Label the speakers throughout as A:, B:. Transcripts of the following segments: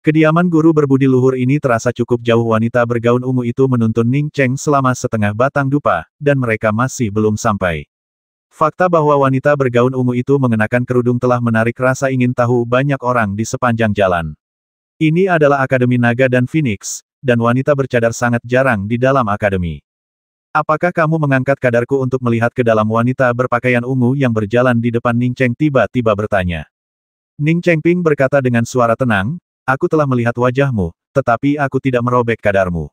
A: Kediaman guru berbudi luhur ini terasa cukup jauh. Wanita bergaun ungu itu menuntun Ning Cheng selama setengah batang dupa, dan mereka masih belum sampai. Fakta bahwa wanita bergaun ungu itu mengenakan kerudung telah menarik rasa ingin tahu banyak orang di sepanjang jalan. Ini adalah Akademi Naga dan Phoenix, dan wanita bercadar sangat jarang di dalam akademi. Apakah kamu mengangkat kadarku untuk melihat ke dalam? Wanita berpakaian ungu yang berjalan di depan Ning Cheng tiba-tiba bertanya. Ning Chengping berkata dengan suara tenang, aku telah melihat wajahmu, tetapi aku tidak merobek kadarmu.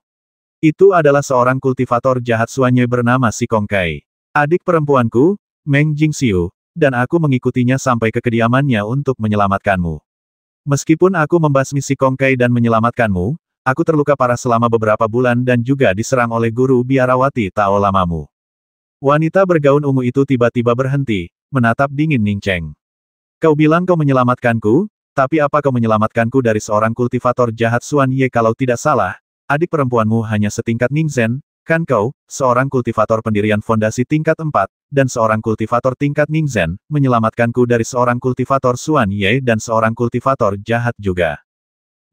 A: Itu adalah seorang kultivator jahat Suanye bernama Si Kongkai. Adik perempuanku, Meng Jingxiu, dan aku mengikutinya sampai ke kediamannya untuk menyelamatkanmu. Meskipun aku membasmi Si Kongkai dan menyelamatkanmu, aku terluka parah selama beberapa bulan dan juga diserang oleh guru biarawati Tao lamamu. Wanita bergaun ungu itu tiba-tiba berhenti, menatap dingin Ning Cheng. Kau bilang kau menyelamatkanku, tapi apa kau menyelamatkanku dari seorang kultivator jahat Suan Ye? Kalau tidak salah, adik perempuanmu hanya setingkat Ning Zhen, kan kau, seorang kultivator pendirian fondasi tingkat 4, dan seorang kultivator tingkat Ning Zhen, menyelamatkanku dari seorang kultivator Suan Ye dan seorang kultivator jahat juga.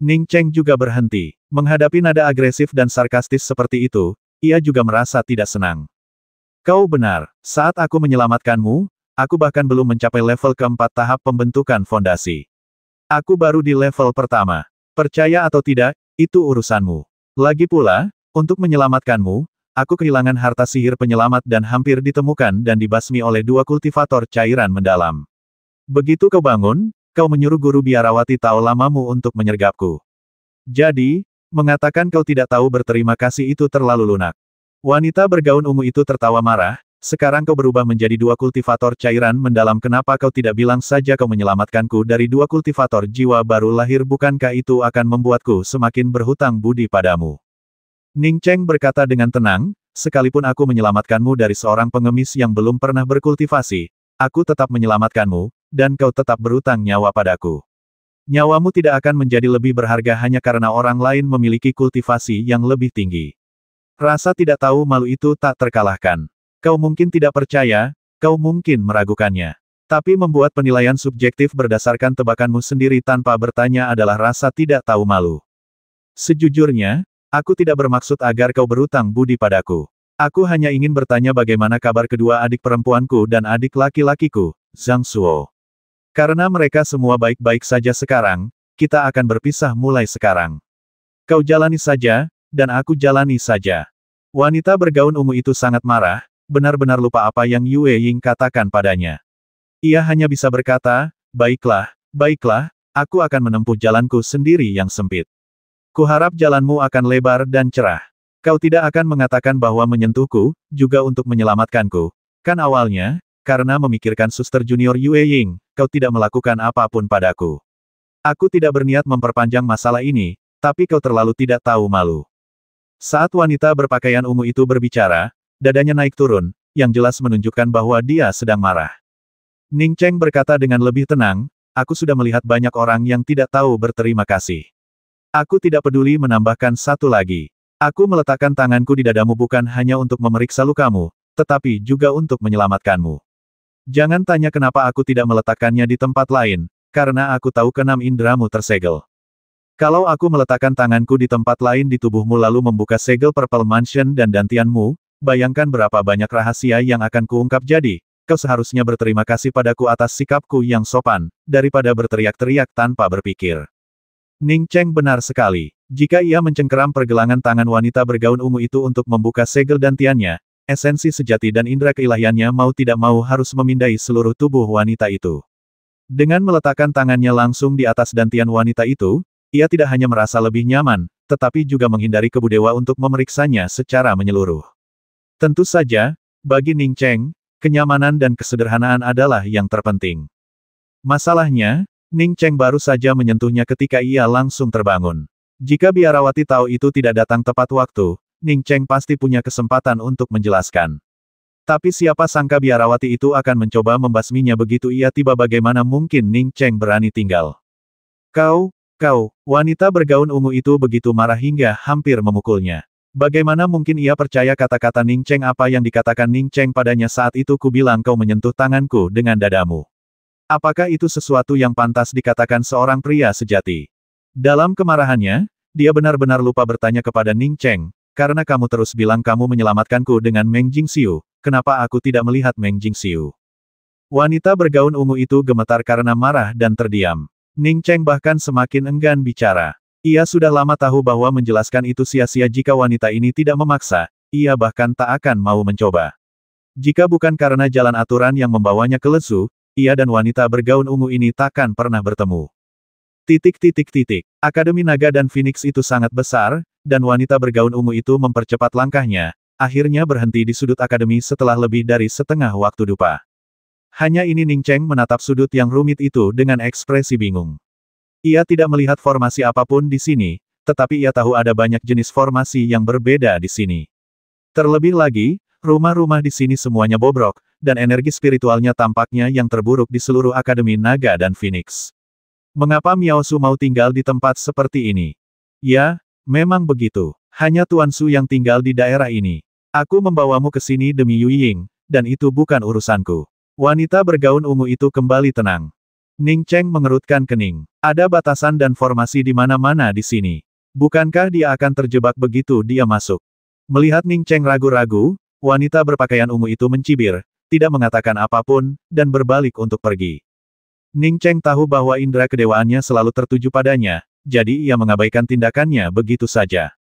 A: Ning Cheng juga berhenti. Menghadapi nada agresif dan sarkastis seperti itu, ia juga merasa tidak senang. Kau benar, saat aku menyelamatkanmu, aku bahkan belum mencapai level keempat tahap pembentukan fondasi. Aku baru di level pertama. Percaya atau tidak, itu urusanmu. Lagi pula, untuk menyelamatkanmu, aku kehilangan harta sihir penyelamat dan hampir ditemukan dan dibasmi oleh 2 kultivator cairan mendalam. Begitu kau bangun, kau menyuruh guru biarawati Tao lamamu untuk menyergapku. Jadi, mengatakan kau tidak tahu berterima kasih itu terlalu lunak. Wanita bergaun ungu itu tertawa marah. Sekarang kau berubah menjadi 2 kultivator cairan mendalam. Kenapa kau tidak bilang saja kau menyelamatkanku dari 2 kultivator jiwa baru lahir? Bukankah itu akan membuatku semakin berhutang budi padamu? Ning Cheng berkata dengan tenang, sekalipun aku menyelamatkanmu dari seorang pengemis yang belum pernah berkultivasi, aku tetap menyelamatkanmu, dan kau tetap berutang nyawa padaku. Nyawamu tidak akan menjadi lebih berharga hanya karena orang lain memiliki kultivasi yang lebih tinggi. Rasa tidak tahu malu itu tak terkalahkan. Kau mungkin tidak percaya, kau mungkin meragukannya. Tapi membuat penilaian subjektif berdasarkan tebakanmu sendiri tanpa bertanya adalah rasa tidak tahu malu. Sejujurnya, aku tidak bermaksud agar kau berutang budi padaku. Aku hanya ingin bertanya bagaimana kabar kedua adik perempuanku dan adik laki-lakiku, Zhang Suo. Karena mereka semua baik-baik saja sekarang, kita akan berpisah mulai sekarang. Kau jalani saja, dan aku jalani saja. Wanita bergaun ungu itu sangat marah, benar-benar lupa apa yang Yue Ying katakan padanya. Ia hanya bisa berkata, baiklah, baiklah, aku akan menempuh jalanku sendiri yang sempit. Kuharap jalanmu akan lebar dan cerah. Kau tidak akan mengatakan bahwa menyentuhku, juga untuk menyelamatkanku. Kan awalnya, karena memikirkan suster junior Yue Ying, kau tidak melakukan apapun padaku. Aku tidak berniat memperpanjang masalah ini, tapi kau terlalu tidak tahu malu. Saat wanita berpakaian ungu itu berbicara, dadanya naik turun, yang jelas menunjukkan bahwa dia sedang marah. Ning Cheng berkata dengan lebih tenang, aku sudah melihat banyak orang yang tidak tahu berterima kasih. Aku tidak peduli. Menambahkan satu lagi. Aku meletakkan tanganku di dadamu bukan hanya untuk memeriksa lukamu, tetapi juga untuk menyelamatkanmu. Jangan tanya kenapa aku tidak meletakkannya di tempat lain, karena aku tahu keenam indramu tersegel. Kalau aku meletakkan tanganku di tempat lain di tubuhmu lalu membuka segel Purple Mansion dan dantianmu, bayangkan berapa banyak rahasia yang akan kuungkap. Jadi, kau seharusnya berterima kasih padaku atas sikapku yang sopan, daripada berteriak-teriak tanpa berpikir. Ning Cheng benar sekali. Jika ia mencengkeram pergelangan tangan wanita bergaun ungu itu untuk membuka segel dantiannya, esensi sejati dan indera keilahiannya mau tidak mau harus memindai seluruh tubuh wanita itu. Dengan meletakkan tangannya langsung di atas dantian wanita itu, ia tidak hanya merasa lebih nyaman, tetapi juga menghindari kebudewa untuk memeriksanya secara menyeluruh. Tentu saja, bagi Ning Cheng, kenyamanan dan kesederhanaan adalah yang terpenting. Masalahnya, Ning Cheng baru saja menyentuhnya ketika ia langsung terbangun. Jika biarawati Tao itu tidak datang tepat waktu, Ning Cheng pasti punya kesempatan untuk menjelaskan. Tapi siapa sangka biarawati itu akan mencoba membasminya begitu ia tiba. Bagaimana mungkin Ning Cheng berani tinggal? Kau, wanita bergaun ungu itu begitu marah hingga hampir memukulnya. Bagaimana mungkin ia percaya kata-kata Ning Cheng? Apa yang dikatakan Ning Cheng padanya saat itu? Ku bilang kau menyentuh tanganku dengan dadamu. Apakah itu sesuatu yang pantas dikatakan seorang pria sejati? Dalam kemarahannya, dia benar-benar lupa bertanya kepada Ning Cheng, karena kamu terus bilang kamu menyelamatkanku dengan Meng Jingxiu, kenapa aku tidak melihat Meng Jingxiu? Wanita bergaun ungu itu gemetar karena marah dan terdiam. Ning Cheng bahkan semakin enggan bicara. Ia sudah lama tahu bahwa menjelaskan itu sia-sia jika wanita ini tidak memaksa, ia bahkan tak akan mau mencoba. Jika bukan karena jalan aturan yang membawanya ke lesu, ia dan wanita bergaun ungu ini takkan pernah bertemu. Akademi Naga dan Phoenix itu sangat besar, dan wanita bergaun ungu itu mempercepat langkahnya, akhirnya berhenti di sudut akademi setelah lebih dari setengah waktu dupa. Hanya ini Ning Cheng menatap sudut yang rumit itu dengan ekspresi bingung. Ia tidak melihat formasi apapun di sini, tetapi ia tahu ada banyak jenis formasi yang berbeda di sini. Terlebih lagi, rumah-rumah di sini semuanya bobrok, dan energi spiritualnya tampaknya yang terburuk di seluruh Akademi Naga dan Phoenix. Mengapa Miao Su mau tinggal di tempat seperti ini? Ya, memang begitu. Hanya Tuan Su yang tinggal di daerah ini. Aku membawamu ke sini demi Yu Ying, dan itu bukan urusanku. Wanita bergaun ungu itu kembali tenang. Ning Cheng mengerutkan kening. Ada batasan dan formasi di mana-mana di sini. Bukankah dia akan terjebak begitu dia masuk? Melihat Ning Cheng ragu-ragu, wanita berpakaian ungu itu mencibir, tidak mengatakan apapun, dan berbalik untuk pergi. Ning Cheng tahu bahwa indera kedewaannya selalu tertuju padanya, jadi ia mengabaikan tindakannya begitu saja.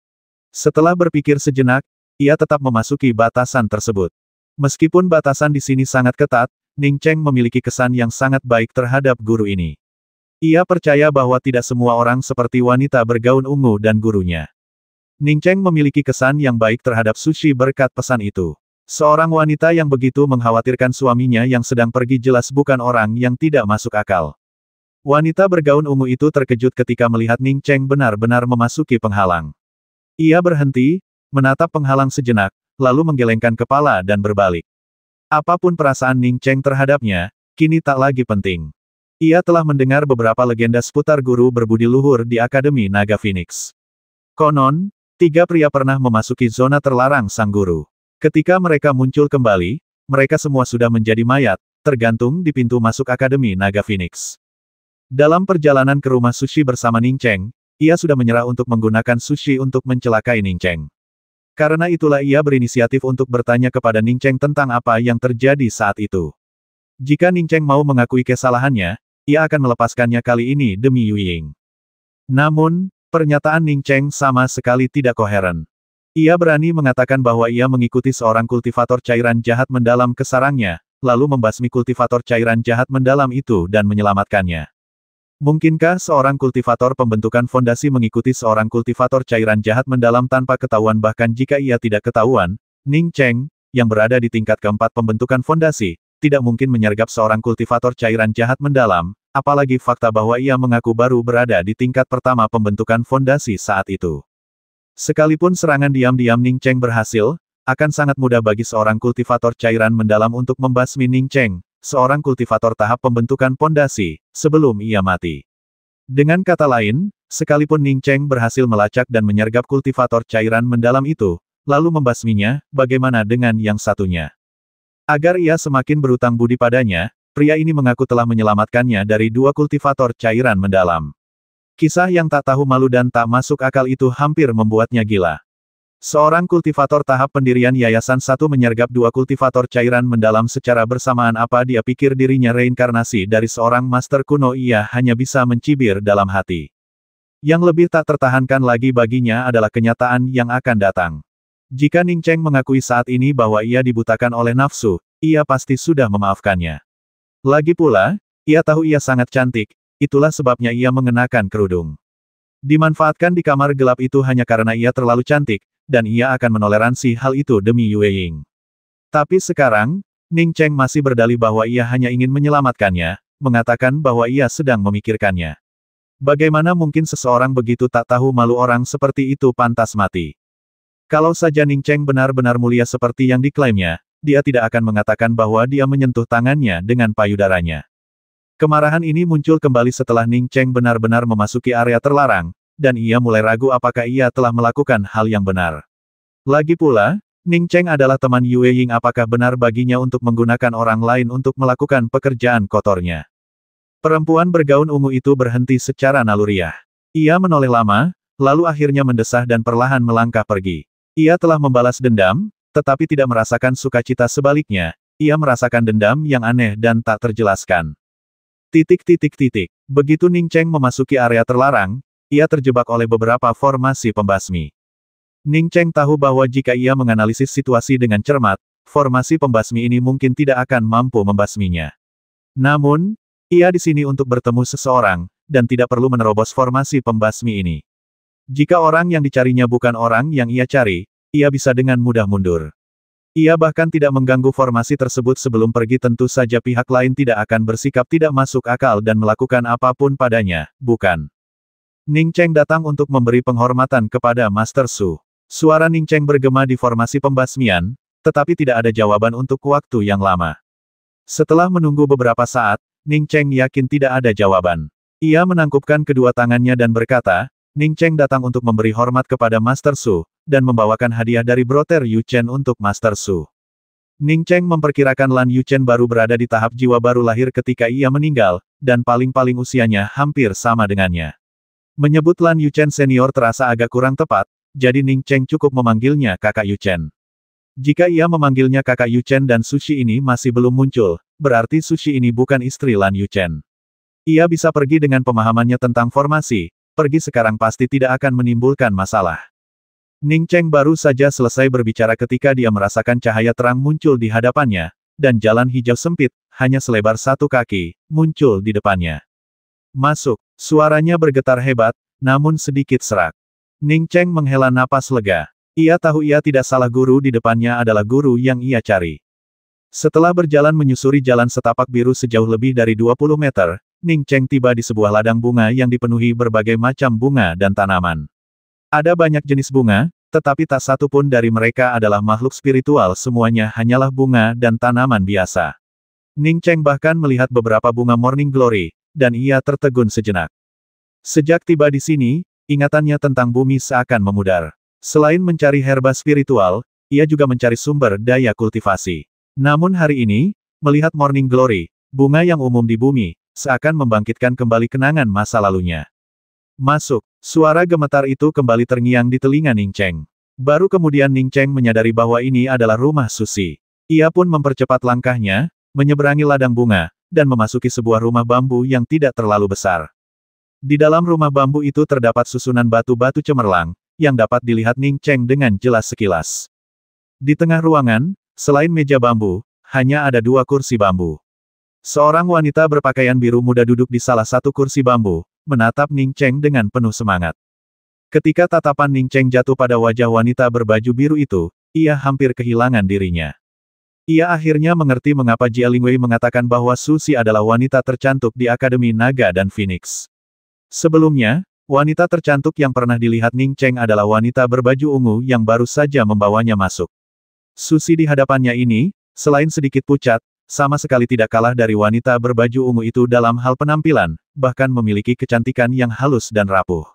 A: Setelah berpikir sejenak, ia tetap memasuki batasan tersebut. Meskipun batasan di sini sangat ketat, Ning Cheng memiliki kesan yang sangat baik terhadap guru ini. Ia percaya bahwa tidak semua orang seperti wanita bergaun ungu dan gurunya. Ning Cheng memiliki kesan yang baik terhadap Sushi berkat pesan itu. Seorang wanita yang begitu mengkhawatirkan suaminya yang sedang pergi jelas bukan orang yang tidak masuk akal. Wanita bergaun ungu itu terkejut ketika melihat Ning Cheng benar-benar memasuki penghalang. Ia berhenti, menatap penghalang sejenak, lalu menggelengkan kepala dan berbalik. Apapun perasaan Ning Cheng terhadapnya, kini tak lagi penting. Ia telah mendengar beberapa legenda seputar guru berbudi luhur di Akademi Naga Phoenix. Konon, 3 pria pernah memasuki zona terlarang sang guru. Ketika mereka muncul kembali, mereka semua sudah menjadi mayat, tergantung di pintu masuk Akademi Naga Phoenix. Dalam perjalanan ke rumah Sushi bersama Ning Cheng, ia sudah menyerah untuk menggunakan Sushi untuk mencelakai Ning Cheng. Karena itulah ia berinisiatif untuk bertanya kepada Ning Cheng tentang apa yang terjadi saat itu. Jika Ning Cheng mau mengakui kesalahannya, ia akan melepaskannya kali ini demi Yu Ying. Namun, pernyataan Ning Cheng sama sekali tidak koheren. Ia berani mengatakan bahwa ia mengikuti seorang kultivator cairan jahat mendalam ke sarangnya, lalu membasmi kultivator cairan jahat mendalam itu dan menyelamatkannya. Mungkinkah seorang kultivator pembentukan fondasi mengikuti seorang kultivator cairan jahat mendalam tanpa ketahuan bahkan jika ia tidak ketahuan? Ning Cheng, yang berada di tingkat keempat pembentukan fondasi, tidak mungkin menyergap seorang kultivator cairan jahat mendalam, apalagi fakta bahwa ia mengaku baru berada di tingkat pertama pembentukan fondasi saat itu. Sekalipun serangan diam-diam Ning Cheng berhasil, akan sangat mudah bagi seorang kultivator cairan mendalam untuk membasmi Ning Cheng, seorang kultivator tahap pembentukan pondasi, sebelum ia mati. Dengan kata lain, sekalipun Ning Cheng berhasil melacak dan menyergap kultivator cairan mendalam itu, lalu membasminya, bagaimana dengan yang satunya? Agar ia semakin berutang budi padanya, pria ini mengaku telah menyelamatkannya dari 2 kultivator cairan mendalam. Kisah yang tak tahu malu dan tak masuk akal itu hampir membuatnya gila. Seorang kultivator tahap pendirian Yayasan 1 menyergap 2 kultivator cairan mendalam secara bersamaan. Apa dia pikir dirinya reinkarnasi dari seorang master kuno? Ia hanya bisa mencibir dalam hati. Yang lebih tak tertahankan lagi baginya adalah kenyataan yang akan datang. Jika Ning Cheng mengakui saat ini bahwa ia dibutakan oleh nafsu, ia pasti sudah memaafkannya. Lagi pula, ia tahu ia sangat cantik, itulah sebabnya ia mengenakan kerudung. Dimanfaatkan di kamar gelap itu hanya karena ia terlalu cantik, dan ia akan menoleransi hal itu demi Yu Ying. Tapi sekarang, Ning Cheng masih berdalih bahwa ia hanya ingin menyelamatkannya, mengatakan bahwa ia sedang memikirkannya. Bagaimana mungkin seseorang begitu tak tahu malu? Orang seperti itu pantas mati. Kalau saja Ning Cheng benar-benar mulia seperti yang diklaimnya, dia tidak akan mengatakan bahwa dia menyentuh tangannya dengan payudaranya. Kemarahan ini muncul kembali setelah Ning Cheng benar-benar memasuki area terlarang, dan ia mulai ragu apakah ia telah melakukan hal yang benar. Lagi pula, Ning Cheng adalah teman Yu Ying. Apakah benar baginya untuk menggunakan orang lain untuk melakukan pekerjaan kotornya? Perempuan bergaun ungu itu berhenti secara naluriah. Ia menoleh lama, lalu akhirnya mendesah dan perlahan melangkah pergi. Ia telah membalas dendam, tetapi tidak merasakan sukacita sebaliknya, ia merasakan dendam yang aneh dan tak terjelaskan. Begitu Ning Cheng memasuki area terlarang, ia terjebak oleh beberapa formasi pembasmi. Ning Cheng tahu bahwa jika ia menganalisis situasi dengan cermat, formasi pembasmi ini mungkin tidak akan mampu membasminya. Namun, ia di sini untuk bertemu seseorang, dan tidak perlu menerobos formasi pembasmi ini. Jika orang yang dicarinya bukan orang yang ia cari, ia bisa dengan mudah mundur. Ia bahkan tidak mengganggu formasi tersebut sebelum pergi, tentu saja pihak lain tidak akan bersikap tidak masuk akal dan melakukan apapun padanya, bukan? Ning Cheng datang untuk memberi penghormatan kepada Master Su. Suara Ning Cheng bergema di formasi pembasmian, tetapi tidak ada jawaban untuk waktu yang lama. Setelah menunggu beberapa saat, Ning Cheng yakin tidak ada jawaban. Ia menangkupkan kedua tangannya dan berkata, Ning Cheng datang untuk memberi hormat kepada Master Su, dan membawakan hadiah dari Brother Yu Chen untuk Master Su. Ning Cheng memperkirakan Lan Yu Chen baru berada di tahap jiwa baru lahir ketika ia meninggal, dan paling-paling usianya hampir sama dengannya. Menyebut Lan Yu Chen senior terasa agak kurang tepat, jadi Ning Cheng cukup memanggilnya Kakak Yu Chen. Jika ia memanggilnya Kakak Yu Chen dan Sushi ini masih belum muncul, berarti Sushi ini bukan istri Lan Yu Chen. Ia bisa pergi dengan pemahamannya tentang formasi, pergi sekarang pasti tidak akan menimbulkan masalah. Ning Cheng baru saja selesai berbicara ketika dia merasakan cahaya terang muncul di hadapannya, dan jalan hijau sempit, hanya selebar 1 kaki, muncul di depannya. Masuk, suaranya bergetar hebat, namun sedikit serak. Ning Cheng menghela napas lega. Ia tahu ia tidak salah, guru di depannya adalah guru yang ia cari. Setelah berjalan menyusuri jalan setapak biru sejauh lebih dari 20 meter, Ning Cheng tiba di sebuah ladang bunga yang dipenuhi berbagai macam bunga dan tanaman. Ada banyak jenis bunga, tetapi tak satu pun dari mereka adalah makhluk spiritual, semuanya hanyalah bunga dan tanaman biasa. Ning Cheng bahkan melihat beberapa bunga Morning Glory, dan ia tertegun sejenak. Sejak tiba di sini, ingatannya tentang bumi seakan memudar. Selain mencari herba spiritual, ia juga mencari sumber daya kultivasi. Namun hari ini, melihat Morning Glory, bunga yang umum di bumi, seakan membangkitkan kembali kenangan masa lalunya. Masuk, suara gemetar itu kembali terngiang di telinga Ning Cheng. Baru kemudian Ning Cheng menyadari bahwa ini adalah rumah Sushi. Ia pun mempercepat langkahnya, menyeberangi ladang bunga, dan memasuki sebuah rumah bambu yang tidak terlalu besar. Di dalam rumah bambu itu terdapat susunan batu-batu cemerlang, yang dapat dilihat Ning Cheng dengan jelas sekilas. Di tengah ruangan, selain meja bambu, hanya ada 2 kursi bambu. Seorang wanita berpakaian biru muda duduk di salah satu kursi bambu, menatap Ning Cheng dengan penuh semangat. Ketika tatapan Ning Cheng jatuh pada wajah wanita berbaju biru itu, ia hampir kehilangan dirinya. Ia akhirnya mengerti mengapa Jia Lingwei mengatakan bahwa Sushi adalah wanita tercantik di Akademi Naga dan Phoenix. Sebelumnya, wanita tercantik yang pernah dilihat Ning Cheng adalah wanita berbaju ungu yang baru saja membawanya masuk. Sushi di hadapannya ini, selain sedikit pucat, sama sekali tidak kalah dari wanita berbaju ungu itu dalam hal penampilan, bahkan memiliki kecantikan yang halus dan rapuh.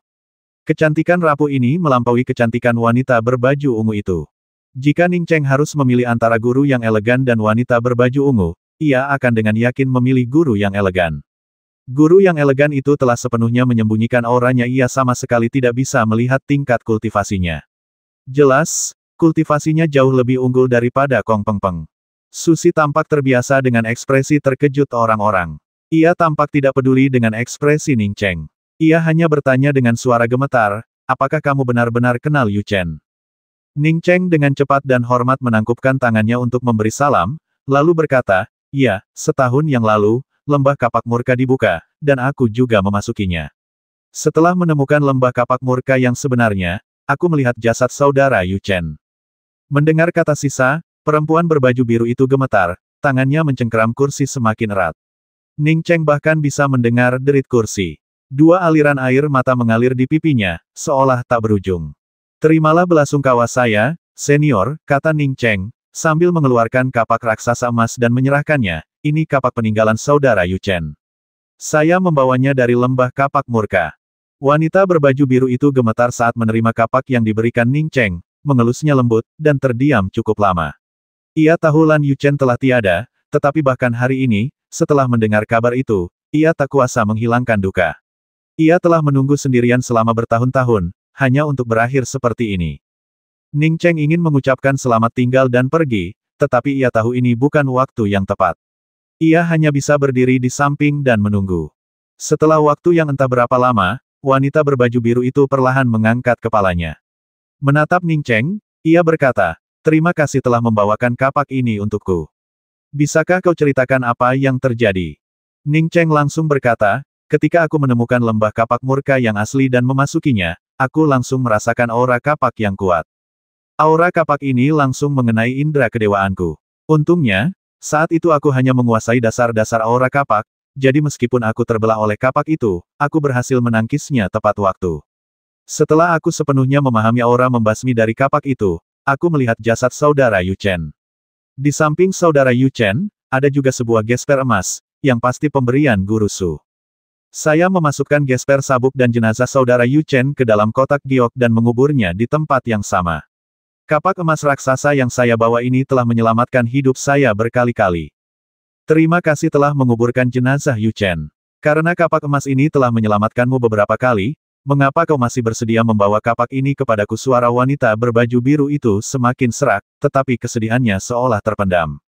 A: Kecantikan rapuh ini melampaui kecantikan wanita berbaju ungu itu. Jika Ning Cheng harus memilih antara guru yang elegan dan wanita berbaju ungu, ia akan dengan yakin memilih guru yang elegan. Guru yang elegan itu telah sepenuhnya menyembunyikan auranya, ia sama sekali tidak bisa melihat tingkat kultivasinya. Jelas, kultivasinya jauh lebih unggul daripada Kong Peng Peng. Sushi tampak terbiasa dengan ekspresi terkejut orang-orang. Ia tampak tidak peduli dengan ekspresi Ning Cheng. Ia hanya bertanya dengan suara gemetar, apakah kamu benar-benar kenal Yu Chen? Ning Cheng dengan cepat dan hormat menangkupkan tangannya untuk memberi salam, lalu berkata, ya, setahun yang lalu, lembah kapak murka dibuka, dan aku juga memasukinya. Setelah menemukan lembah kapak murka yang sebenarnya, aku melihat jasad saudara Yu Chen. Mendengar kata sisa, perempuan berbaju biru itu gemetar, tangannya mencengkeram kursi semakin erat. Ning Cheng bahkan bisa mendengar derit kursi. 2 aliran air mata mengalir di pipinya, seolah tak berujung. Terimalah belasungkawa saya, senior, kata Ning Cheng, sambil mengeluarkan kapak raksasa emas dan menyerahkannya. Ini kapak peninggalan saudara Yu Chen. Saya membawanya dari lembah kapak murka. Wanita berbaju biru itu gemetar saat menerima kapak yang diberikan Ning Cheng, mengelusnya lembut, dan terdiam cukup lama. Ia tahu Lan Yu Chen telah tiada, tetapi bahkan hari ini, setelah mendengar kabar itu, ia tak kuasa menghilangkan duka. Ia telah menunggu sendirian selama bertahun-tahun, hanya untuk berakhir seperti ini. Ning Cheng ingin mengucapkan selamat tinggal dan pergi, tetapi ia tahu ini bukan waktu yang tepat. Ia hanya bisa berdiri di samping dan menunggu. Setelah waktu yang entah berapa lama, wanita berbaju biru itu perlahan mengangkat kepalanya. Menatap Ning Cheng, ia berkata, "Terima kasih telah membawakan kapak ini untukku. Bisakah kau ceritakan apa yang terjadi?" Ning Cheng langsung berkata, "Ketika aku menemukan lembah kapak murka yang asli dan memasukinya, aku langsung merasakan aura kapak yang kuat. Aura kapak ini langsung mengenai indera kedewaanku. Untungnya, saat itu aku hanya menguasai dasar-dasar aura kapak, jadi meskipun aku terbelah oleh kapak itu, aku berhasil menangkisnya tepat waktu. Setelah aku sepenuhnya memahami aura membasmi dari kapak itu, aku melihat jasad saudara Yu Chen. Di samping saudara Yu Chen, ada juga sebuah gesper emas, yang pasti pemberian Guru Su. Saya memasukkan gesper sabuk dan jenazah saudara Yu Chen ke dalam kotak giok dan menguburnya di tempat yang sama. Kapak emas raksasa yang saya bawa ini telah menyelamatkan hidup saya berkali-kali. Terima kasih telah menguburkan jenazah Yu Chen. Karena kapak emas ini telah menyelamatkanmu beberapa kali, mengapa kau masih bersedia membawa kapak ini kepadaku?" Suara wanita berbaju biru itu semakin serak, tetapi kesedihannya seolah terpendam.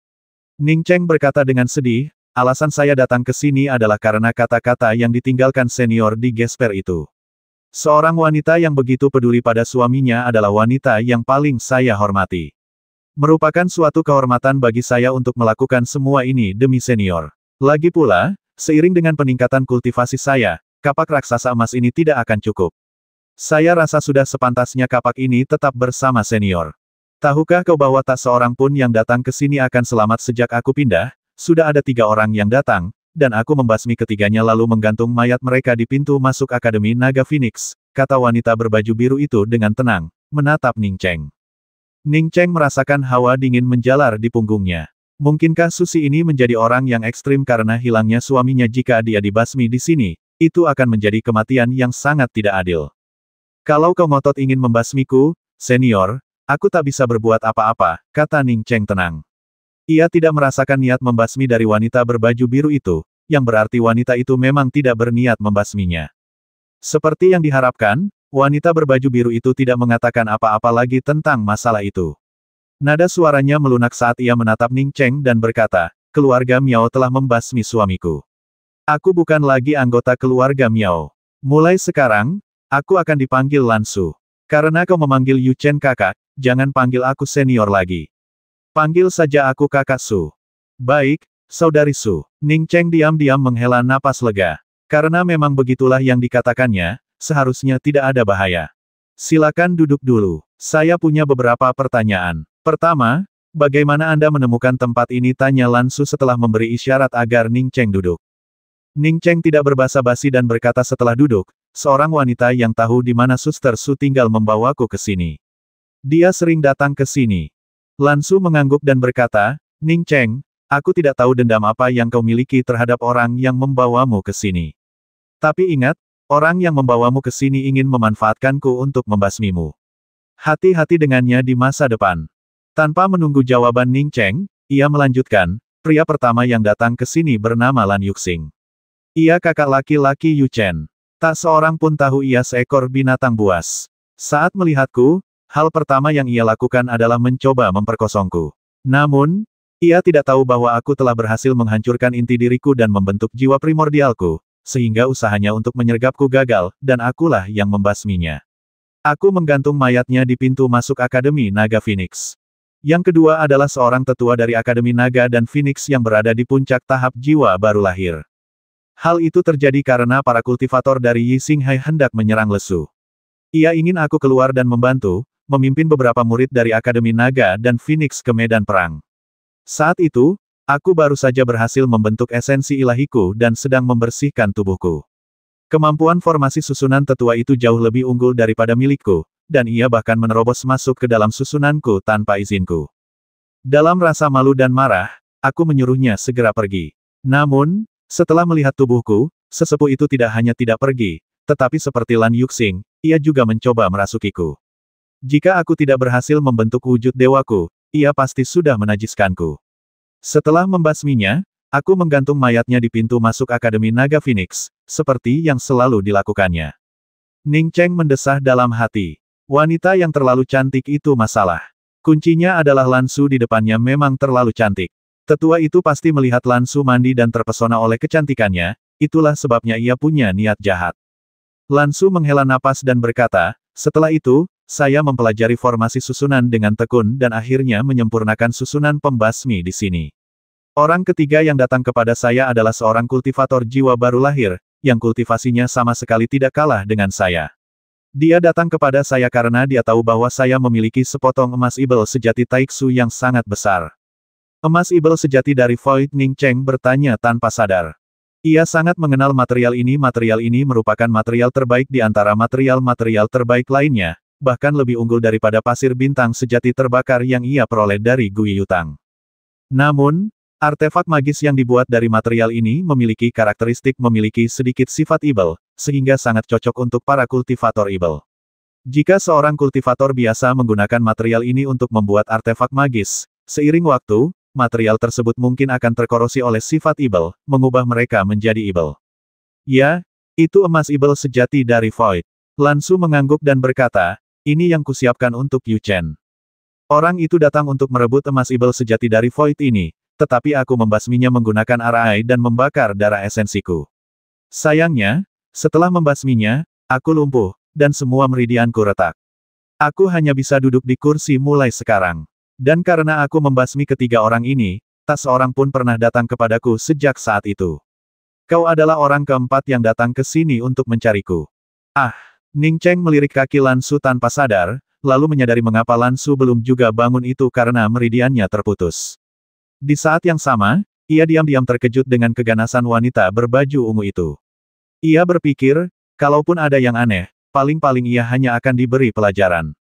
A: Ning Cheng berkata dengan sedih, "Alasan saya datang ke sini adalah karena kata-kata yang ditinggalkan senior di gesper itu. Seorang wanita yang begitu peduli pada suaminya adalah wanita yang paling saya hormati. Merupakan suatu kehormatan bagi saya untuk melakukan semua ini demi senior. Lagi pula, seiring dengan peningkatan kultivasi saya, kapak raksasa emas ini tidak akan cukup. Saya rasa sudah sepantasnya kapak ini tetap bersama senior. Tahukah kau bahwa tak seorang pun yang datang ke sini akan selamat sejak aku pindah? Sudah ada 3 orang yang datang, dan aku membasmi ketiganya lalu menggantung mayat mereka di pintu masuk Akademi Naga Phoenix," kata wanita berbaju biru itu dengan tenang, menatap Ning Cheng. Ning Cheng merasakan hawa dingin menjalar di punggungnya. Mungkinkah Susi ini menjadi orang yang ekstrim karena hilangnya suaminya? Jika dia dibasmi di sini, itu akan menjadi kematian yang sangat tidak adil. "Kalau kau ngotot ingin membasmiku, senior, aku tak bisa berbuat apa-apa," kata Ning Cheng tenang. Ia tidak merasakan niat membasmi dari wanita berbaju biru itu, yang berarti wanita itu memang tidak berniat membasminya. Seperti yang diharapkan, wanita berbaju biru itu tidak mengatakan apa-apa lagi tentang masalah itu. Nada suaranya melunak saat ia menatap Ning Cheng dan berkata, "Keluarga Miao telah membasmi suamiku. Aku bukan lagi anggota keluarga Miao. Mulai sekarang, aku akan dipanggil Lan Su. Karena kau memanggil Yu Chen kakak, jangan panggil aku senior lagi. Panggil saja aku kakak Su." "Baik, saudari Su." Ning Cheng diam-diam menghela napas lega. Karena memang begitulah yang dikatakannya, seharusnya tidak ada bahaya. "Silakan duduk dulu. Saya punya beberapa pertanyaan. Pertama, bagaimana Anda menemukan tempat ini?" tanya Lan Su setelah memberi isyarat agar Ning Cheng duduk. Ning Cheng tidak berbasa-basi dan berkata setelah duduk, "Seorang wanita yang tahu di mana Suster Su tinggal membawaku ke sini. Dia sering datang ke sini." Lan Su mengangguk dan berkata, "Ning Cheng, aku tidak tahu dendam apa yang kau miliki terhadap orang yang membawamu ke sini. Tapi ingat, orang yang membawamu ke sini ingin memanfaatkanku untuk membasmimu. Hati-hati dengannya di masa depan." Tanpa menunggu jawaban Ning Cheng, ia melanjutkan, "Pria pertama yang datang ke sini bernama Lan Yuxing. Ia kakak laki-laki Yu Chen. Tak seorang pun tahu ia seekor binatang buas. Saat melihatku, hal pertama yang ia lakukan adalah mencoba memperkosongku. Namun, ia tidak tahu bahwa aku telah berhasil menghancurkan inti diriku dan membentuk jiwa primordialku, sehingga usahanya untuk menyergapku gagal, dan akulah yang membasminya. Aku menggantung mayatnya di pintu masuk Akademi Naga Phoenix. Yang kedua adalah seorang tetua dari Akademi Naga dan Phoenix yang berada di puncak tahap jiwa baru lahir. Hal itu terjadi karena para kultivator dari Yi Xinghai hendak menyerang lesu. Ia ingin aku keluar dan membantu, memimpin beberapa murid dari Akademi Naga dan Phoenix ke medan perang. Saat itu, aku baru saja berhasil membentuk esensi ilahiku dan sedang membersihkan tubuhku. Kemampuan formasi susunan tetua itu jauh lebih unggul daripada milikku, dan ia bahkan menerobos masuk ke dalam susunanku tanpa izinku. Dalam rasa malu dan marah, aku menyuruhnya segera pergi. Namun, setelah melihat tubuhku, sesepuh itu tidak hanya tidak pergi, tetapi seperti Lan Yuxing, ia juga mencoba merasukiku. Jika aku tidak berhasil membentuk wujud dewaku, ia pasti sudah menajiskanku. Setelah membasminya, Aku menggantung mayatnya di pintu masuk Akademi Naga Phoenix, seperti yang selalu dilakukannya. Ning Cheng mendesah dalam hati. Wanita yang terlalu cantik itu masalah. Kuncinya adalah Lan Su di depannya memang terlalu cantik. Tetua itu pasti melihat Lan Su mandi dan terpesona oleh kecantikannya, itulah sebabnya ia punya niat jahat. Lan Su menghela napas dan berkata, setelah itu, saya mempelajari formasi susunan dengan tekun dan akhirnya menyempurnakan susunan pembasmi di sini. Orang ketiga yang datang kepada saya adalah seorang kultivator jiwa baru lahir, yang kultivasinya sama sekali tidak kalah dengan saya. Dia datang kepada saya karena dia tahu bahwa saya memiliki sepotong emas ibel sejati Taiksu yang sangat besar. Emas ibel sejati dari Void. Ning Cheng bertanya tanpa sadar. Ia sangat mengenal material ini merupakan material terbaik di antara material-material terbaik lainnya, bahkan lebih unggul daripada pasir bintang sejati terbakar yang ia peroleh dari Gui Yutang. Namun, artefak magis yang dibuat dari material ini memiliki karakteristik memiliki sedikit sifat ibel, sehingga sangat cocok untuk para kultivator ibel. Jika seorang kultivator biasa menggunakan material ini untuk membuat artefak magis, seiring waktu, material tersebut mungkin akan terkorosi oleh sifat ibel, mengubah mereka menjadi ibel. Ya, itu emas ibel sejati dari Void. Lan Su mengangguk dan berkata, ini yang kusiapkan untuk Yu Chen. Orang itu datang untuk merebut emas ibel sejati dari Void ini, tetapi aku membasminya menggunakan arai dan membakar darah esensiku. Sayangnya, setelah membasminya, aku lumpuh, dan semua meridianku retak. Aku hanya bisa duduk di kursi mulai sekarang. Dan karena aku membasmi ketiga orang ini, tak seorang pun pernah datang kepadaku sejak saat itu. Kau adalah orang keempat yang datang ke sini untuk mencariku. Ah! Ning Cheng melirik kaki Lan Su tanpa sadar, lalu menyadari mengapa Lan Su belum juga bangun itu karena meridiannya terputus. Di saat yang sama, ia diam-diam terkejut dengan keganasan wanita berbaju ungu itu. Ia berpikir, kalaupun ada yang aneh, paling-paling ia hanya akan diberi pelajaran.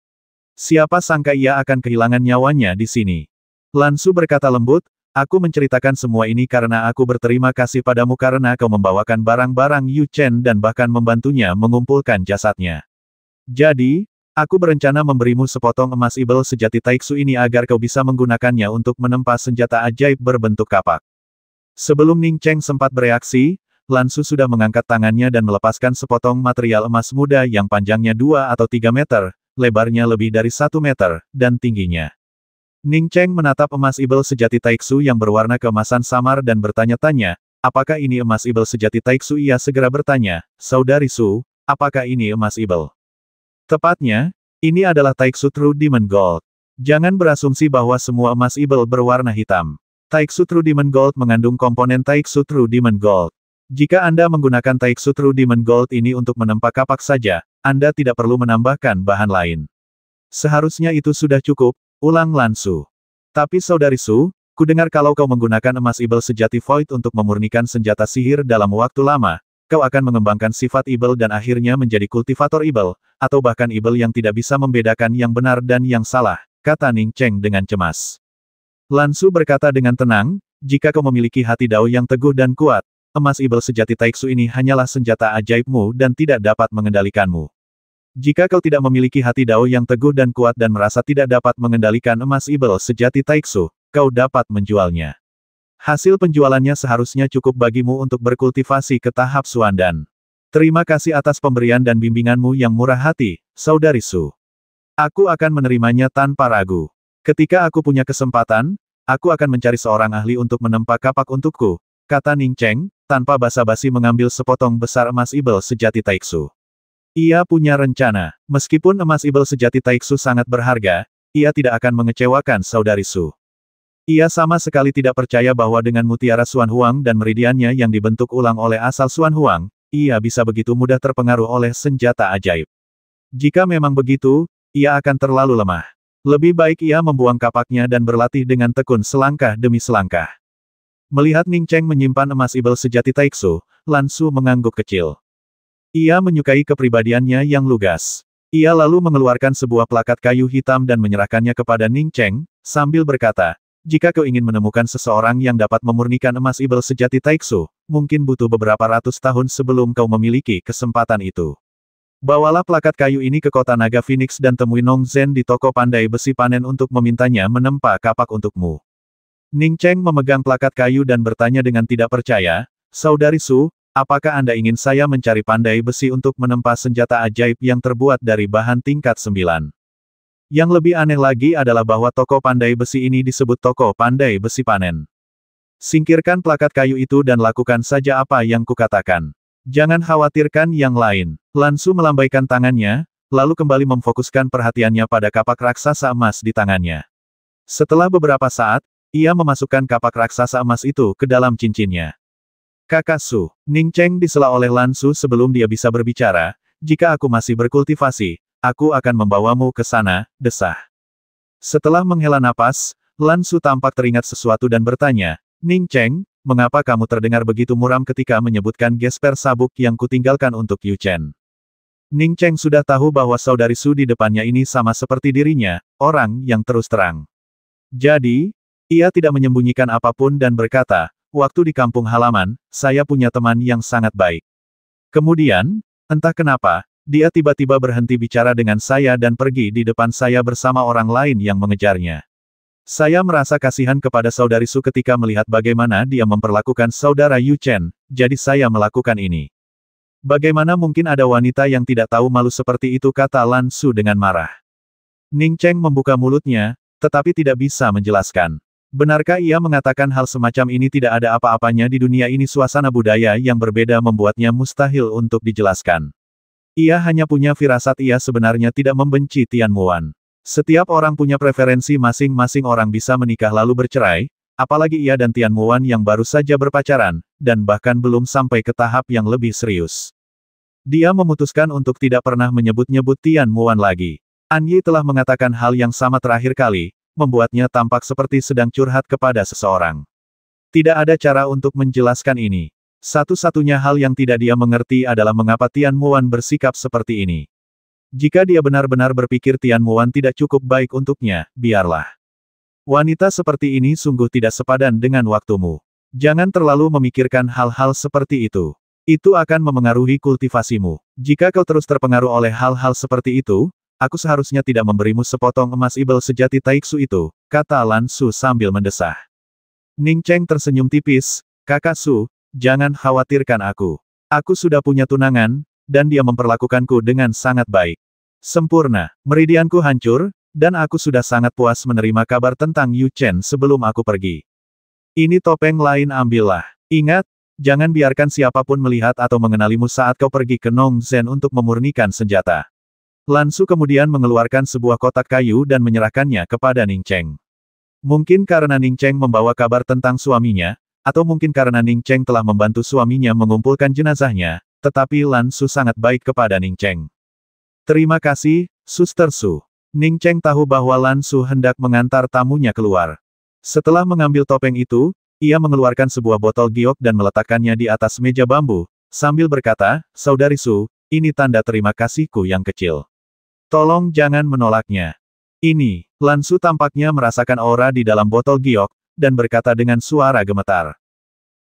A: Siapa sangka ia akan kehilangan nyawanya di sini. Lan Su berkata lembut, aku menceritakan semua ini karena aku berterima kasih padamu karena kau membawakan barang-barang Yu Chen dan bahkan membantunya mengumpulkan jasadnya. Jadi, aku berencana memberimu sepotong emas ibel sejati Taiksu ini agar kau bisa menggunakannya untuk menempa senjata ajaib berbentuk kapak. Sebelum Ning Cheng sempat bereaksi, Lan Su sudah mengangkat tangannya dan melepaskan sepotong material emas muda yang panjangnya 2 atau 3 meter, lebarnya lebih dari 1 meter, dan tingginya. Ning Cheng menatap emas ibel sejati Taiksu yang berwarna keemasan samar dan bertanya-tanya, apakah ini emas ibel sejati Taiksu? Ia segera bertanya, saudari Su, apakah ini emas ibel? Tepatnya, ini adalah Taiksu True Demon Gold. Jangan berasumsi bahwa semua emas ibel berwarna hitam. Taiksu True Demon Gold mengandung komponen Taiksu True Demon Gold. Jika Anda menggunakan Taiksu True Demon Gold ini untuk menempa kapak saja, Anda tidak perlu menambahkan bahan lain. Seharusnya itu sudah cukup, ulang Lan Su. Tapi saudari Su, kudengar kalau kau menggunakan emas ibel sejati Void untuk memurnikan senjata sihir dalam waktu lama, kau akan mengembangkan sifat ibel dan akhirnya menjadi kultivator ibel, atau bahkan ibel yang tidak bisa membedakan yang benar dan yang salah, kata Ning Cheng dengan cemas. Lan Su berkata dengan tenang, jika kau memiliki hati dao yang teguh dan kuat, emas ibel sejati Taiksu ini hanyalah senjata ajaibmu dan tidak dapat mengendalikanmu. Jika kau tidak memiliki hati dao yang teguh dan kuat dan merasa tidak dapat mengendalikan emas ibel sejati Taiksu, kau dapat menjualnya. Hasil penjualannya seharusnya cukup bagimu untuk berkultivasi ke tahap Suandan. Terima kasih atas pemberian dan bimbinganmu yang murah hati, saudari Su. Aku akan menerimanya tanpa ragu. Ketika aku punya kesempatan, aku akan mencari seorang ahli untuk menempa kapak untukku, kata Ning Cheng, tanpa basa-basi mengambil sepotong besar emas ibel sejati Taiksu. Ia punya rencana, meskipun emas ibel sejati Taiksu sangat berharga, ia tidak akan mengecewakan saudari Su. Ia sama sekali tidak percaya bahwa dengan mutiara Xuan Huang dan meridiannya yang dibentuk ulang oleh asal Xuan Huang, ia bisa begitu mudah terpengaruh oleh senjata ajaib. Jika memang begitu, ia akan terlalu lemah. Lebih baik ia membuang kapaknya dan berlatih dengan tekun selangkah demi selangkah. Melihat Ning Cheng menyimpan emas ibel sejati Taiksu, Lan Su mengangguk kecil. Ia menyukai kepribadiannya yang lugas. Ia lalu mengeluarkan sebuah plakat kayu hitam dan menyerahkannya kepada Ning Cheng, sambil berkata, jika kau ingin menemukan seseorang yang dapat memurnikan emas ibel sejati Taiksu, mungkin butuh beberapa ratus tahun sebelum kau memiliki kesempatan itu. Bawalah plakat kayu ini ke kota Naga Phoenix dan temui Nong Zhen di toko pandai besi panen untuk memintanya menempa kapak untukmu. Ning Cheng memegang plakat kayu dan bertanya dengan tidak percaya, Saudari Su, apakah Anda ingin saya mencari pandai besi untuk menempa senjata ajaib yang terbuat dari bahan tingkat 9? Yang lebih aneh lagi adalah bahwa toko pandai besi ini disebut toko pandai besi panen. Singkirkan plakat kayu itu dan lakukan saja apa yang kukatakan. Jangan khawatirkan yang lain. Lan Su melambaikan tangannya, lalu kembali memfokuskan perhatiannya pada kapak raksasa emas di tangannya. Setelah beberapa saat, ia memasukkan kapak raksasa emas itu ke dalam cincinnya. Kakak Su, Ning Cheng disela oleh Lan Su sebelum dia bisa berbicara, jika aku masih berkultivasi, aku akan membawamu ke sana, desah. Setelah menghela napas, Lan Su tampak teringat sesuatu dan bertanya, Ning Cheng, mengapa kamu terdengar begitu muram ketika menyebutkan gesper sabuk yang kutinggalkan untuk Yu Chen? Ning Cheng sudah tahu bahwa saudari Su di depannya ini sama seperti dirinya, orang yang terus terang. Jadi, ia tidak menyembunyikan apapun dan berkata, waktu di kampung halaman, saya punya teman yang sangat baik. Kemudian, entah kenapa, dia tiba-tiba berhenti bicara dengan saya dan pergi di depan saya bersama orang lain yang mengejarnya. Saya merasa kasihan kepada saudari Su ketika melihat bagaimana dia memperlakukan saudara Yu Chen, jadi saya melakukan ini. Bagaimana mungkin ada wanita yang tidak tahu malu seperti itu, kata Lan Su dengan marah. Ning Cheng membuka mulutnya, tetapi tidak bisa menjelaskan. Benarkah ia mengatakan hal semacam ini? Tidak ada apa-apanya di dunia ini. Suasana budaya yang berbeda membuatnya mustahil untuk dijelaskan. Ia hanya punya firasat ia sebenarnya tidak membenci Tian Muan. Setiap orang punya preferensi masing-masing. Orang bisa menikah lalu bercerai, apalagi ia dan Tian Muan yang baru saja berpacaran, dan bahkan belum sampai ke tahap yang lebih serius. Dia memutuskan untuk tidak pernah menyebut-nyebut Tian Muan lagi. An Yi telah mengatakan hal yang sama terakhir kali, membuatnya tampak seperti sedang curhat kepada seseorang. Tidak ada cara untuk menjelaskan ini. Satu-satunya hal yang tidak dia mengerti adalah mengapa Tian Muan bersikap seperti ini. Jika dia benar-benar berpikir Tian Muan tidak cukup baik untuknya, biarlah. Wanita seperti ini sungguh tidak sepadan dengan waktumu. Jangan terlalu memikirkan hal-hal seperti itu. Itu akan memengaruhi kultivasimu. Jika kau terus terpengaruh oleh hal-hal seperti itu, aku seharusnya tidak memberimu sepotong emas ibel sejati Taiksu itu, kata Lan Su sambil mendesah. Ning Cheng tersenyum tipis, Kakak Su, jangan khawatirkan aku. Aku sudah punya tunangan, dan dia memperlakukanku dengan sangat baik. Sempurna, meridianku hancur, dan aku sudah sangat puas menerima kabar tentang Yu Chen sebelum aku pergi. Ini topeng lain ambillah. Ingat, jangan biarkan siapapun melihat atau mengenalimu saat kau pergi ke Nong Zhen untuk memurnikan senjata. Lan Su kemudian mengeluarkan sebuah kotak kayu dan menyerahkannya kepada Ning Cheng. Mungkin karena Ning Cheng membawa kabar tentang suaminya, atau mungkin karena Ning Cheng telah membantu suaminya mengumpulkan jenazahnya, tetapi Lan Su sangat baik kepada Ning Cheng. Terima kasih, Suster Su. Ning Cheng tahu bahwa Lan Su hendak mengantar tamunya keluar. Setelah mengambil topeng itu, ia mengeluarkan sebuah botol giok dan meletakkannya di atas meja bambu, sambil berkata, Saudari Su, ini tanda terima kasihku yang kecil. Tolong jangan menolaknya. Ini, Lan Su tampaknya merasakan aura di dalam botol giok, dan berkata dengan suara gemetar.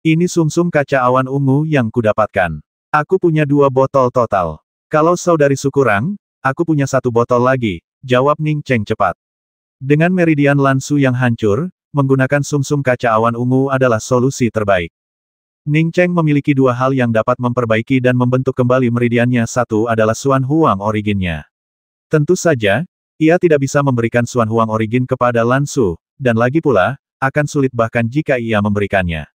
A: Ini sumsum kaca awan ungu yang kudapatkan. Aku punya 2 botol total. Kalau saudari Su kurang, aku punya 1 botol lagi, jawab Ning Cheng cepat. Dengan meridian Lan Su yang hancur, menggunakan sumsum kaca awan ungu adalah solusi terbaik. Ning Cheng memiliki 2 hal yang dapat memperbaiki dan membentuk kembali meridiannya. Satu adalah Xuan Huang Originnya. Tentu saja, ia tidak bisa memberikan Xuan Huang Origin kepada Lan Su, dan lagi pula, akan sulit bahkan jika ia memberikannya.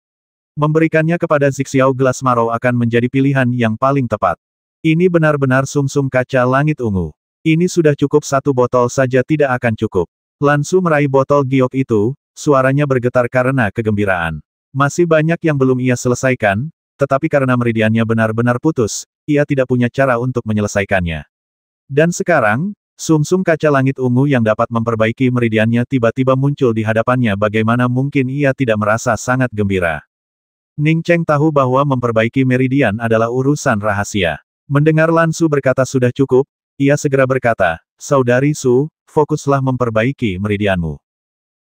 A: Memberikannya kepada Zixiao Gelas Marau akan menjadi pilihan yang paling tepat. Ini benar-benar sumsum kaca langit ungu. Ini sudah cukup 1 botol saja tidak akan cukup. Lan Su meraih botol giok itu, suaranya bergetar karena kegembiraan. Masih banyak yang belum ia selesaikan, tetapi karena meridiannya benar-benar putus, ia tidak punya cara untuk menyelesaikannya. Dan sekarang, sumsum kaca langit ungu yang dapat memperbaiki meridiannya tiba-tiba muncul di hadapannya. Bagaimana mungkin ia tidak merasa sangat gembira? Ning Cheng tahu bahwa memperbaiki meridian adalah urusan rahasia. Mendengar Lan Su berkata sudah cukup, ia segera berkata, Saudari Su, fokuslah memperbaiki meridianmu.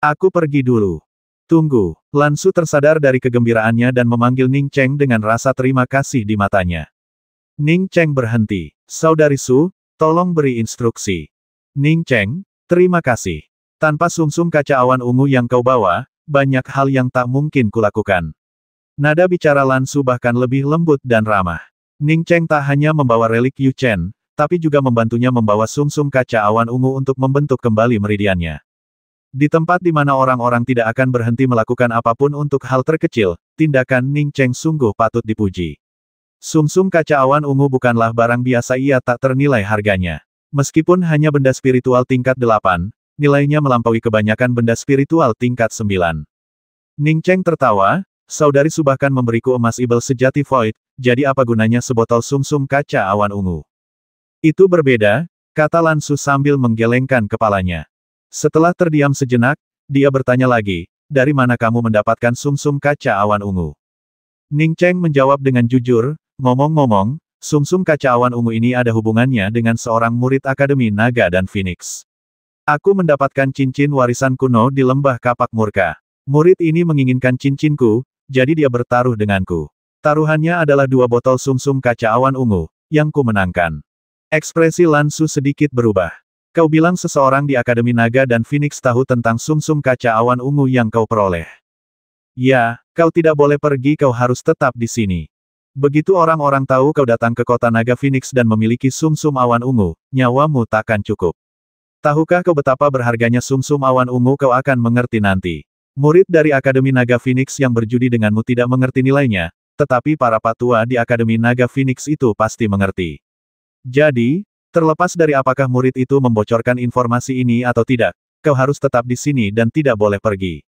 A: Aku pergi dulu. Tunggu. Lan Su tersadar dari kegembiraannya dan memanggil Ning Cheng dengan rasa terima kasih di matanya. Ning Cheng berhenti. Saudari Su, tolong beri instruksi. Ning Cheng, terima kasih. Tanpa sumsum kaca awan ungu yang kau bawa, banyak hal yang tak mungkin kulakukan. Nada bicara Lan Su bahkan lebih lembut dan ramah. Ning Cheng tak hanya membawa relik Yu Chen, tapi juga membantunya membawa sumsum kaca awan ungu untuk membentuk kembali meridiannya. Di tempat di mana orang-orang tidak akan berhenti melakukan apapun untuk hal terkecil, tindakan Ning Cheng sungguh patut dipuji. Sumsum kaca awan ungu bukanlah barang biasa, ia tak ternilai harganya. Meskipun hanya benda spiritual tingkat 8, nilainya melampaui kebanyakan benda spiritual tingkat 9. Ning Cheng tertawa, saudari Su bahkan memberiku emas ibel sejati Void, jadi apa gunanya sebotol sumsum kaca awan ungu? Itu berbeda, kata Lan Su sambil menggelengkan kepalanya. Setelah terdiam sejenak, dia bertanya lagi, dari mana kamu mendapatkan sumsum kaca awan ungu? Ning Cheng menjawab dengan jujur, ngomong-ngomong, sumsum kaca awan ungu ini ada hubungannya dengan seorang murid Akademi Naga dan Phoenix. Aku mendapatkan cincin warisan kuno di Lembah Kapak Murka. Murid ini menginginkan cincinku, jadi dia bertaruh denganku. Taruhannya adalah 2 botol sumsum kaca awan ungu, yang ku menangkan. Ekspresi Lan Su sedikit berubah. Kau bilang seseorang di Akademi Naga dan Phoenix tahu tentang sumsum kaca awan ungu yang kau peroleh. Ya, kau tidak boleh pergi, kau harus tetap di sini. Begitu orang-orang tahu kau datang ke kota Naga Phoenix dan memiliki sumsum awan ungu, nyawamu takkan cukup. Tahukah kau betapa berharganya sumsum awan ungu? Kau akan mengerti nanti. Murid dari Akademi Naga Phoenix yang berjudi denganmu tidak mengerti nilainya, tetapi para patua di Akademi Naga Phoenix itu pasti mengerti. Jadi, terlepas dari apakah murid itu membocorkan informasi ini atau tidak, kau harus tetap di sini dan tidak boleh pergi.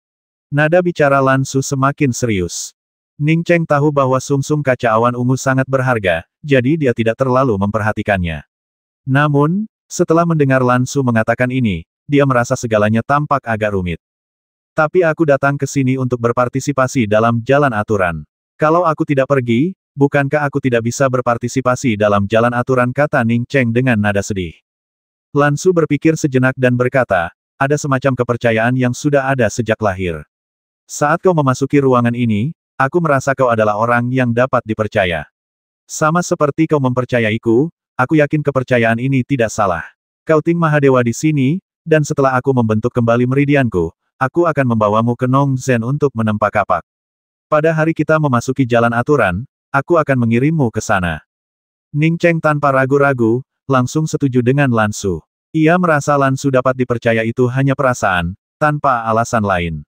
A: Nada bicara Lan Su semakin serius. Ning Cheng tahu bahwa sumsum kaca awan ungu sangat berharga, jadi dia tidak terlalu memperhatikannya. Namun, setelah mendengar Lan Su mengatakan ini, dia merasa segalanya tampak agak rumit. Tapi aku datang ke sini untuk berpartisipasi dalam jalan aturan. Kalau aku tidak pergi, bukankah aku tidak bisa berpartisipasi dalam jalan aturan, kata Ning Cheng dengan nada sedih. Lan Su berpikir sejenak dan berkata, ada semacam kepercayaan yang sudah ada sejak lahir. Saat kau memasuki ruangan ini, aku merasa kau adalah orang yang dapat dipercaya. Sama seperti kau mempercayaiku, aku yakin kepercayaan ini tidak salah. Kau Ting Mahadewa di sini, dan setelah aku membentuk kembali meridianku, aku akan membawamu ke Nong Zhen untuk menempa kapak. Pada hari kita memasuki jalan aturan, aku akan mengirimmu ke sana. Ning Cheng tanpa ragu-ragu, langsung setuju dengan Lan Su. Ia merasa Lan Su dapat dipercaya itu hanya perasaan, tanpa alasan lain.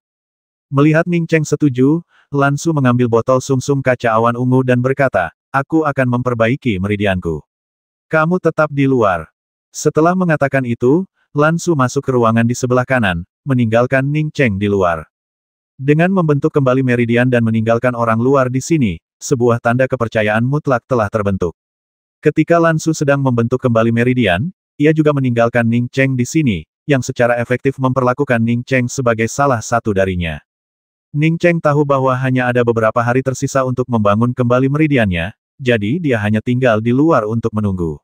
A: Melihat Ning Cheng setuju, Lan Su mengambil botol sumsum kaca awan ungu dan berkata, aku akan memperbaiki meridianku. Kamu tetap di luar. Setelah mengatakan itu, Lan Su masuk ke ruangan di sebelah kanan, meninggalkan Ning Cheng di luar. Dengan membentuk kembali meridian dan meninggalkan orang luar di sini, sebuah tanda kepercayaan mutlak telah terbentuk. Ketika Lan Su sedang membentuk kembali meridian, ia juga meninggalkan Ning Cheng di sini, yang secara efektif memperlakukan Ning Cheng sebagai salah satu darinya. Ning Cheng tahu bahwa hanya ada beberapa hari tersisa untuk membangun kembali meridiannya, jadi dia hanya tinggal di luar untuk menunggu.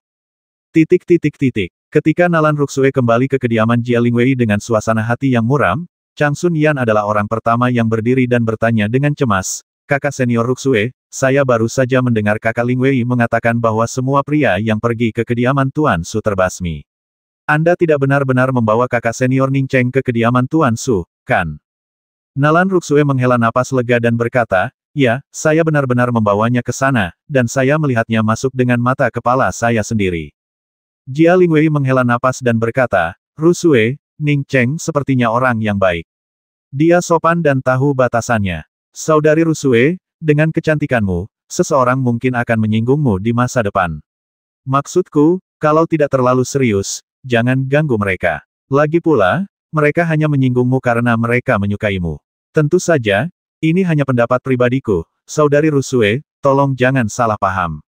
A: Ketika Nalan Ruxue kembali ke kediaman Jia Lingwei dengan suasana hati yang muram, Chang Sun Yan adalah orang pertama yang berdiri dan bertanya dengan cemas, kakak senior Ruxue, saya baru saja mendengar kakak Lingwei mengatakan bahwa semua pria yang pergi ke kediaman Tuan Su terbasmi. Anda tidak benar-benar membawa kakak senior Ning Cheng ke kediaman Tuan Su, kan? Nalan Ruxue menghela napas lega dan berkata, ya, saya benar-benar membawanya ke sana, dan saya melihatnya masuk dengan mata kepala saya sendiri. Jia Lingwei menghela napas dan berkata, Ruxue, Ning Cheng sepertinya orang yang baik. Dia sopan dan tahu batasannya. Saudari Ruxue, dengan kecantikanmu, seseorang mungkin akan menyinggungmu di masa depan. Maksudku, kalau tidak terlalu serius, jangan ganggu mereka. Lagi pula, mereka hanya menyinggungmu karena mereka menyukaimu. Tentu saja, ini hanya pendapat pribadiku, saudari Ruxue, tolong jangan salah paham.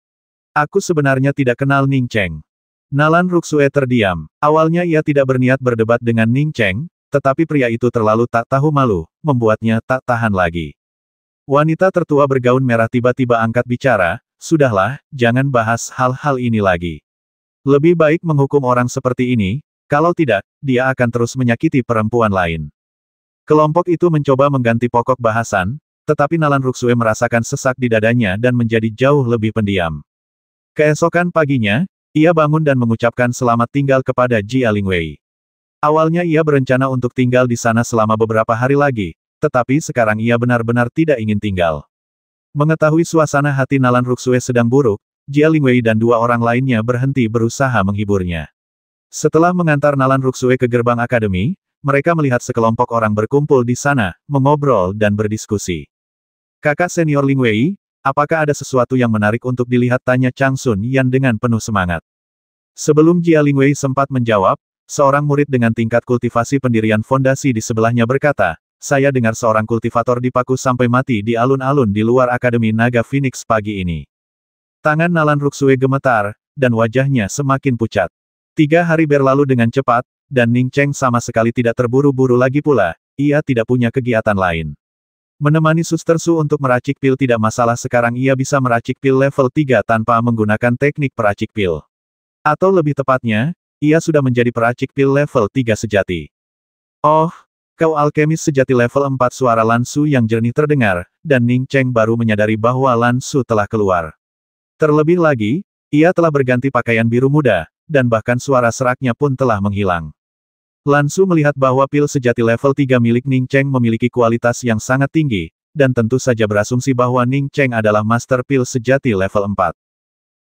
A: Aku sebenarnya tidak kenal Ning Cheng. Nalan Ruxue terdiam. Awalnya ia tidak berniat berdebat dengan Ning Cheng, tetapi pria itu terlalu tak tahu malu, membuatnya tak tahan lagi. Wanita tertua bergaun merah tiba-tiba angkat bicara, sudahlah, jangan bahas hal-hal ini lagi. Lebih baik menghukum orang seperti ini, kalau tidak, dia akan terus menyakiti perempuan lain. Kelompok itu mencoba mengganti pokok bahasan, tetapi Nalan Ruxue merasakan sesak di dadanya dan menjadi jauh lebih pendiam. Keesokan paginya, ia bangun dan mengucapkan selamat tinggal kepada Jia Lingwei. Awalnya ia berencana untuk tinggal di sana selama beberapa hari lagi, tetapi sekarang ia benar-benar tidak ingin tinggal. Mengetahui suasana hati Nalan Ruxue sedang buruk, Jia Lingwei dan dua orang lainnya berhenti berusaha menghiburnya. Setelah mengantar Nalan Ruxue ke gerbang akademi, mereka melihat sekelompok orang berkumpul di sana, mengobrol dan berdiskusi. Kakak senior Lingwei, apakah ada sesuatu yang menarik untuk dilihat? Tanya Chang Sun Yan dengan penuh semangat. Sebelum Jia Lingwei sempat menjawab, seorang murid dengan tingkat kultivasi pendirian fondasi di sebelahnya berkata, saya dengar seorang kultivator dipaku sampai mati di alun-alun di luar Akademi Naga Phoenix pagi ini. Tangan Nalan Ruxue gemetar, dan wajahnya semakin pucat. 3 hari berlalu dengan cepat, dan Ning Cheng sama sekali tidak terburu-buru lagi pula, ia tidak punya kegiatan lain. Menemani Suster Su untuk meracik pil tidak masalah, sekarang ia bisa meracik pil level 3 tanpa menggunakan teknik peracik pil. Atau lebih tepatnya, ia sudah menjadi peracik pil level 3 sejati. Oh, kau alkemis sejati level 4, suara Lan Su yang jernih terdengar, dan Ning Cheng baru menyadari bahwa Lan Su telah keluar. Terlebih lagi, ia telah berganti pakaian biru muda, dan bahkan suara seraknya pun telah menghilang. Lan Su melihat bahwa pil sejati level 3 milik Ning Cheng memiliki kualitas yang sangat tinggi, dan tentu saja berasumsi bahwa Ning Cheng adalah master pil sejati level 4.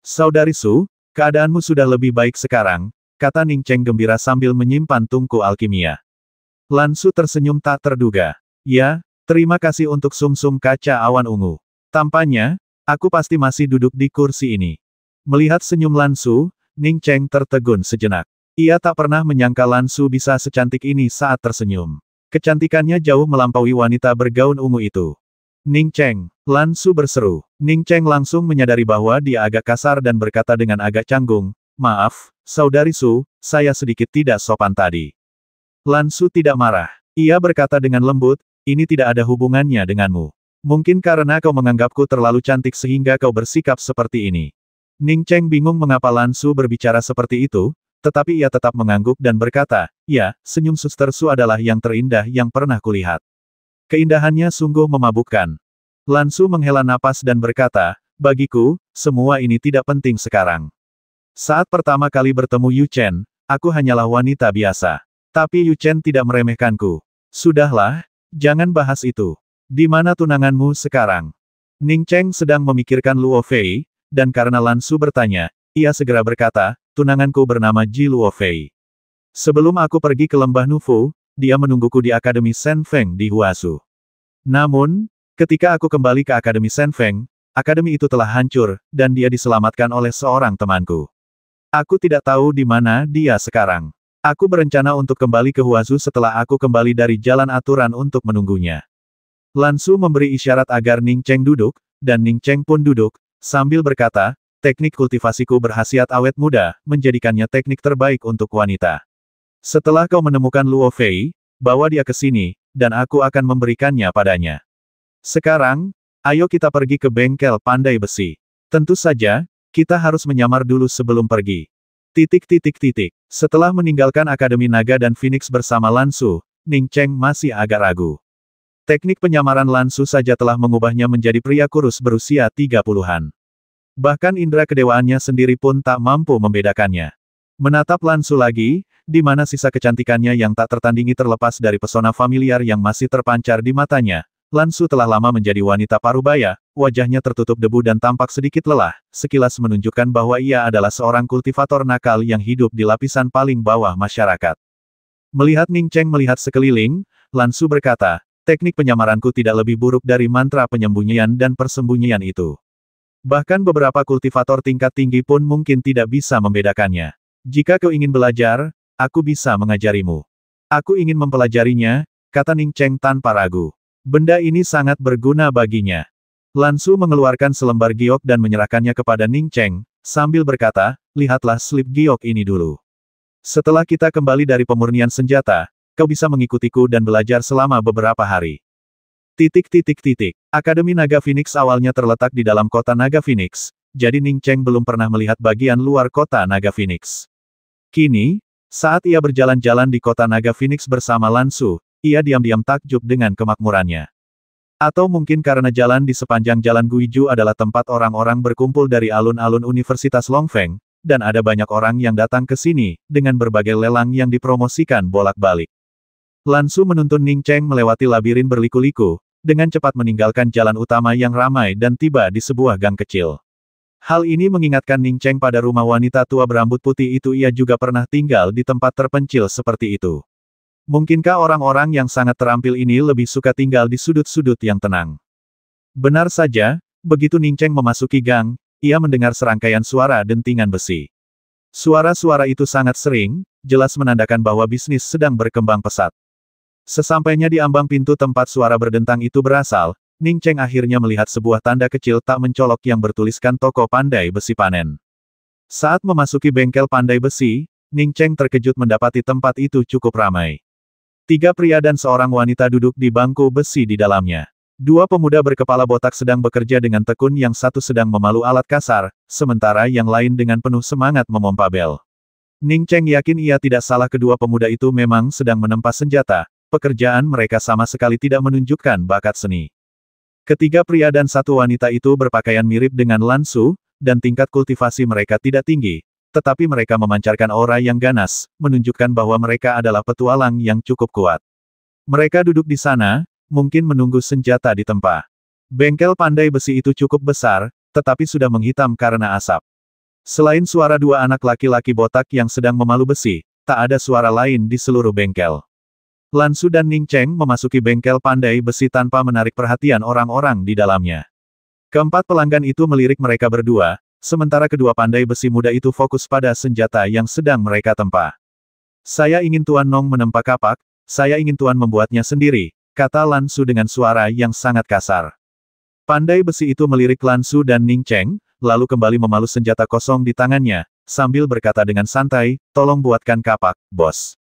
A: Saudari Su, keadaanmu sudah lebih baik sekarang, kata Ning Cheng gembira sambil menyimpan tungku alkimia. Lan Su tersenyum tak terduga. Ya, terima kasih untuk sumsum kaca awan ungu. Tampaknya, aku pasti masih duduk di kursi ini. Melihat senyum Lan Su, Ning Cheng tertegun sejenak. Ia tak pernah menyangka Lan Su bisa secantik ini saat tersenyum. Kecantikannya jauh melampaui wanita bergaun ungu itu. Ning Cheng, Lan Su berseru. Ning Cheng langsung menyadari bahwa dia agak kasar dan berkata dengan agak canggung, maaf, Saudari Su, saya sedikit tidak sopan tadi. Lan Su tidak marah. Ia berkata dengan lembut, ini tidak ada hubungannya denganmu. Mungkin karena kau menganggapku terlalu cantik sehingga kau bersikap seperti ini. Ning Cheng bingung mengapa Lan Su berbicara seperti itu, tetapi ia tetap mengangguk dan berkata, ya, senyum Suster Su adalah yang terindah yang pernah kulihat. Keindahannya sungguh memabukkan. Lan Su menghela napas dan berkata, bagiku, semua ini tidak penting sekarang. Saat pertama kali bertemu Yu Chen, aku hanyalah wanita biasa. Tapi Yu Chen tidak meremehkanku. Sudahlah, jangan bahas itu. Di mana tunanganmu sekarang? Ning Cheng sedang memikirkan Luo Fei, dan karena Lan Su bertanya, ia segera berkata, tunanganku bernama Ji Luo Fei. Sebelum aku pergi ke lembah Nufu, dia menungguku di Akademi Sen Feng di Huasu. Namun, ketika aku kembali ke Akademi Sen Feng, akademi itu telah hancur, dan dia diselamatkan oleh seorang temanku. Aku tidak tahu di mana dia sekarang. Aku berencana untuk kembali ke Huazu setelah aku kembali dari jalan aturan untuk menunggunya. Lan Su memberi isyarat agar Ning Cheng duduk, dan Ning Cheng pun duduk, sambil berkata, teknik kultivasiku berkhasiat awet muda, menjadikannya teknik terbaik untuk wanita. Setelah kau menemukan Luo Fei, bawa dia ke sini, dan aku akan memberikannya padanya. Sekarang, ayo kita pergi ke bengkel pandai besi. Tentu saja, kita harus menyamar dulu sebelum pergi. Setelah meninggalkan Akademi Naga dan Phoenix bersama Lan Su, Ning Cheng masih agak ragu. Teknik penyamaran Lan Su saja telah mengubahnya menjadi pria kurus berusia 30-an. Bahkan indera kedewaannya sendiri pun tak mampu membedakannya. Menatap Lan Su lagi, di mana sisa kecantikannya yang tak tertandingi terlepas dari pesona familiar yang masih terpancar di matanya, Lan Su telah lama menjadi wanita parubaya, wajahnya tertutup debu dan tampak sedikit lelah, sekilas menunjukkan bahwa ia adalah seorang kultivator nakal yang hidup di lapisan paling bawah masyarakat. Melihat Ning Cheng melihat sekeliling, Lan Su berkata, teknik penyamaranku tidak lebih buruk dari mantra penyembunyian dan persembunyian itu. Bahkan beberapa kultivator tingkat tinggi pun mungkin tidak bisa membedakannya. Jika kau ingin belajar, aku bisa mengajarimu. Aku ingin mempelajarinya, kata Ning Cheng tanpa ragu. Benda ini sangat berguna baginya. Lan Su mengeluarkan selembar giok dan menyerahkannya kepada Ning Cheng, sambil berkata, lihatlah slip giok ini dulu. Setelah kita kembali dari pemurnian senjata, kau bisa mengikutiku dan belajar selama beberapa hari. Akademi Naga Phoenix awalnya terletak di dalam kota Naga Phoenix, jadi Ning Cheng belum pernah melihat bagian luar kota Naga Phoenix. Kini, saat ia berjalan-jalan di kota Naga Phoenix bersama Lan Su, ia diam-diam takjub dengan kemakmurannya. Atau mungkin karena jalan di sepanjang jalan Guiju adalah tempat orang-orang berkumpul dari alun-alun Universitas Longfeng, dan ada banyak orang yang datang ke sini, dengan berbagai lelang yang dipromosikan bolak-balik. Lan Su menuntun Ning Cheng melewati labirin berliku-liku, dengan cepat meninggalkan jalan utama yang ramai dan tiba di sebuah gang kecil. Hal ini mengingatkan Ning Cheng pada rumah wanita tua berambut putih itu. Ia juga pernah tinggal di tempat terpencil seperti itu. Mungkinkah orang-orang yang sangat terampil ini lebih suka tinggal di sudut-sudut yang tenang? Benar saja, begitu Ning Cheng memasuki gang, ia mendengar serangkaian suara dentingan besi. Suara-suara itu sangat sering, jelas menandakan bahwa bisnis sedang berkembang pesat. Sesampainya di ambang pintu tempat suara berdentang itu berasal, Ning Cheng akhirnya melihat sebuah tanda kecil tak mencolok yang bertuliskan Toko Pandai Besi Panen. Saat memasuki bengkel pandai besi, Ning Cheng terkejut mendapati tempat itu cukup ramai. 3 pria dan seorang wanita duduk di bangku besi di dalamnya. 2 pemuda berkepala botak sedang bekerja dengan tekun, yang satu sedang memalu alat kasar, sementara yang lain dengan penuh semangat memompa bel. Ning Cheng yakin ia tidak salah, kedua pemuda itu memang sedang menempa senjata. Pekerjaan mereka sama sekali tidak menunjukkan bakat seni. Ketiga pria dan 1 wanita itu berpakaian mirip dengan Lan Su, dan tingkat kultivasi mereka tidak tinggi, tetapi mereka memancarkan aura yang ganas, menunjukkan bahwa mereka adalah petualang yang cukup kuat. Mereka duduk di sana, mungkin menunggu senjata ditempa. Bengkel pandai besi itu cukup besar, tetapi sudah menghitam karena asap. Selain suara 2 anak laki-laki botak yang sedang memalu besi, tak ada suara lain di seluruh bengkel. Lan Su dan Ning Cheng memasuki bengkel pandai besi tanpa menarik perhatian orang-orang di dalamnya. Keempat pelanggan itu melirik mereka berdua, sementara kedua pandai besi muda itu fokus pada senjata yang sedang mereka tempa. "Saya ingin Tuan Nong menempa kapak, saya ingin Tuan membuatnya sendiri," kata Lan Su dengan suara yang sangat kasar. Pandai besi itu melirik Lan Su dan Ning Cheng, lalu kembali memalu senjata kosong di tangannya, sambil berkata dengan santai, "Tolong buatkan kapak, bos.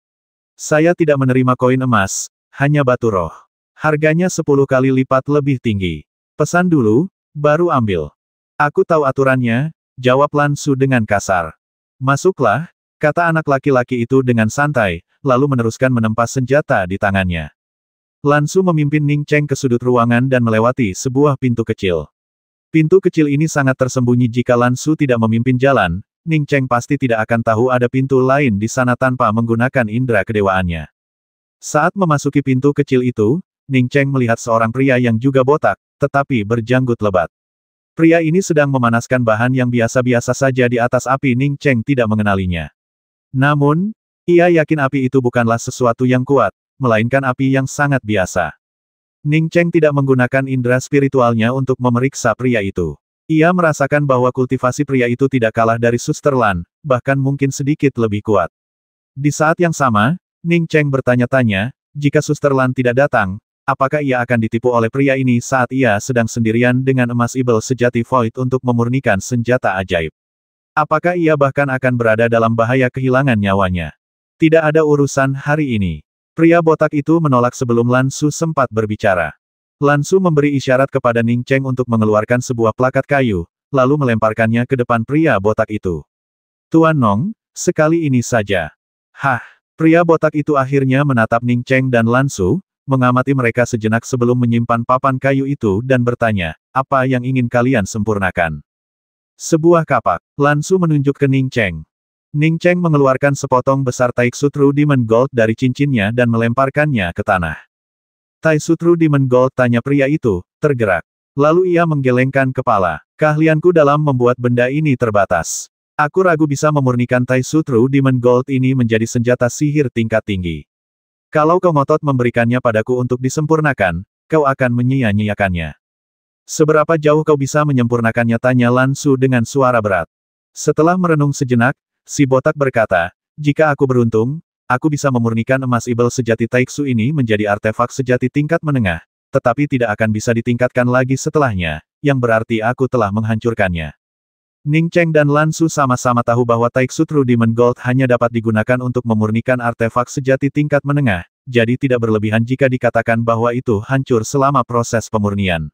A: Saya tidak menerima koin emas, hanya batu roh. Harganya 10 kali lipat lebih tinggi. Pesan dulu, baru ambil." "Aku tahu aturannya," jawab Lan Su dengan kasar. "Masuklah," kata anak laki-laki itu dengan santai, lalu meneruskan menempa senjata di tangannya. Lan Su memimpin Ning Cheng ke sudut ruangan dan melewati sebuah pintu kecil. Pintu kecil ini sangat tersembunyi. Jika Lan Su tidak memimpin jalan, Ning Cheng pasti tidak akan tahu ada pintu lain di sana tanpa menggunakan indera kedewaannya. Saat memasuki pintu kecil itu, Ning Cheng melihat seorang pria yang juga botak, tetapi berjanggut lebat. Pria ini sedang memanaskan bahan yang biasa-biasa saja di atas api. Ning Cheng tidak mengenalinya. Namun, ia yakin api itu bukanlah sesuatu yang kuat, melainkan api yang sangat biasa. Ning Cheng tidak menggunakan indera spiritualnya untuk memeriksa pria itu. Ia merasakan bahwa kultivasi pria itu tidak kalah dari Suster Lan, bahkan mungkin sedikit lebih kuat. Di saat yang sama, Ning Cheng bertanya-tanya, jika Suster Lan tidak datang, apakah ia akan ditipu oleh pria ini saat ia sedang sendirian dengan emas ibel sejati Void untuk memurnikan senjata ajaib? Apakah ia bahkan akan berada dalam bahaya kehilangan nyawanya? Tidak ada urusan hari ini. Pria botak itu menolak sebelum Lan Su sempat berbicara. Lan Su memberi isyarat kepada Ning Cheng untuk mengeluarkan sebuah plakat kayu, lalu melemparkannya ke depan pria botak itu. "Tuan Nong, sekali ini saja." "Hah?" Pria botak itu akhirnya menatap Ning Cheng dan Lan Su, mengamati mereka sejenak sebelum menyimpan papan kayu itu dan bertanya, "Apa yang ingin kalian sempurnakan?" "Sebuah kapak." Lan Su menunjuk ke Ning Cheng. Ning Cheng mengeluarkan sepotong besar Taiksu True Demon Gold dari cincinnya dan melemparkannya ke tanah. "Taiksu True Demon Gold?" tanya pria itu, tergerak. Lalu ia menggelengkan kepala. "Keahlianku dalam membuat benda ini terbatas. Aku ragu bisa memurnikan Taiksu True Demon Gold ini menjadi senjata sihir tingkat tinggi. Kalau kau ngotot memberikannya padaku untuk disempurnakan, kau akan menyia-nyiakannya." "Seberapa jauh kau bisa menyempurnakannya?" tanya Lan Su dengan suara berat. Setelah merenung sejenak, si botak berkata, "Jika aku beruntung, aku bisa memurnikan emas ibel sejati Taiksu ini menjadi artefak sejati tingkat menengah, tetapi tidak akan bisa ditingkatkan lagi setelahnya, yang berarti aku telah menghancurkannya." Ning Cheng dan Lan Su sama-sama tahu bahwa Taiksu True Demon Gold hanya dapat digunakan untuk memurnikan artefak sejati tingkat menengah, jadi tidak berlebihan jika dikatakan bahwa itu hancur selama proses pemurnian.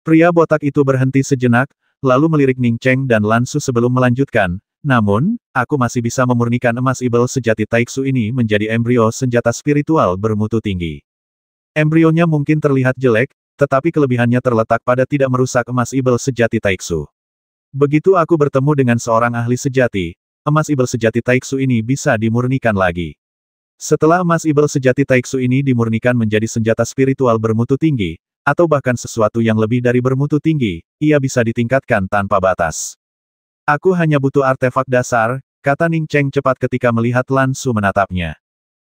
A: Pria botak itu berhenti sejenak, lalu melirik Ning Cheng dan Lan Su sebelum melanjutkan, "Namun, aku masih bisa memurnikan emas ibel sejati Taiksu ini menjadi embrio senjata spiritual bermutu tinggi. Embrionya mungkin terlihat jelek, tetapi kelebihannya terletak pada tidak merusak emas ibel sejati Taiksu. Begitu aku bertemu dengan seorang ahli sejati, emas ibel sejati Taiksu ini bisa dimurnikan lagi." Setelah emas ibel sejati Taiksu ini dimurnikan menjadi senjata spiritual bermutu tinggi, atau bahkan sesuatu yang lebih dari bermutu tinggi, ia bisa ditingkatkan tanpa batas. Aku hanya butuh artefak dasar, kata Ning Cheng cepat ketika melihat Lan Su menatapnya.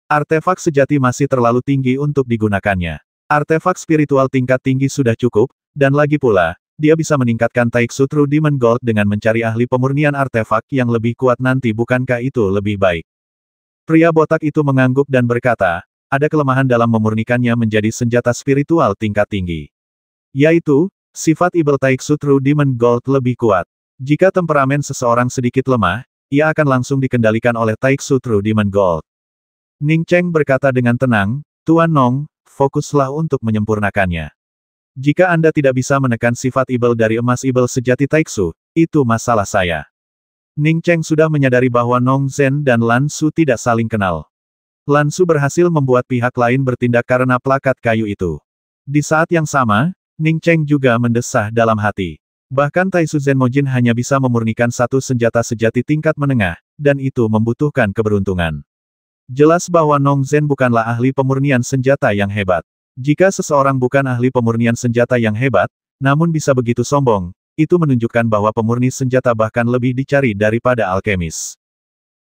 A: Artefak sejati masih terlalu tinggi untuk digunakannya. Artefak spiritual tingkat tinggi sudah cukup, dan lagi pula, dia bisa meningkatkan Taiksu True Demon Gold dengan mencari ahli pemurnian artefak yang lebih kuat nanti, bukankah itu lebih baik? Pria botak itu mengangguk dan berkata, ada kelemahan dalam memurnikannya menjadi senjata spiritual tingkat tinggi. Yaitu, sifat Ibel Taiksu True Demon Gold lebih kuat. Jika temperamen seseorang sedikit lemah, ia akan langsung dikendalikan oleh Taiksu True Demon Gold. Ning Cheng berkata dengan tenang, Tuan Nong, fokuslah untuk menyempurnakannya. Jika Anda tidak bisa menekan sifat Ibel dari emas Ibel sejati Taiksu, itu masalah saya. Ning Cheng sudah menyadari bahwa Nong Zhen dan Lan Su tidak saling kenal. Lan Su berhasil membuat pihak lain bertindak karena plakat kayu itu. Di saat yang sama, Ning Cheng juga mendesah dalam hati. Bahkan Taisu Zenmojin hanya bisa memurnikan satu senjata sejati tingkat menengah, dan itu membutuhkan keberuntungan. Jelas bahwa Nong Zhen bukanlah ahli pemurnian senjata yang hebat. Jika seseorang bukan ahli pemurnian senjata yang hebat, namun bisa begitu sombong, itu menunjukkan bahwa pemurni senjata bahkan lebih dicari daripada alkemis.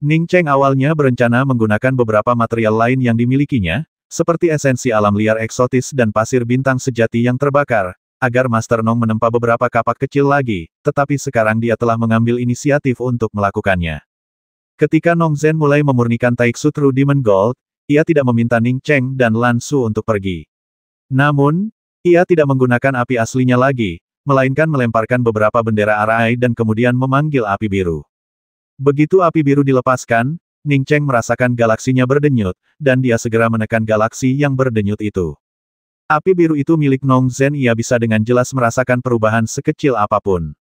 A: Ning Cheng awalnya berencana menggunakan beberapa material lain yang dimilikinya, seperti esensi alam liar eksotis dan pasir bintang sejati yang terbakar, agar Master Nong menempa beberapa kapak kecil lagi, tetapi sekarang dia telah mengambil inisiatif untuk melakukannya. Ketika Nong Zhen mulai memurnikan Taiksu True Demon Gold, ia tidak meminta Ning Cheng dan Lan Su untuk pergi. Namun, ia tidak menggunakan api aslinya lagi, melainkan melemparkan beberapa bendera arai dan kemudian memanggil api biru. Begitu api biru dilepaskan, Ning Cheng merasakan galaksinya berdenyut, dan dia segera menekan galaksi yang berdenyut itu. Api biru itu milik Nong Zhen, ia bisa dengan jelas merasakan perubahan sekecil apapun.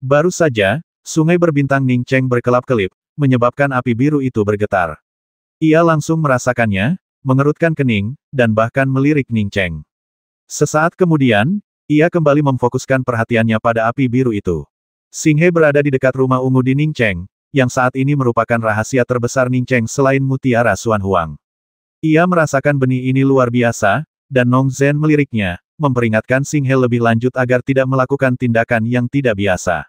A: Baru saja, sungai berbintang Ning Cheng berkelap-kelip, menyebabkan api biru itu bergetar. Ia langsung merasakannya, mengerutkan kening, dan bahkan melirik Ning Cheng. Sesaat kemudian, ia kembali memfokuskan perhatiannya pada api biru itu. Xing He berada di dekat rumah ungu di Ning Cheng, yang saat ini merupakan rahasia terbesar Ning Cheng selain mutiara Xuan Huang. Ia merasakan benih ini luar biasa, dan Nong Zhen meliriknya, memperingatkan Xing He lebih lanjut agar tidak melakukan tindakan yang tidak biasa.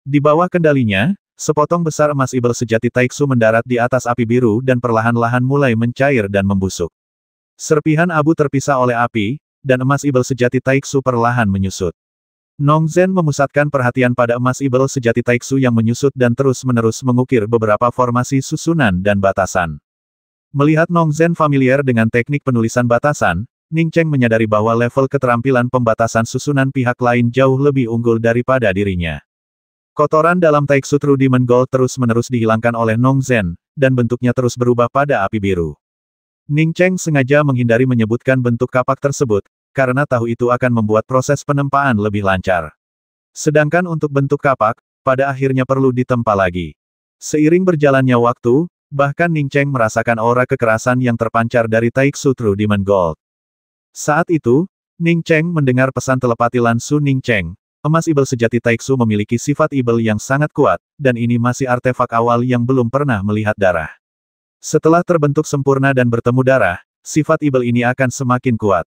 A: Di bawah kendalinya, sepotong besar emas Ibel sejati Taiksu mendarat di atas api biru dan perlahan-lahan mulai mencair dan membusuk. Serpihan abu terpisah oleh api, dan emas Ibel sejati Taiksu perlahan menyusut. Nong Zhen memusatkan perhatian pada emas Ibel sejati Taiksu yang menyusut dan terus-menerus mengukir beberapa formasi susunan dan batasan. Melihat Nong Zhen familiar dengan teknik penulisan batasan, Ning Cheng menyadari bahwa level keterampilan pembatasan susunan pihak lain jauh lebih unggul daripada dirinya. Kotoran dalam Taiksu True Demon Gold terus-menerus dihilangkan oleh Nong Zhen, dan bentuknya terus berubah pada api biru. Ning Cheng sengaja menghindari menyebutkan bentuk kapak tersebut, karena tahu itu akan membuat proses penempaan lebih lancar. Sedangkan untuk bentuk kapak, pada akhirnya perlu ditempa lagi. Seiring berjalannya waktu, bahkan Ning Cheng merasakan aura kekerasan yang terpancar dari Taiksu True Demon Gold. Saat itu, Ning Cheng mendengar pesan telepati Lan Su Ning Cheng. Emas Ibel sejati Taiksu memiliki sifat Ibel yang sangat kuat, dan ini masih artefak awal yang belum pernah melihat darah. Setelah terbentuk sempurna dan bertemu darah, sifat Ibel ini akan semakin kuat.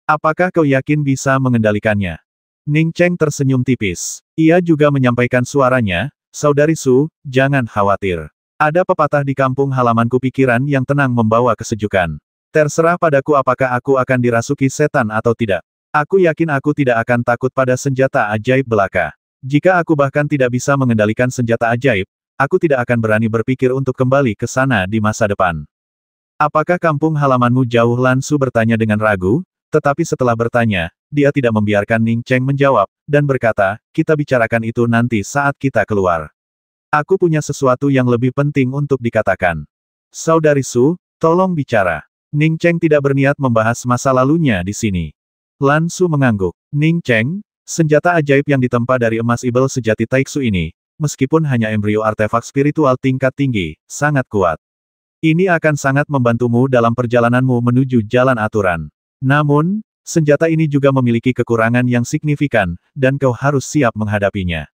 A: Apakah kau yakin bisa mengendalikannya? Ning Cheng tersenyum tipis. Ia juga menyampaikan suaranya, Saudari Su, jangan khawatir. Ada pepatah di kampung halamanku, pikiran yang tenang membawa kesejukan. Terserah padaku apakah aku akan dirasuki setan atau tidak. Aku yakin aku tidak akan takut pada senjata ajaib belaka. Jika aku bahkan tidak bisa mengendalikan senjata ajaib, aku tidak akan berani berpikir untuk kembali ke sana di masa depan. Apakah kampung halamanmu jauh? Lan Su bertanya dengan ragu, tetapi setelah bertanya, dia tidak membiarkan Ning Cheng menjawab, dan berkata, kita bicarakan itu nanti saat kita keluar. Aku punya sesuatu yang lebih penting untuk dikatakan. Saudari Su, tolong bicara. Ning Cheng tidak berniat membahas masa lalunya di sini. Lan Su mengangguk. Ning Cheng, senjata ajaib yang ditempa dari emas Ibel sejati Taiksu ini, meskipun hanya embrio artefak spiritual tingkat tinggi, sangat kuat. Ini akan sangat membantumu dalam perjalananmu menuju jalan aturan. Namun, senjata ini juga memiliki kekurangan yang signifikan, dan kau harus siap menghadapinya.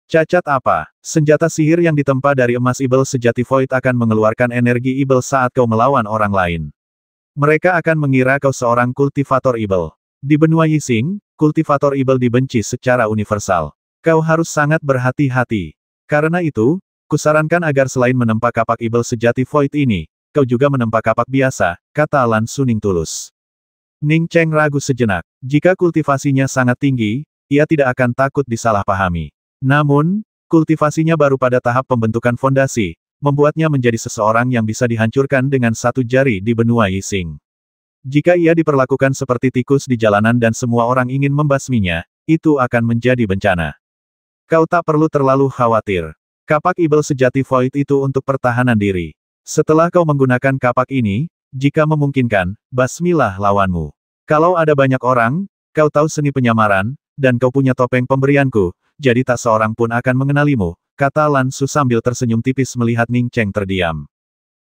A: Cacat apa? Senjata sihir yang ditempa dari emas ibel sejati Void akan mengeluarkan energi ibel saat kau melawan orang lain. Mereka akan mengira kau seorang kultivator ibel. Di benua Yixing, kultivator ibel dibenci secara universal. Kau harus sangat berhati-hati. Karena itu, kusarankan agar selain menempa kapak ibel sejati Void ini, kau juga menempa kapak biasa, kata Lan Suning tulus. Ning Cheng ragu sejenak. Jika kultivasinya sangat tinggi, ia tidak akan takut disalahpahami. Namun, kultivasinya baru pada tahap pembentukan fondasi, membuatnya menjadi seseorang yang bisa dihancurkan dengan satu jari di benua Yixing. Jika ia diperlakukan seperti tikus di jalanan dan semua orang ingin membasminya, itu akan menjadi bencana. Kau tak perlu terlalu khawatir. Kapak ibel sejati Void itu untuk pertahanan diri. Setelah kau menggunakan kapak ini, jika memungkinkan, basmilah lawanmu. Kalau ada banyak orang, kau tahu seni penyamaran, dan kau punya topeng pemberianku, jadi tak seorang pun akan mengenalimu, kata Lan Su sambil tersenyum tipis melihat Ning Cheng terdiam.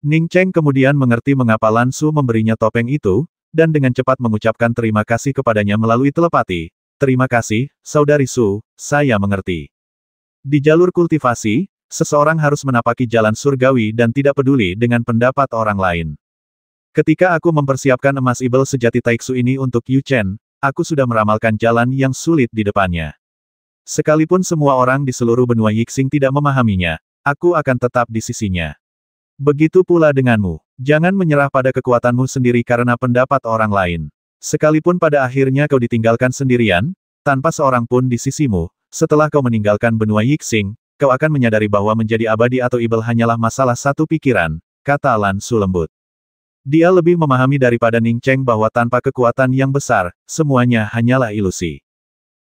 A: Ning Cheng kemudian mengerti mengapa Lan Su memberinya topeng itu, dan dengan cepat mengucapkan terima kasih kepadanya melalui telepati. Terima kasih, Saudari Su, saya mengerti. Di jalur kultivasi, seseorang harus menapaki jalan surgawi dan tidak peduli dengan pendapat orang lain. Ketika aku mempersiapkan emas ibel sejati Taiksu ini untuk Yu Chen, aku sudah meramalkan jalan yang sulit di depannya. Sekalipun semua orang di seluruh benua Yixing tidak memahaminya, aku akan tetap di sisinya. Begitu pula denganmu. Jangan menyerah pada kekuatanmu sendiri karena pendapat orang lain. Sekalipun pada akhirnya kau ditinggalkan sendirian, tanpa seorang pun di sisimu, setelah kau meninggalkan benua Yixing, kau akan menyadari bahwa menjadi abadi atau ibel hanyalah masalah satu pikiran, kata Lan Su lembut. Dia lebih memahami daripada Ning Cheng bahwa tanpa kekuatan yang besar, semuanya hanyalah ilusi.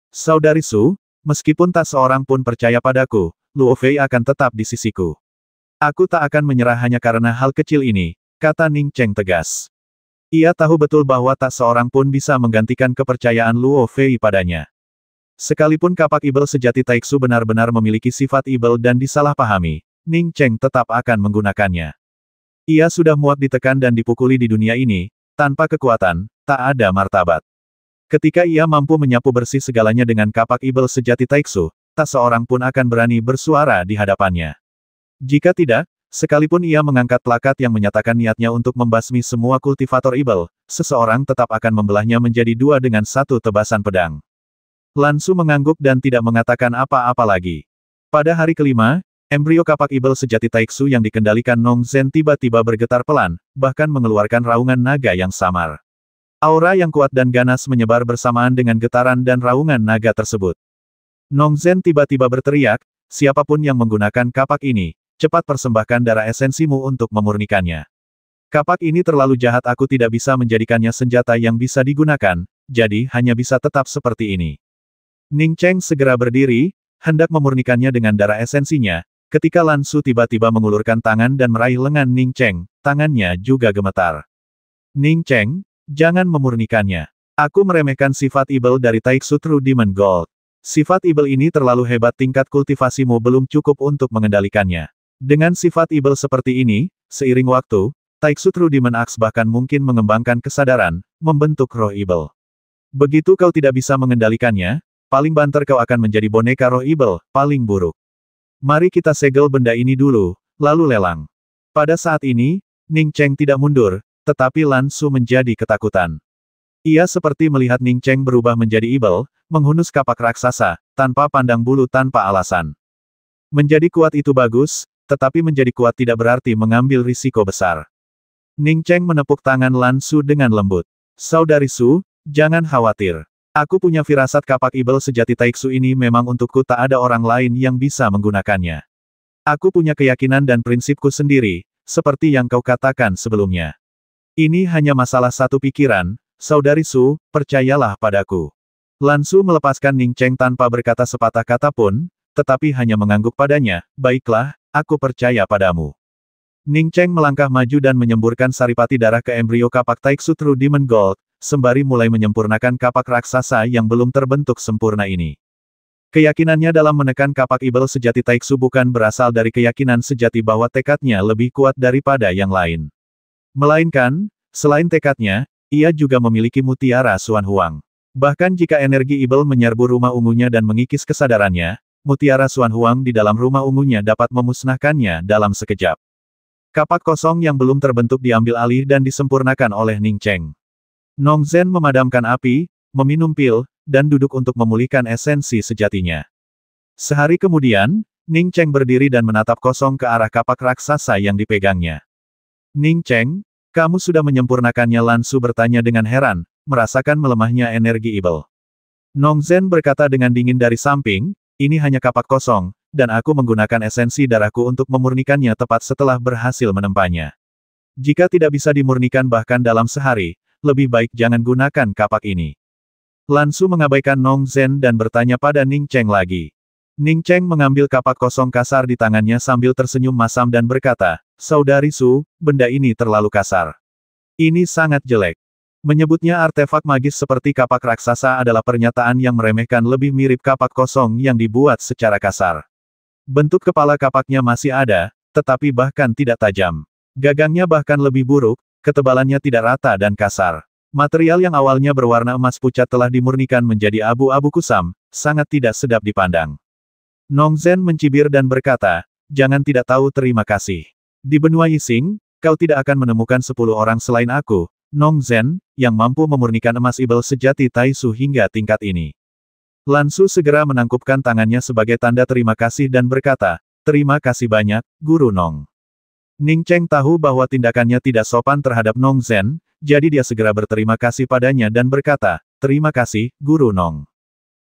A: Saudari Su, meskipun tak seorang pun percaya padaku, Luo Fei akan tetap di sisiku. Aku tak akan menyerah hanya karena hal kecil ini, kata Ning Cheng tegas. Ia tahu betul bahwa tak seorang pun bisa menggantikan kepercayaan Luo Fei padanya. Sekalipun kapak ibel sejati Taiksu benar-benar memiliki sifat ibel dan disalahpahami, Ning Cheng tetap akan menggunakannya. Ia sudah muak ditekan dan dipukuli di dunia ini, tanpa kekuatan, tak ada martabat. Ketika ia mampu menyapu bersih segalanya dengan kapak ibel sejati Taiksu, tak seorang pun akan berani bersuara di hadapannya. Jika tidak, sekalipun ia mengangkat plakat yang menyatakan niatnya untuk membasmi semua kultivator ibel, seseorang tetap akan membelahnya menjadi dua dengan satu tebasan pedang. Lan Su mengangguk dan tidak mengatakan apa-apa lagi. Pada hari kelima, embrio kapak ibel sejati Taiksu yang dikendalikan Nong Zhen tiba-tiba bergetar pelan, bahkan mengeluarkan raungan naga yang samar. Aura yang kuat dan ganas menyebar bersamaan dengan getaran dan raungan naga tersebut. Nong Zhen tiba-tiba berteriak, siapapun yang menggunakan kapak ini, cepat persembahkan darah esensimu untuk memurnikannya. Kapak ini terlalu jahat, aku tidak bisa menjadikannya senjata yang bisa digunakan, jadi hanya bisa tetap seperti ini. Ning Cheng segera berdiri, hendak memurnikannya dengan darah esensinya, ketika Lan Su tiba-tiba mengulurkan tangan dan meraih lengan Ning Cheng, tangannya juga gemetar. Ning Cheng, jangan memurnikannya. Aku meremehkan sifat ibel dari Taiksu True Demon Gold. Sifat ibel ini terlalu hebat, tingkat kultivasimu belum cukup untuk mengendalikannya. Dengan sifat ibel seperti ini, seiring waktu, Taiksu True Demon Axe bahkan mungkin mengembangkan kesadaran, membentuk roh ibel. Begitu kau tidak bisa mengendalikannya, paling banter kau akan menjadi boneka roh ibel, paling buruk. Mari kita segel benda ini dulu, lalu lelang. Pada saat ini, Ning Cheng tidak mundur, tetapi Lan Su menjadi ketakutan. Ia seperti melihat Ning Cheng berubah menjadi ibel, menghunus kapak raksasa, tanpa pandang bulu tanpa alasan. Menjadi kuat itu bagus, tetapi menjadi kuat tidak berarti mengambil risiko besar. Ning Cheng menepuk tangan Lan Su dengan lembut. Saudari Su, jangan khawatir. Aku punya firasat kapak ibel sejati Taiksu ini memang untukku, tak ada orang lain yang bisa menggunakannya. Aku punya keyakinan dan prinsipku sendiri, seperti yang kau katakan sebelumnya. Ini hanya masalah satu pikiran, Saudari Su, percayalah padaku. Lan Su melepaskan Ning Cheng tanpa berkata sepatah kata pun, tetapi hanya mengangguk padanya, baiklah, aku percaya padamu. Ning Cheng melangkah maju dan menyemburkan saripati darah ke embrio kapak Taiksu True Demon Gold, sembari mulai menyempurnakan kapak raksasa yang belum terbentuk sempurna ini. Keyakinannya dalam menekan kapak ibel sejati Taiksu bukan berasal dari keyakinan sejati bahwa tekadnya lebih kuat daripada yang lain. Melainkan, selain tekadnya, ia juga memiliki mutiara Xuan Huang. Bahkan jika energi ibel menyerbu rumah ungunya dan mengikis kesadarannya, mutiara Xuan Huang di dalam rumah ungunya dapat memusnahkannya dalam sekejap. Kapak kosong yang belum terbentuk diambil alih dan disempurnakan oleh Ning Cheng. Nong Zhen memadamkan api, meminum pil, dan duduk untuk memulihkan esensi sejatinya. Sehari kemudian, Ning Cheng berdiri dan menatap kosong ke arah kapak raksasa yang dipegangnya. Ning Cheng, kamu sudah menyempurnakannya? Lan Su bertanya dengan heran, merasakan melemahnya energi Ibel. Nong Zhen berkata dengan dingin dari samping, ini hanya kapak kosong, dan aku menggunakan esensi darahku untuk memurnikannya tepat setelah berhasil menempanya. Jika tidak bisa dimurnikan bahkan dalam sehari, lebih baik jangan gunakan kapak ini. Lan Su mengabaikan Nong Zhen dan bertanya pada Ning Cheng lagi. Ning Cheng mengambil kapak kosong kasar di tangannya sambil tersenyum masam dan berkata, Saudari Su, benda ini terlalu kasar. Ini sangat jelek. Menyebutnya artefak magis seperti kapak raksasa adalah pernyataan yang meremehkan, lebih mirip kapak kosong yang dibuat secara kasar. Bentuk kepala kapaknya masih ada, tetapi bahkan tidak tajam. Gagangnya bahkan lebih buruk, ketebalannya tidak rata dan kasar. Material yang awalnya berwarna emas pucat telah dimurnikan menjadi abu-abu kusam, sangat tidak sedap dipandang. Nong Zhen mencibir dan berkata, jangan tidak tahu terima kasih. Di benua Yixing, kau tidak akan menemukan 10 orang selain aku, Nong Zhen, yang mampu memurnikan emas Ibel sejati Taisu hingga tingkat ini. Lan Su segera menangkupkan tangannya sebagai tanda terima kasih dan berkata, terima kasih banyak, Guru Nong. Ning Cheng tahu bahwa tindakannya tidak sopan terhadap Nong Zhen, jadi dia segera berterima kasih padanya dan berkata, terima kasih, Guru Nong.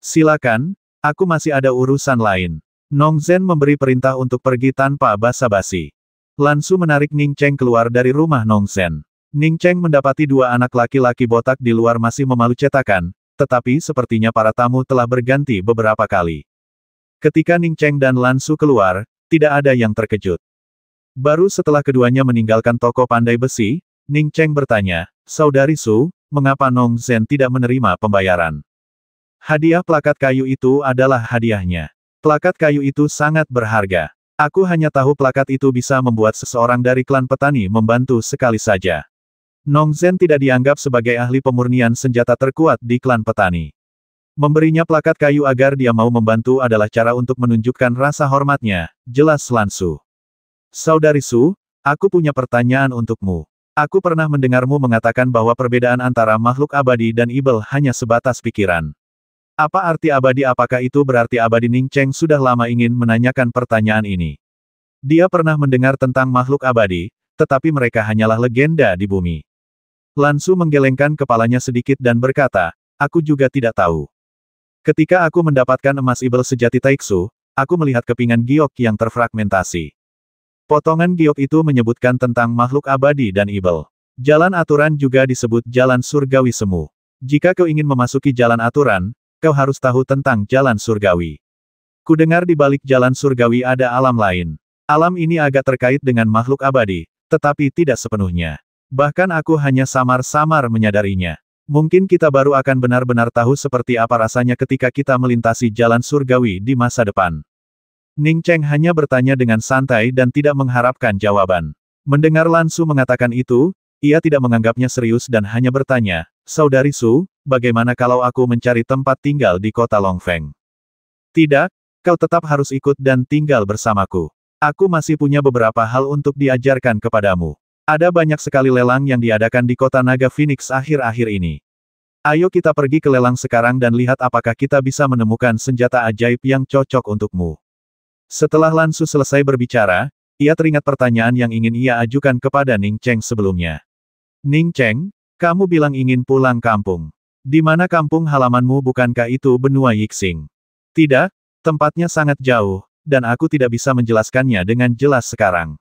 A: Silakan, aku masih ada urusan lain. Nong Zhen memberi perintah untuk pergi tanpa basa-basi. Lan Su menarik Ning Cheng keluar dari rumah Nong Zhen. Ning Cheng mendapati 2 anak laki-laki botak di luar masih memalu cetakan, tetapi sepertinya para tamu telah berganti beberapa kali. Ketika Ning Cheng dan Lan Su keluar, tidak ada yang terkejut. Baru setelah keduanya meninggalkan toko pandai besi, Ning Cheng bertanya, Saudari Su, mengapa Nong Zhen tidak menerima pembayaran? Hadiah plakat kayu itu adalah hadiahnya. Plakat kayu itu sangat berharga. Aku hanya tahu plakat itu bisa membuat seseorang dari klan petani membantu sekali saja. Nong Zhen tidak dianggap sebagai ahli pemurnian senjata terkuat di klan petani. Memberinya plakat kayu agar dia mau membantu adalah cara untuk menunjukkan rasa hormatnya, jelas Lan Su. Saudari Su, aku punya pertanyaan untukmu. Aku pernah mendengarmu mengatakan bahwa perbedaan antara makhluk abadi dan Ibel hanya sebatas pikiran. Apa arti abadi? Apakah itu berarti abadi? Ning Cheng sudah lama ingin menanyakan pertanyaan ini. Dia pernah mendengar tentang makhluk abadi, tetapi mereka hanyalah legenda di bumi. Lan Su menggelengkan kepalanya sedikit dan berkata, aku juga tidak tahu. Ketika aku mendapatkan emas Ibel sejati Taiksu, aku melihat kepingan giok yang terfragmentasi. Potongan giok itu menyebutkan tentang makhluk abadi dan Ibel. Jalan aturan juga disebut jalan surgawi semu. Jika kau ingin memasuki jalan aturan, kau harus tahu tentang jalan surgawi. Kudengar di balik jalan surgawi ada alam lain. Alam ini agak terkait dengan makhluk abadi, tetapi tidak sepenuhnya. Bahkan aku hanya samar-samar menyadarinya. Mungkin kita baru akan benar-benar tahu seperti apa rasanya ketika kita melintasi jalan surgawi di masa depan. Ning Cheng hanya bertanya dengan santai dan tidak mengharapkan jawaban. Mendengar Lan Su mengatakan itu, ia tidak menganggapnya serius dan hanya bertanya, Saudari Su, bagaimana kalau aku mencari tempat tinggal di kota Longfeng? Tidak, kau tetap harus ikut dan tinggal bersamaku. Aku masih punya beberapa hal untuk diajarkan kepadamu. Ada banyak sekali lelang yang diadakan di kota Naga Phoenix akhir-akhir ini. Ayo kita pergi ke lelang sekarang dan lihat apakah kita bisa menemukan senjata ajaib yang cocok untukmu. Setelah Lan Su selesai berbicara, ia teringat pertanyaan yang ingin ia ajukan kepada Ning Cheng sebelumnya. Ning Cheng, kamu bilang ingin pulang kampung. Di mana kampung halamanmu? Bukankah itu benua Yixing? Tidak, tempatnya sangat jauh, dan aku tidak bisa menjelaskannya dengan jelas sekarang.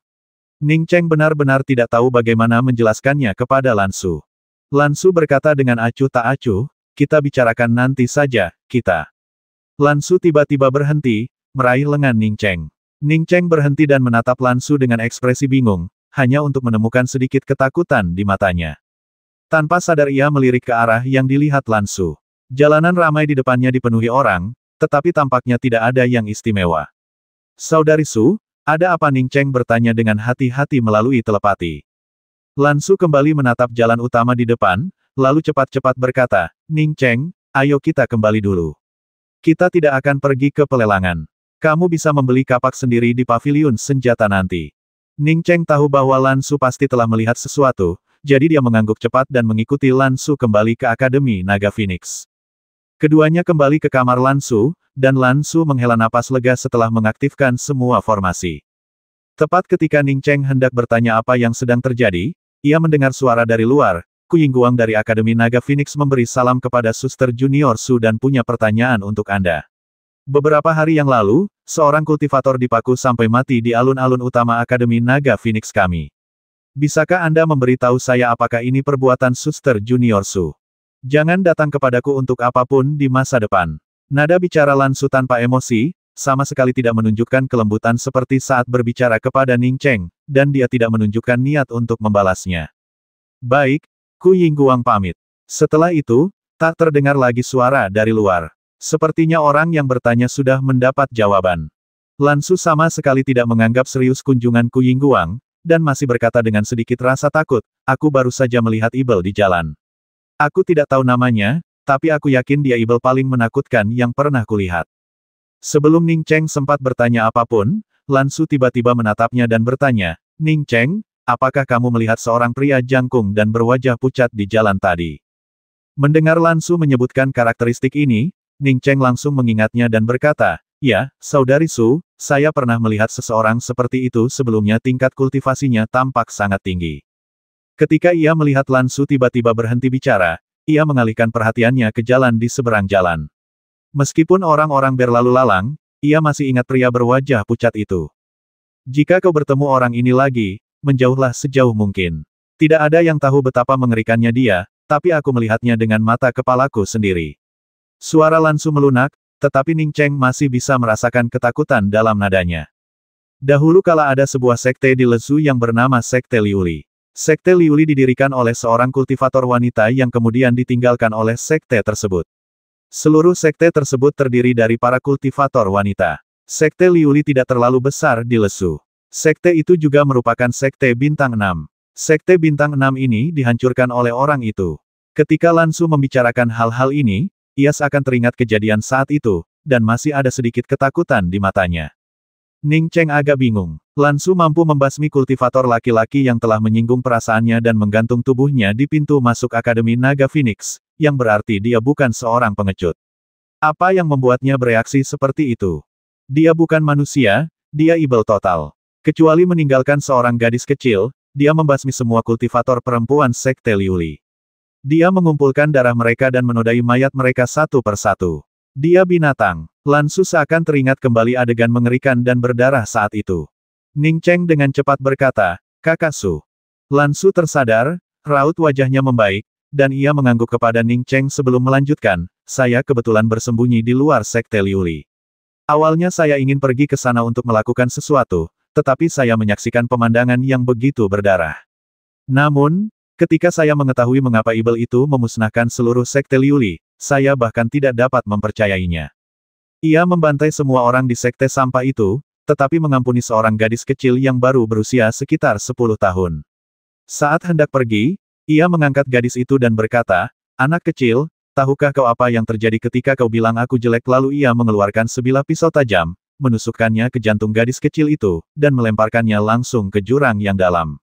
A: Ning Cheng benar-benar tidak tahu bagaimana menjelaskannya kepada Lan Su. Lan Su berkata dengan acuh tak acuh, kita bicarakan nanti saja, kita. Lan Su tiba-tiba berhenti, meraih lengan Ning Cheng. Ning Cheng berhenti dan menatap Lan Su dengan ekspresi bingung, hanya untuk menemukan sedikit ketakutan di matanya. Tanpa sadar ia melirik ke arah yang dilihat Lan Su. Jalanan ramai di depannya dipenuhi orang, tetapi tampaknya tidak ada yang istimewa. Saudari Su, ada apa? Ning Cheng bertanya dengan hati-hati melalui telepati. Lan Su kembali menatap jalan utama di depan, lalu cepat-cepat berkata, Ning Cheng, ayo kita kembali dulu. Kita tidak akan pergi ke pelelangan. Kamu bisa membeli kapak sendiri di paviliun senjata nanti. Ning Cheng tahu bahwa Lan Su pasti telah melihat sesuatu, jadi dia mengangguk cepat dan mengikuti Lan Su kembali ke Akademi Naga Phoenix. Keduanya kembali ke kamar Lan Su, dan Lan Su menghela napas lega setelah mengaktifkan semua formasi. Tepat ketika Ning Cheng hendak bertanya apa yang sedang terjadi, ia mendengar suara dari luar. Ku Yingguang dari Akademi Naga Phoenix memberi salam kepada Suster Junior Su dan punya pertanyaan untuk Anda. Beberapa hari yang lalu, seorang kultivator dipaku sampai mati di alun-alun utama Akademi Naga Phoenix kami. Bisakah Anda memberitahu saya apakah ini perbuatan Suster Junior Su? Jangan datang kepadaku untuk apapun di masa depan. Nada bicara Lan Su tanpa emosi, sama sekali tidak menunjukkan kelembutan seperti saat berbicara kepada Ning Cheng, dan dia tidak menunjukkan niat untuk membalasnya. Baik, Ku Yingguang pamit. Setelah itu, tak terdengar lagi suara dari luar. Sepertinya orang yang bertanya sudah mendapat jawaban. Lan Su sama sekali tidak menganggap serius kunjungan Ku Yingguang, dan masih berkata dengan sedikit rasa takut, aku baru saja melihat Ibel di jalan. Aku tidak tahu namanya, tapi aku yakin dia Ibel paling menakutkan yang pernah kulihat. Sebelum Ning Cheng sempat bertanya apapun, Lan Su tiba-tiba menatapnya dan bertanya, Ning Cheng, apakah kamu melihat seorang pria jangkung dan berwajah pucat di jalan tadi? Mendengar Lan Su menyebutkan karakteristik ini, Ning Cheng langsung mengingatnya dan berkata, ya, Saudari Su, saya pernah melihat seseorang seperti itu sebelumnya tingkat kultivasinya tampak sangat tinggi. Ketika ia melihat Lan Su tiba-tiba berhenti bicara, ia mengalihkan perhatiannya ke jalan di seberang jalan. Meskipun orang-orang berlalu lalang, ia masih ingat pria berwajah pucat itu. Jika kau bertemu orang ini lagi, menjauhlah sejauh mungkin. Tidak ada yang tahu betapa mengerikannya dia, tapi aku melihatnya dengan mata kepalaku sendiri. Suara Lan Su melunak, tetapi Ning Cheng masih bisa merasakan ketakutan dalam nadanya. Dahulu kala ada sebuah sekte di Lezu yang bernama Sekte Liuli. Sekte Liuli didirikan oleh seorang kultivator wanita yang kemudian ditinggalkan oleh sekte tersebut. Seluruh sekte tersebut terdiri dari para kultivator wanita. Sekte Liuli tidak terlalu besar di Lezu. Sekte itu juga merupakan sekte bintang 6. Sekte bintang 6 ini dihancurkan oleh orang itu. Ketika Lan Su membicarakan hal-hal ini, ia seakan teringat kejadian saat itu, dan masih ada sedikit ketakutan di matanya. Ning Cheng agak bingung. Lan Su mampu membasmi kultivator laki-laki yang telah menyinggung perasaannya dan menggantung tubuhnya di pintu masuk Akademi Naga Phoenix, yang berarti dia bukan seorang pengecut. Apa yang membuatnya bereaksi seperti itu? Dia bukan manusia, dia Ibel total. Kecuali meninggalkan seorang gadis kecil, dia membasmi semua kultivator perempuan Sekte Liuli. Dia mengumpulkan darah mereka dan menodai mayat mereka satu persatu. Dia binatang. Lan Su seakan teringat kembali adegan mengerikan dan berdarah saat itu. Ning Cheng dengan cepat berkata, Kakak Su. Lan Su tersadar, raut wajahnya membaik, dan ia mengangguk kepada Ning Cheng sebelum melanjutkan, saya kebetulan bersembunyi di luar Sekte Liuli. Awalnya saya ingin pergi ke sana untuk melakukan sesuatu, tetapi saya menyaksikan pemandangan yang begitu berdarah. Namun, ketika saya mengetahui mengapa Ibel itu memusnahkan seluruh Sekte Liuli, saya bahkan tidak dapat mempercayainya. Ia membantai semua orang di sekte sampah itu, tetapi mengampuni seorang gadis kecil yang baru berusia sekitar 10 tahun. Saat hendak pergi, ia mengangkat gadis itu dan berkata, anak kecil, tahukah kau apa yang terjadi ketika kau bilang aku jelek? Lalu ia mengeluarkan sebilah pisau tajam, menusukkannya ke jantung gadis kecil itu, dan melemparkannya langsung ke jurang yang dalam.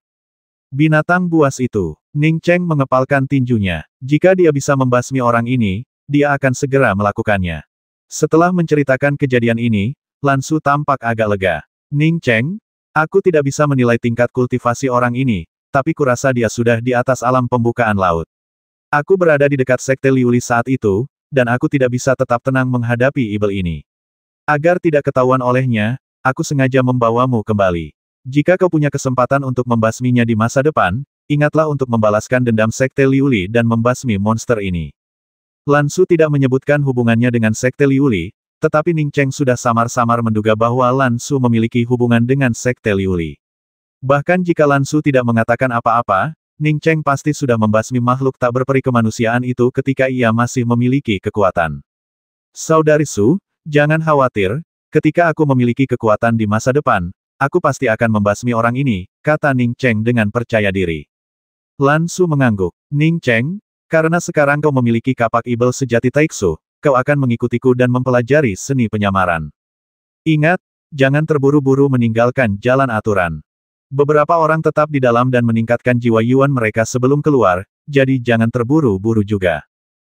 A: Binatang buas itu. Ning Cheng mengepalkan tinjunya. Jika dia bisa membasmi orang ini, dia akan segera melakukannya. Setelah menceritakan kejadian ini, Lan Su tampak agak lega. Ning Cheng, aku tidak bisa menilai tingkat kultivasi orang ini, tapi kurasa dia sudah di atas alam pembukaan laut. Aku berada di dekat Sekte Liuli saat itu, dan aku tidak bisa tetap tenang menghadapi Ibel ini. Agar tidak ketahuan olehnya, aku sengaja membawamu kembali. Jika kau punya kesempatan untuk membasminya di masa depan, ingatlah untuk membalaskan dendam Sekte Liuli dan membasmi monster ini. Lan Su tidak menyebutkan hubungannya dengan Sekte Liuli, tetapi Ning Cheng sudah samar-samar menduga bahwa Lan Su memiliki hubungan dengan Sekte Liuli. Bahkan jika Lan Su tidak mengatakan apa-apa, Ning Cheng pasti sudah membasmi makhluk tak berperi kemanusiaan itu ketika ia masih memiliki kekuatan. Saudari Su, jangan khawatir, ketika aku memiliki kekuatan di masa depan, aku pasti akan membasmi orang ini, kata Ning Cheng dengan percaya diri. Lan Su mengangguk. Ning Cheng, karena sekarang kau memiliki kapak Ibel sejati Taiksu, kau akan mengikutiku dan mempelajari seni penyamaran. Ingat, jangan terburu-buru meninggalkan jalan aturan. Beberapa orang tetap di dalam dan meningkatkan jiwa Yuan mereka sebelum keluar, jadi jangan terburu-buru juga.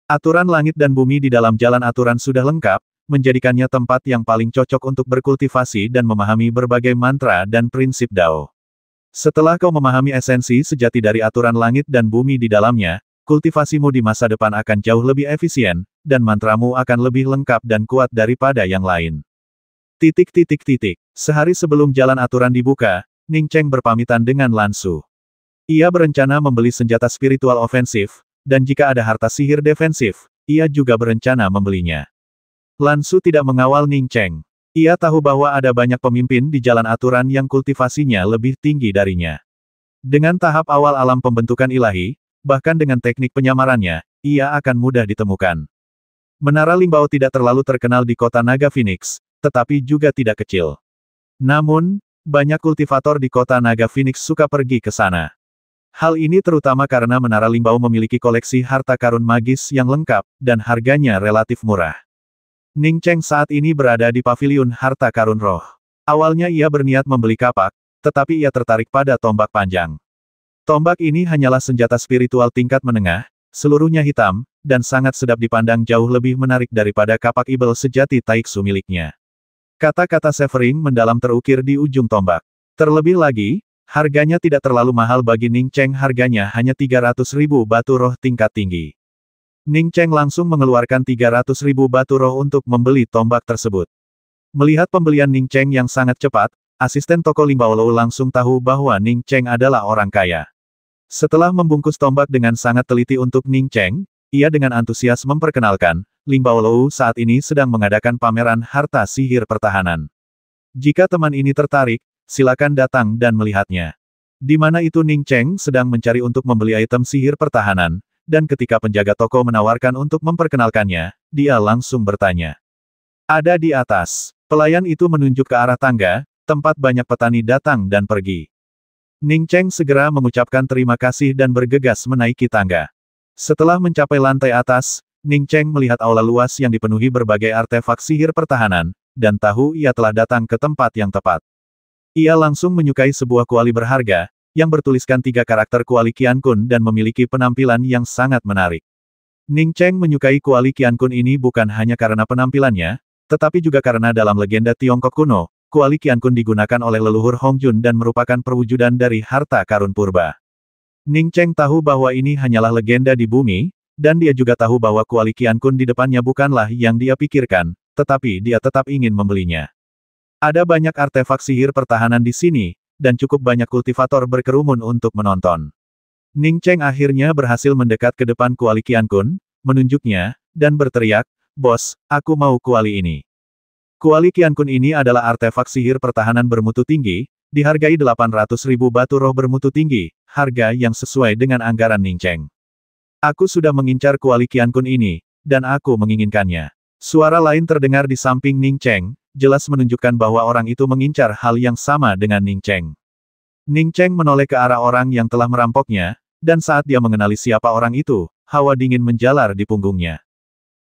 A: Aturan langit dan bumi di dalam jalan aturan sudah lengkap, menjadikannya tempat yang paling cocok untuk berkultivasi dan memahami berbagai mantra dan prinsip Dao. Setelah kau memahami esensi sejati dari aturan langit dan bumi di dalamnya, kultivasimu di masa depan akan jauh lebih efisien, dan mantramu akan lebih lengkap dan kuat daripada yang lain. Sehari sebelum jalan aturan dibuka, Ning Cheng berpamitan dengan Lan Su. Ia berencana membeli senjata spiritual ofensif, dan jika ada harta sihir defensif, ia juga berencana membelinya. Lan Su tidak mengawal Ning Cheng. Ia tahu bahwa ada banyak pemimpin di jalan aturan yang kultivasinya lebih tinggi darinya. Dengan tahap awal alam pembentukan ilahi, bahkan dengan teknik penyamarannya, ia akan mudah ditemukan. Menara Limbao tidak terlalu terkenal di kota Naga Phoenix, tetapi juga tidak kecil. Namun, banyak kultivator di kota Naga Phoenix suka pergi ke sana. Hal ini terutama karena Menara Limbao memiliki koleksi harta karun magis yang lengkap, dan harganya relatif murah. Ning Cheng saat ini berada di paviliun harta karun roh. Awalnya ia berniat membeli kapak, tetapi ia tertarik pada tombak panjang. Tombak ini hanyalah senjata spiritual tingkat menengah, seluruhnya hitam, dan sangat sedap dipandang jauh lebih menarik daripada kapak ibel sejati Taiksu miliknya. Kata-kata Severing mendalam terukir di ujung tombak. Terlebih lagi, harganya tidak terlalu mahal bagi Ning Cheng, harganya hanya 300.000 batu roh tingkat tinggi. Ning Cheng langsung mengeluarkan 300.000 batu roh untuk membeli tombak tersebut. Melihat pembelian Ning Cheng yang sangat cepat, asisten toko Limbao Lou langsung tahu bahwa Ning Cheng adalah orang kaya. Setelah membungkus tombak dengan sangat teliti untuk Ning Cheng, ia dengan antusias memperkenalkan, Limbao Lou saat ini sedang mengadakan pameran harta sihir pertahanan. Jika teman ini tertarik, silakan datang dan melihatnya. Di mana itu Ning Cheng sedang mencari untuk membeli item sihir pertahanan, dan ketika penjaga toko menawarkan untuk memperkenalkannya, dia langsung bertanya. Ada di atas. Pelayan itu menunjuk ke arah tangga, tempat banyak petani datang dan pergi. Ning Cheng segera mengucapkan terima kasih dan bergegas menaiki tangga. Setelah mencapai lantai atas, Ning Cheng melihat aula luas yang dipenuhi berbagai artefak sihir pertahanan, dan tahu ia telah datang ke tempat yang tepat. Ia langsung menyukai sebuah kuali berharga, yang bertuliskan 3 karakter kuali Qiankun dan memiliki penampilan yang sangat menarik. Ning Cheng menyukai kuali Qiankun ini bukan hanya karena penampilannya, tetapi juga karena dalam legenda Tiongkok kuno, kuali Qiankun digunakan oleh leluhur Hongjun dan merupakan perwujudan dari harta karun purba. Ning Cheng tahu bahwa ini hanyalah legenda di bumi, dan dia juga tahu bahwa kuali Qiankun di depannya bukanlah yang dia pikirkan, tetapi dia tetap ingin membelinya. Ada banyak artefak sihir pertahanan di sini, dan cukup banyak kultivator berkerumun untuk menonton. Ning Cheng akhirnya berhasil mendekat ke depan kuali Qiankun, menunjuknya, dan berteriak, "Bos, aku mau kuali ini." Kuali Qiankun ini adalah artefak sihir pertahanan bermutu tinggi, dihargai 800.000 batu roh bermutu tinggi, harga yang sesuai dengan anggaran Ning Cheng. Aku sudah mengincar kuali Qiankun ini, dan aku menginginkannya. Suara lain terdengar di samping Ning Cheng, jelas menunjukkan bahwa orang itu mengincar hal yang sama dengan Ning Cheng. Ning Cheng menoleh ke arah orang yang telah merampoknya, dan saat dia mengenali siapa orang itu, hawa dingin menjalar di punggungnya.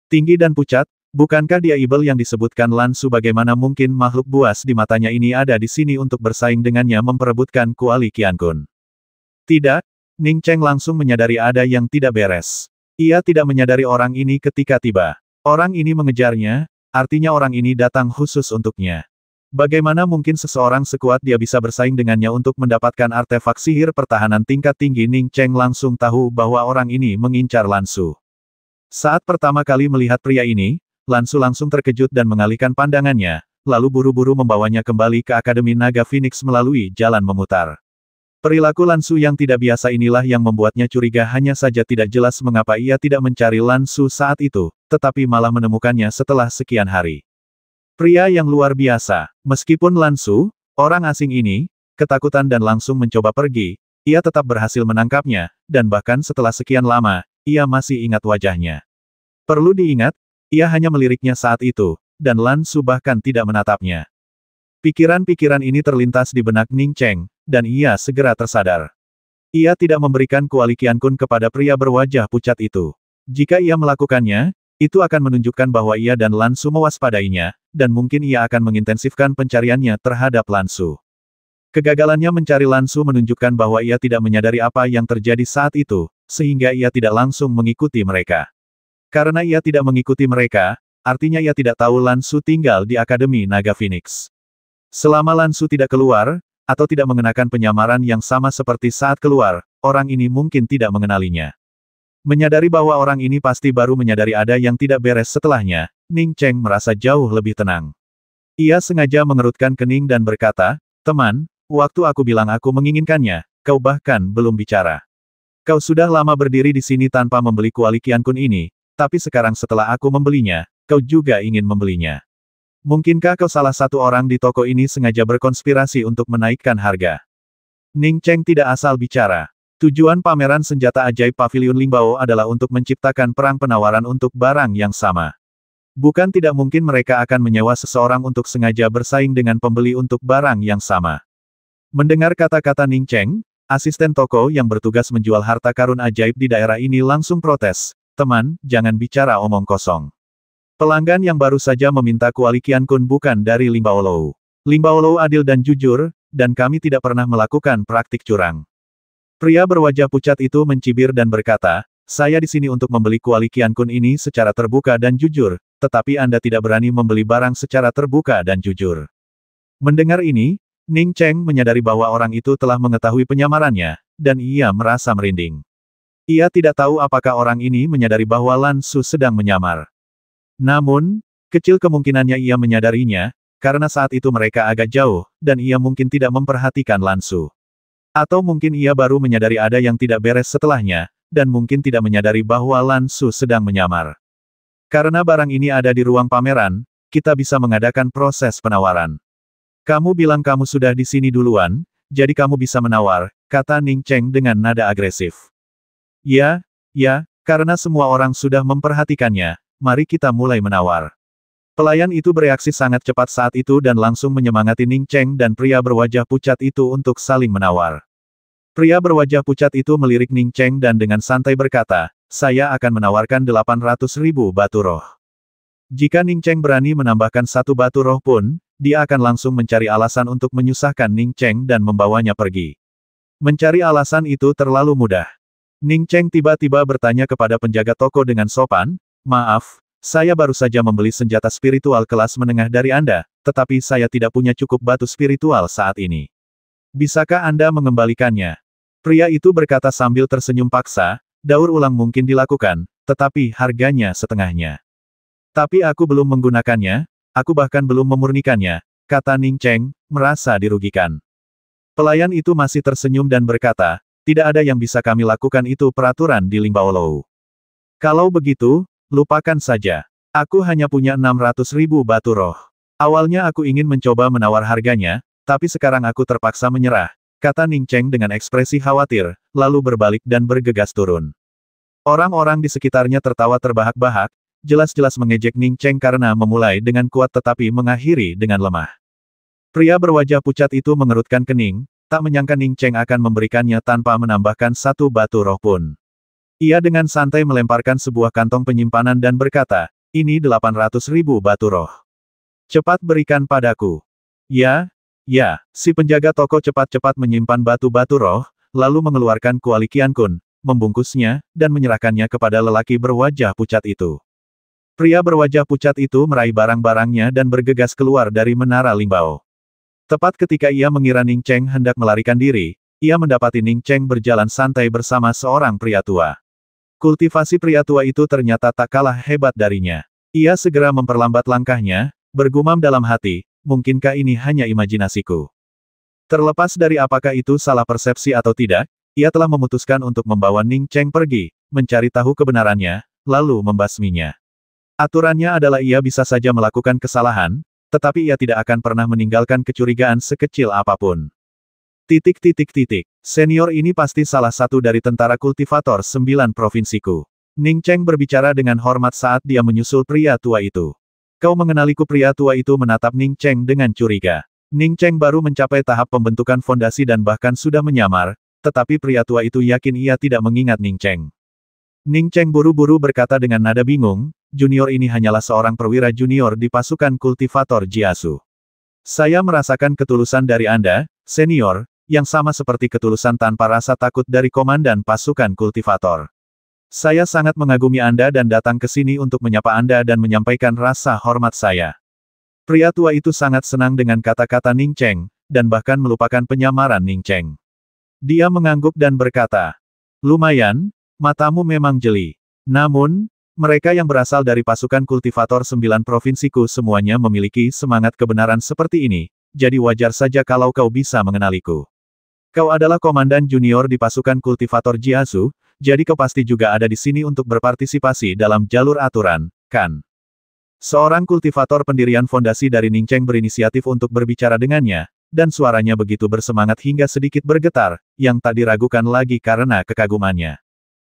A: Tinggi dan pucat, bukankah dia ibel yang disebutkan Lan Su? Bagaimana mungkin makhluk buas di matanya ini ada di sini untuk bersaing dengannya memperebutkan kuali Qiankun? Tidak, Ning Cheng langsung menyadari ada yang tidak beres. Ia tidak menyadari orang ini ketika tiba. Orang ini mengejarnya, artinya orang ini datang khusus untuknya. Bagaimana mungkin seseorang sekuat dia bisa bersaing dengannya untuk mendapatkan artefak sihir pertahanan tingkat tinggi? Ning Cheng langsung tahu bahwa orang ini mengincar Lan Su. Saat pertama kali melihat pria ini, Lan Su langsung terkejut dan mengalihkan pandangannya, lalu buru-buru membawanya kembali ke Akademi Naga Phoenix melalui jalan memutar. Perilaku Lan Su yang tidak biasa inilah yang membuatnya curiga, hanya saja tidak jelas mengapa ia tidak mencari Lan Su saat itu, tetapi malah menemukannya setelah sekian hari. Pria yang luar biasa. Meskipun Lan Su, orang asing ini, ketakutan dan langsung mencoba pergi, ia tetap berhasil menangkapnya, dan bahkan setelah sekian lama, ia masih ingat wajahnya. Perlu diingat, ia hanya meliriknya saat itu, dan Lan Su bahkan tidak menatapnya. Pikiran-pikiran ini terlintas di benak Ning Cheng, dan ia segera tersadar. Ia tidak memberikan kuali Qiankun kepada pria berwajah pucat itu. Jika ia melakukannya, Itu akan menunjukkan bahwa ia dan Lan Su mewaspadainya, dan mungkin ia akan mengintensifkan pencariannya terhadap Lan Su. Kegagalannya mencari Lan Su menunjukkan bahwa ia tidak menyadari apa yang terjadi saat itu, sehingga ia tidak langsung mengikuti mereka. Karena ia tidak mengikuti mereka, artinya ia tidak tahu Lan Su tinggal di Akademi Naga Phoenix. Selama Lan Su tidak keluar, atau tidak mengenakan penyamaran yang sama seperti saat keluar, orang ini mungkin tidak mengenalinya. Menyadari bahwa orang ini pasti baru menyadari ada yang tidak beres setelahnya, Ning Cheng merasa jauh lebih tenang. Ia sengaja mengerutkan kening dan berkata, "Teman, waktu aku bilang aku menginginkannya, kau bahkan belum bicara. Kau sudah lama berdiri di sini tanpa membeli kuali Qian Kun ini, tapi sekarang setelah aku membelinya, kau juga ingin membelinya. Mungkinkah kau salah satu orang di toko ini sengaja berkonspirasi untuk menaikkan harga?" Ning Cheng tidak asal bicara. Tujuan pameran senjata ajaib Paviliun Lingbao adalah untuk menciptakan perang penawaran untuk barang yang sama. Bukan tidak mungkin mereka akan menyewa seseorang untuk sengaja bersaing dengan pembeli untuk barang yang sama. Mendengar kata-kata Ning Cheng, asisten toko yang bertugas menjual harta karun ajaib di daerah ini langsung protes, "Teman, jangan bicara omong kosong. Pelanggan yang baru saja meminta kuali Qian Kun bukan dari Lingbao Lou. Lingbao Lou adil dan jujur, dan kami tidak pernah melakukan praktik curang." Pria berwajah pucat itu mencibir dan berkata, "Saya di sini untuk membeli kuali Qian Kun ini secara terbuka dan jujur, tetapi Anda tidak berani membeli barang secara terbuka dan jujur." Mendengar ini, Ning Cheng menyadari bahwa orang itu telah mengetahui penyamarannya, dan ia merasa merinding. Ia tidak tahu apakah orang ini menyadari bahwa Lan Su sedang menyamar. Namun, kecil kemungkinannya ia menyadarinya, karena saat itu mereka agak jauh, dan ia mungkin tidak memperhatikan Lan Su. Atau mungkin ia baru menyadari ada yang tidak beres setelahnya, dan mungkin tidak menyadari bahwa Lan Su sedang menyamar. Karena barang ini ada di ruang pameran, kita bisa mengadakan proses penawaran. "Kamu bilang kamu sudah di sini duluan, jadi kamu bisa menawar," kata Ning Cheng dengan nada agresif. Ya, karena semua orang sudah memperhatikannya, mari kita mulai menawar." Pelayan itu bereaksi sangat cepat saat itu dan langsung menyemangati Ning Cheng dan pria berwajah pucat itu untuk saling menawar. Pria berwajah pucat itu melirik Ning Cheng dan dengan santai berkata, "Saya akan menawarkan 800.000 batu roh." Jika Ning Cheng berani menambahkan 1 batu roh pun, dia akan langsung mencari alasan untuk menyusahkan Ning Cheng dan membawanya pergi. Mencari alasan itu terlalu mudah. Ning Cheng tiba-tiba bertanya kepada penjaga toko dengan sopan, "Maaf, saya baru saja membeli senjata spiritual kelas menengah dari Anda, tetapi saya tidak punya cukup batu spiritual saat ini. Bisakah Anda mengembalikannya?" Pria itu berkata sambil tersenyum paksa, "Daur ulang mungkin dilakukan, tetapi harganya setengahnya. Tapi aku belum menggunakannya, aku bahkan belum memurnikannya," kata Ning Cheng, merasa dirugikan. Pelayan itu masih tersenyum dan berkata, "Tidak ada yang bisa kami lakukan, itu peraturan di Lingbao Lou. Kalau begitu, lupakan saja. Aku hanya punya 600.000 batu roh. Awalnya aku ingin mencoba menawar harganya, tapi sekarang aku terpaksa menyerah," kata Ning Cheng dengan ekspresi khawatir, lalu berbalik dan bergegas turun. Orang-orang di sekitarnya tertawa terbahak-bahak, jelas-jelas mengejek Ning Cheng karena memulai dengan kuat tetapi mengakhiri dengan lemah. Pria berwajah pucat itu mengerutkan kening, tak menyangka Ning Cheng akan memberikannya tanpa menambahkan 1 batu roh pun. Ia dengan santai melemparkan sebuah kantong penyimpanan dan berkata, "Ini 800.000 batu roh. Cepat berikan padaku." Ya, si penjaga toko cepat-cepat menyimpan batu-batu roh, lalu mengeluarkan kuali Qian Kun, membungkusnya, dan menyerahkannya kepada lelaki berwajah pucat itu. Pria berwajah pucat itu meraih barang-barangnya dan bergegas keluar dari menara Lingbao. Tepat ketika ia mengira Ning Cheng hendak melarikan diri, ia mendapati Ning Cheng berjalan santai bersama seorang pria tua. Kultivasi pria tua itu ternyata tak kalah hebat darinya. Ia segera memperlambat langkahnya, bergumam dalam hati, "Mungkinkah ini hanya imajinasiku?" Terlepas dari apakah itu salah persepsi atau tidak, ia telah memutuskan untuk membawa Ning Cheng pergi, mencari tahu kebenarannya, lalu membasminya. Aturannya adalah ia bisa saja melakukan kesalahan, tetapi ia tidak akan pernah meninggalkan kecurigaan sekecil apapun. Senior ini pasti salah satu dari tentara kultivator 9 provinsiku. Ning Cheng berbicara dengan hormat saat dia menyusul pria tua itu. "Kau mengenaliku?" Pria tua itu menatap Ning Cheng dengan curiga. Ning Cheng baru mencapai tahap pembentukan fondasi dan bahkan sudah menyamar, tetapi pria tua itu yakin ia tidak mengingat Ning Cheng. Ning Cheng buru-buru berkata dengan nada bingung, junior ini hanyalah seorang perwira junior di pasukan kultivator Jiasu. Saya merasakan ketulusan dari Anda, senior, yang sama seperti ketulusan tanpa rasa takut dari komandan pasukan kultivator. Saya sangat mengagumi Anda dan datang ke sini untuk menyapa Anda dan menyampaikan rasa hormat saya. Pria tua itu sangat senang dengan kata-kata Ning Cheng, dan bahkan melupakan penyamaran Ning Cheng. Dia mengangguk dan berkata, lumayan, matamu memang jeli. Namun, mereka yang berasal dari pasukan kultivator 9 provinsiku semuanya memiliki semangat kebenaran seperti ini, jadi wajar saja kalau kau bisa mengenaliku. Kau adalah komandan junior di pasukan kultivator Jiasu, jadi kau pasti juga ada di sini untuk berpartisipasi dalam jalur aturan, kan? Seorang kultivator pendirian fondasi dari Ning Cheng berinisiatif untuk berbicara dengannya, dan suaranya begitu bersemangat hingga sedikit bergetar, yang tak diragukan lagi karena kekagumannya.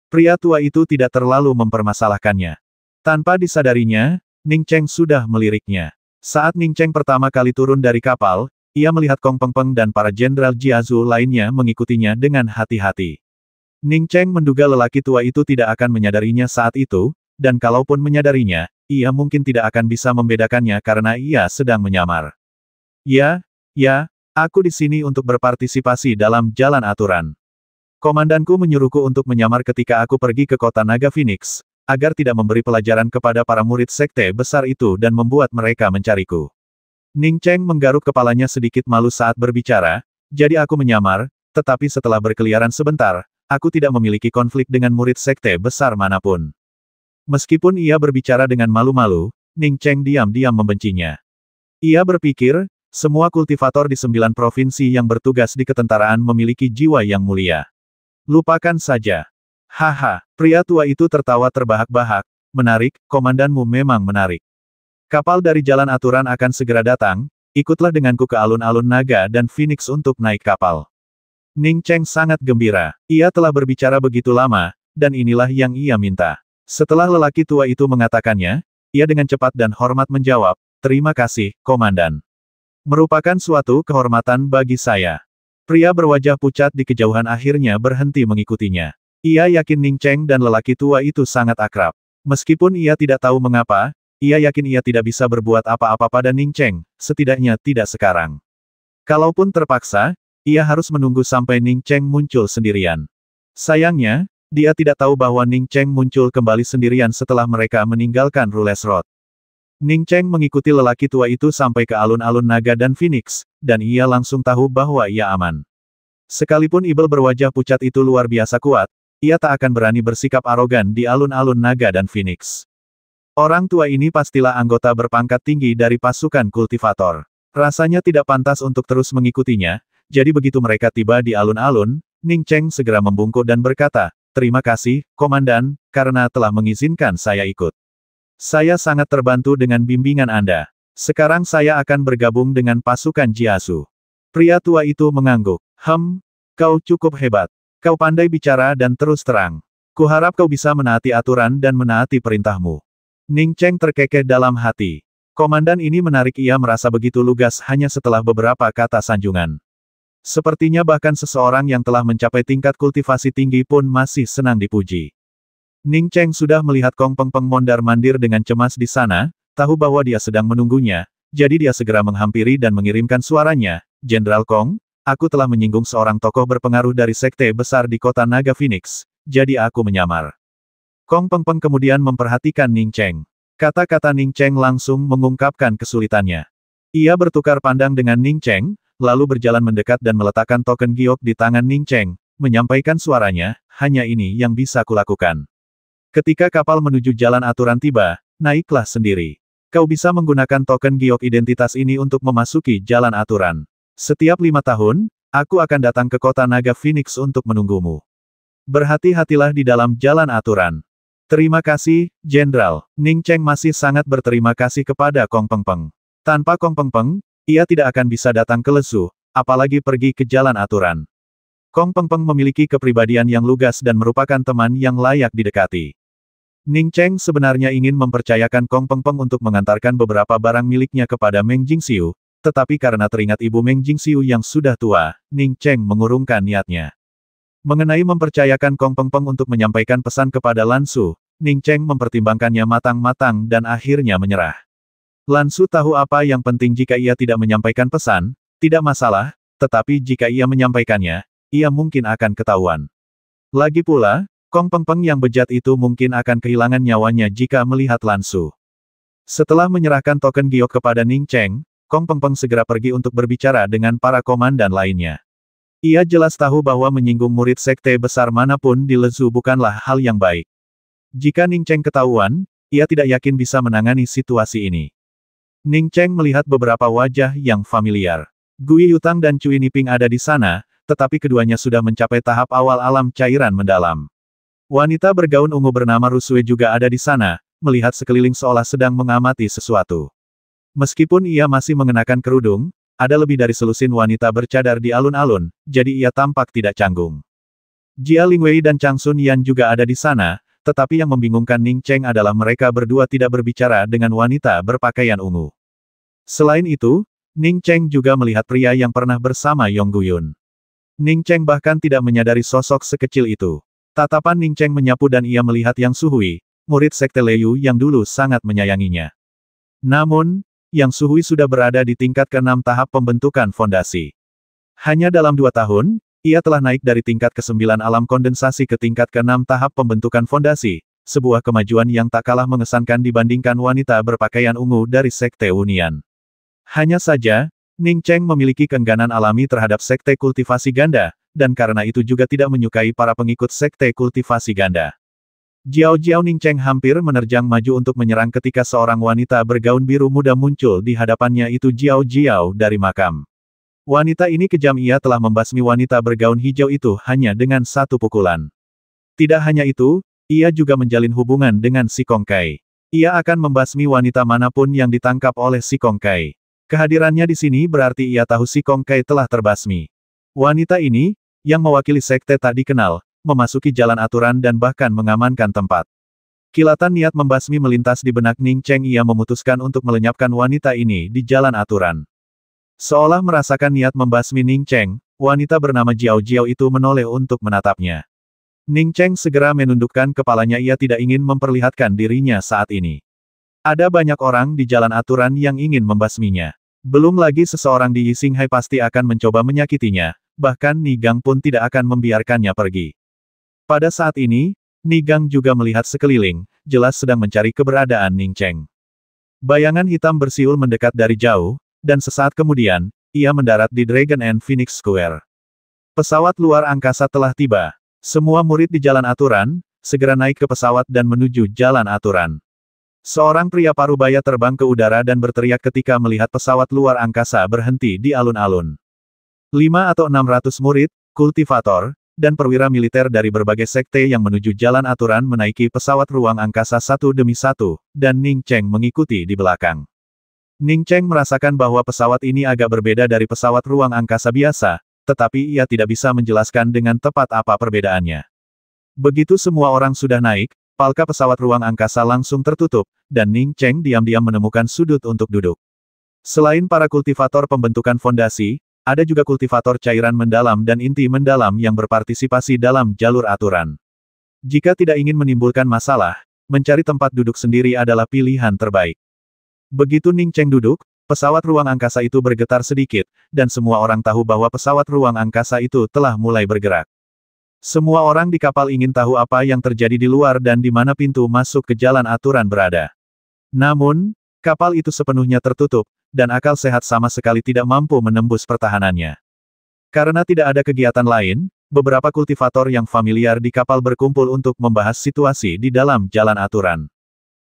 A: Pria tua itu tidak terlalu mempermasalahkannya. Tanpa disadarinya, Ning Cheng sudah meliriknya. Saat Ning Cheng pertama kali turun dari kapal, ia melihat Kong Peng Peng dan para jenderal Jiazu lainnya mengikutinya dengan hati-hati. Ning Cheng menduga lelaki tua itu tidak akan menyadarinya saat itu, dan kalaupun menyadarinya, ia mungkin tidak akan bisa membedakannya karena ia sedang menyamar. Ya, aku di sini untuk berpartisipasi dalam jalan aturan. Komandanku menyuruhku untuk menyamar ketika aku pergi ke kota Naga Phoenix, agar tidak memberi pelajaran kepada para murid sekte besar itu dan membuat mereka mencariku. Ning Cheng menggaruk kepalanya sedikit malu saat berbicara, jadi aku menyamar, tetapi setelah berkeliaran sebentar, aku tidak memiliki konflik dengan murid sekte besar manapun. Meskipun ia berbicara dengan malu-malu, Ning Cheng diam-diam membencinya. Ia berpikir, semua kultivator di 9 provinsi yang bertugas di ketentaraan memiliki jiwa yang mulia. Lupakan saja. Haha, pria tua itu tertawa terbahak-bahak, menarik, komandanmu memang menarik. Kapal dari jalan aturan akan segera datang, ikutlah denganku ke alun-alun naga dan Phoenix untuk naik kapal. Ning Cheng sangat gembira. Ia telah berbicara begitu lama, dan inilah yang ia minta. Setelah lelaki tua itu mengatakannya, ia dengan cepat dan hormat menjawab, terima kasih, komandan. Merupakan suatu kehormatan bagi saya. Pria berwajah pucat di kejauhan akhirnya berhenti mengikutinya. Ia yakin Ning Cheng dan lelaki tua itu sangat akrab. Meskipun ia tidak tahu mengapa, ia yakin ia tidak bisa berbuat apa-apa pada Ning Cheng, setidaknya tidak sekarang. Kalaupun terpaksa, ia harus menunggu sampai Ning Cheng muncul sendirian. Sayangnya, dia tidak tahu bahwa Ning Cheng muncul kembali sendirian setelah mereka meninggalkan Rules Road. Ning Cheng mengikuti lelaki tua itu sampai ke alun-alun naga dan Phoenix, dan ia langsung tahu bahwa ia aman. Sekalipun Ibel berwajah pucat itu luar biasa kuat, ia tak akan berani bersikap arogan di alun-alun naga dan Phoenix. Orang tua ini pastilah anggota berpangkat tinggi dari pasukan kultivator. Rasanya tidak pantas untuk terus mengikutinya, jadi begitu mereka tiba di alun-alun, Ning Cheng segera membungkuk dan berkata, terima kasih, komandan, karena telah mengizinkan saya ikut. Saya sangat terbantu dengan bimbingan Anda. Sekarang saya akan bergabung dengan pasukan Jiasu. Pria tua itu mengangguk. Kau cukup hebat. Kau pandai bicara dan terus terang. Kuharap kau bisa menaati aturan dan menaati perintahmu. Ning Cheng terkekeh dalam hati. Komandan ini menarik, ia merasa begitu lugas hanya setelah beberapa kata sanjungan. Sepertinya bahkan seseorang yang telah mencapai tingkat kultivasi tinggi pun masih senang dipuji. Ning Cheng sudah melihat Kong Peng Peng mondar-mandir dengan cemas di sana, tahu bahwa dia sedang menunggunya, jadi dia segera menghampiri dan mengirimkan suaranya, Jenderal Kong, aku telah menyinggung seorang tokoh berpengaruh dari sekte besar di kota Naga Phoenix, jadi aku menyamar. Kong Peng Peng kemudian memperhatikan Ning Cheng. Kata-kata Ning Cheng langsung mengungkapkan kesulitannya. Ia bertukar pandang dengan Ning Cheng, lalu berjalan mendekat dan meletakkan token giok di tangan Ning Cheng, menyampaikan suaranya, hanya ini yang bisa kulakukan. Ketika kapal menuju jalan aturan tiba, naiklah sendiri. Kau bisa menggunakan token giok identitas ini untuk memasuki jalan aturan. Setiap 5 tahun, aku akan datang ke kota Naga Phoenix untuk menunggumu. Berhati-hatilah di dalam jalan aturan. Terima kasih, Jenderal. Ning Cheng masih sangat berterima kasih kepada Kong Peng Peng. Tanpa Kong Peng Peng, ia tidak akan bisa datang ke Lesu, apalagi pergi ke jalan aturan. Kong Peng Peng memiliki kepribadian yang lugas dan merupakan teman yang layak didekati. Ning Cheng sebenarnya ingin mempercayakan Kong Peng Peng untuk mengantarkan beberapa barang miliknya kepada Meng Jingxiu, tetapi karena teringat ibu Meng Jingxiu yang sudah tua, Ning Cheng mengurungkan niatnya. Mengenai mempercayakan Kong Peng Peng untuk menyampaikan pesan kepada Lan Su, Ning Cheng mempertimbangkannya matang-matang dan akhirnya menyerah. Lan Su tahu apa yang penting jika ia tidak menyampaikan pesan, tidak masalah, tetapi jika ia menyampaikannya, ia mungkin akan ketahuan. Lagi pula, Kong Peng Peng yang bejat itu mungkin akan kehilangan nyawanya jika melihat Lan Su. Setelah menyerahkan token giok kepada Ning Cheng, Kong Peng Peng segera pergi untuk berbicara dengan para komandan lainnya. Ia jelas tahu bahwa menyinggung murid sekte besar manapun di Lezu bukanlah hal yang baik. Jika Ning Cheng ketahuan, ia tidak yakin bisa menangani situasi ini. Ning Cheng melihat beberapa wajah yang familiar. Gui Yutang dan Cui Niping ada di sana, tetapi keduanya sudah mencapai tahap awal alam cairan mendalam. Wanita bergaun ungu bernama Rusue juga ada di sana, melihat sekeliling seolah sedang mengamati sesuatu. Meskipun ia masih mengenakan kerudung, ada lebih dari selusin wanita bercadar di alun-alun, jadi ia tampak tidak canggung. Jia Lingwei dan Chang Sun Yan juga ada di sana, tetapi yang membingungkan Ning Cheng adalah mereka berdua tidak berbicara dengan wanita berpakaian ungu. Selain itu, Ning Cheng juga melihat pria yang pernah bersama Yong Guyun. Ning Cheng bahkan tidak menyadari sosok sekecil itu. Tatapan Ning Cheng menyapu dan ia melihat Yang Suhui, murid sekte Lei Yu yang dulu sangat menyayanginya. Namun, Yang Suhui sudah berada di tingkat ke-6 tahap pembentukan fondasi. Hanya dalam 2 tahun, ia telah naik dari tingkat ke-9 alam kondensasi ke tingkat ke-6 tahap pembentukan fondasi, sebuah kemajuan yang tak kalah mengesankan dibandingkan wanita berpakaian ungu dari sekte Unian. Hanya saja, Ning Cheng memiliki keengganan alami terhadap sekte kultivasi ganda, dan karena itu juga tidak menyukai para pengikut sekte kultivasi ganda. Jiao Ning Cheng hampir menerjang maju untuk menyerang ketika seorang wanita bergaun biru muda muncul di hadapannya itu Jiao dari makam. Wanita ini kejam, ia telah membasmi wanita bergaun hijau itu hanya dengan 1 pukulan. Tidak hanya itu, ia juga menjalin hubungan dengan si Kong Kai. Ia akan membasmi wanita manapun yang ditangkap oleh si Kong Kai. Kehadirannya di sini berarti ia tahu si Kong Kai telah terbasmi. Wanita ini, yang mewakili sekte tak dikenal, memasuki jalan aturan dan bahkan mengamankan tempat. Kilatan niat membasmi melintas di benak Ning Cheng, ia memutuskan untuk melenyapkan wanita ini di jalan aturan. Seolah merasakan niat membasmi Ning Cheng, wanita bernama Jiao itu menoleh untuk menatapnya. Ning Cheng segera menundukkan kepalanya, ia tidak ingin memperlihatkan dirinya saat ini. Ada banyak orang di jalan aturan yang ingin membasminya. Belum lagi seseorang di Yixinghai pasti akan mencoba menyakitinya, bahkan Ni Gang pun tidak akan membiarkannya pergi. Pada saat ini, Ni Gang juga melihat sekeliling, jelas sedang mencari keberadaan Ning Cheng. Bayangan hitam bersiul mendekat dari jauh, dan sesaat kemudian, ia mendarat di Dragon and Phoenix Square. Pesawat luar angkasa telah tiba. Semua murid di jalan aturan, segera naik ke pesawat dan menuju jalan aturan. Seorang pria parubaya terbang ke udara dan berteriak ketika melihat pesawat luar angkasa berhenti di alun-alun. 5 atau 600 murid, kultivator, dan perwira militer dari berbagai sekte yang menuju jalan aturan menaiki pesawat ruang angkasa satu demi satu, dan Ning Cheng mengikuti di belakang. Ning Cheng merasakan bahwa pesawat ini agak berbeda dari pesawat ruang angkasa biasa, tetapi ia tidak bisa menjelaskan dengan tepat apa perbedaannya. Begitu semua orang sudah naik, palka pesawat ruang angkasa langsung tertutup, dan Ning Cheng diam-diam menemukan sudut untuk duduk. Selain para kultivator pembentukan fondasi, ada juga kultivator cairan mendalam dan inti mendalam yang berpartisipasi dalam jalur aturan. Jika tidak ingin menimbulkan masalah, mencari tempat duduk sendiri adalah pilihan terbaik. Begitu Ning Cheng duduk, pesawat ruang angkasa itu bergetar sedikit, dan semua orang tahu bahwa pesawat ruang angkasa itu telah mulai bergerak. Semua orang di kapal ingin tahu apa yang terjadi di luar dan di mana pintu masuk ke jalan aturan berada. Namun, kapal itu sepenuhnya tertutup, dan akal sehat sama sekali tidak mampu menembus pertahanannya. Karena tidak ada kegiatan lain, beberapa kultivator yang familiar di kapal berkumpul untuk membahas situasi di dalam jalan aturan.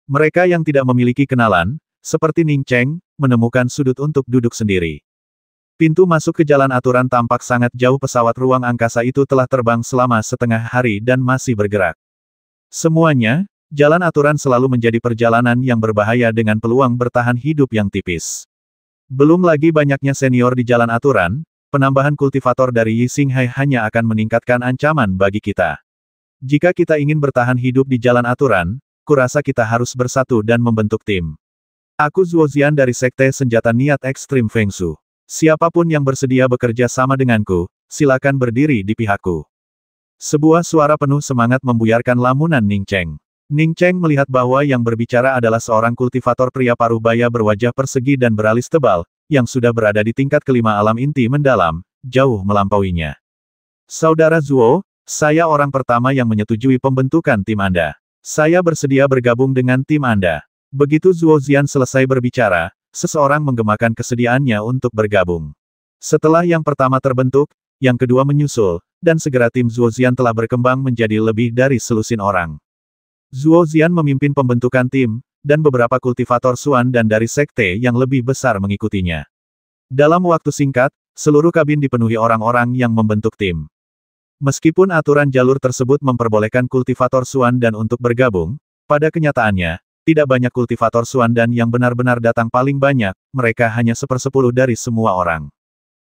A: Mereka yang tidak memiliki kenalan, seperti Ning Cheng, menemukan sudut untuk duduk sendiri. Pintu masuk ke jalan aturan tampak sangat jauh, pesawat ruang angkasa itu telah terbang selama setengah hari dan masih bergerak. Semuanya, jalan aturan selalu menjadi perjalanan yang berbahaya dengan peluang bertahan hidup yang tipis. Belum lagi banyaknya senior di jalan aturan, penambahan kultivator dari Yixinghai hanya akan meningkatkan ancaman bagi kita. Jika kita ingin bertahan hidup di jalan aturan, kurasa kita harus bersatu dan membentuk tim. Aku Zuozian dari Sekte Senjata Niat Ekstrim Feng Shu. Siapapun yang bersedia bekerja sama denganku, silakan berdiri di pihakku. Sebuah suara penuh semangat membuyarkan lamunan Ning Cheng. Ning Cheng melihat bahwa yang berbicara adalah seorang kultivator pria paruh baya berwajah persegi dan beralis tebal, yang sudah berada di tingkat kelima alam inti mendalam, jauh melampauinya. Saudara Zuo, saya orang pertama yang menyetujui pembentukan tim Anda. Saya bersedia bergabung dengan tim Anda. Begitu Zuo Zian selesai berbicara, seseorang menggemakan kesediaannya untuk bergabung. Setelah yang pertama terbentuk, yang kedua menyusul, dan segera tim Zuo Zian telah berkembang menjadi lebih dari selusin orang. Zuo Zian memimpin pembentukan tim, dan beberapa kultivator Xuan dan dari sekte yang lebih besar mengikutinya. Dalam waktu singkat, seluruh kabin dipenuhi orang-orang yang membentuk tim. Meskipun aturan jalur tersebut memperbolehkan kultivator Xuan dan untuk bergabung, pada kenyataannya, tidak banyak kultivator Xuan dan yang benar-benar datang paling banyak, mereka hanya 1/10 dari semua orang.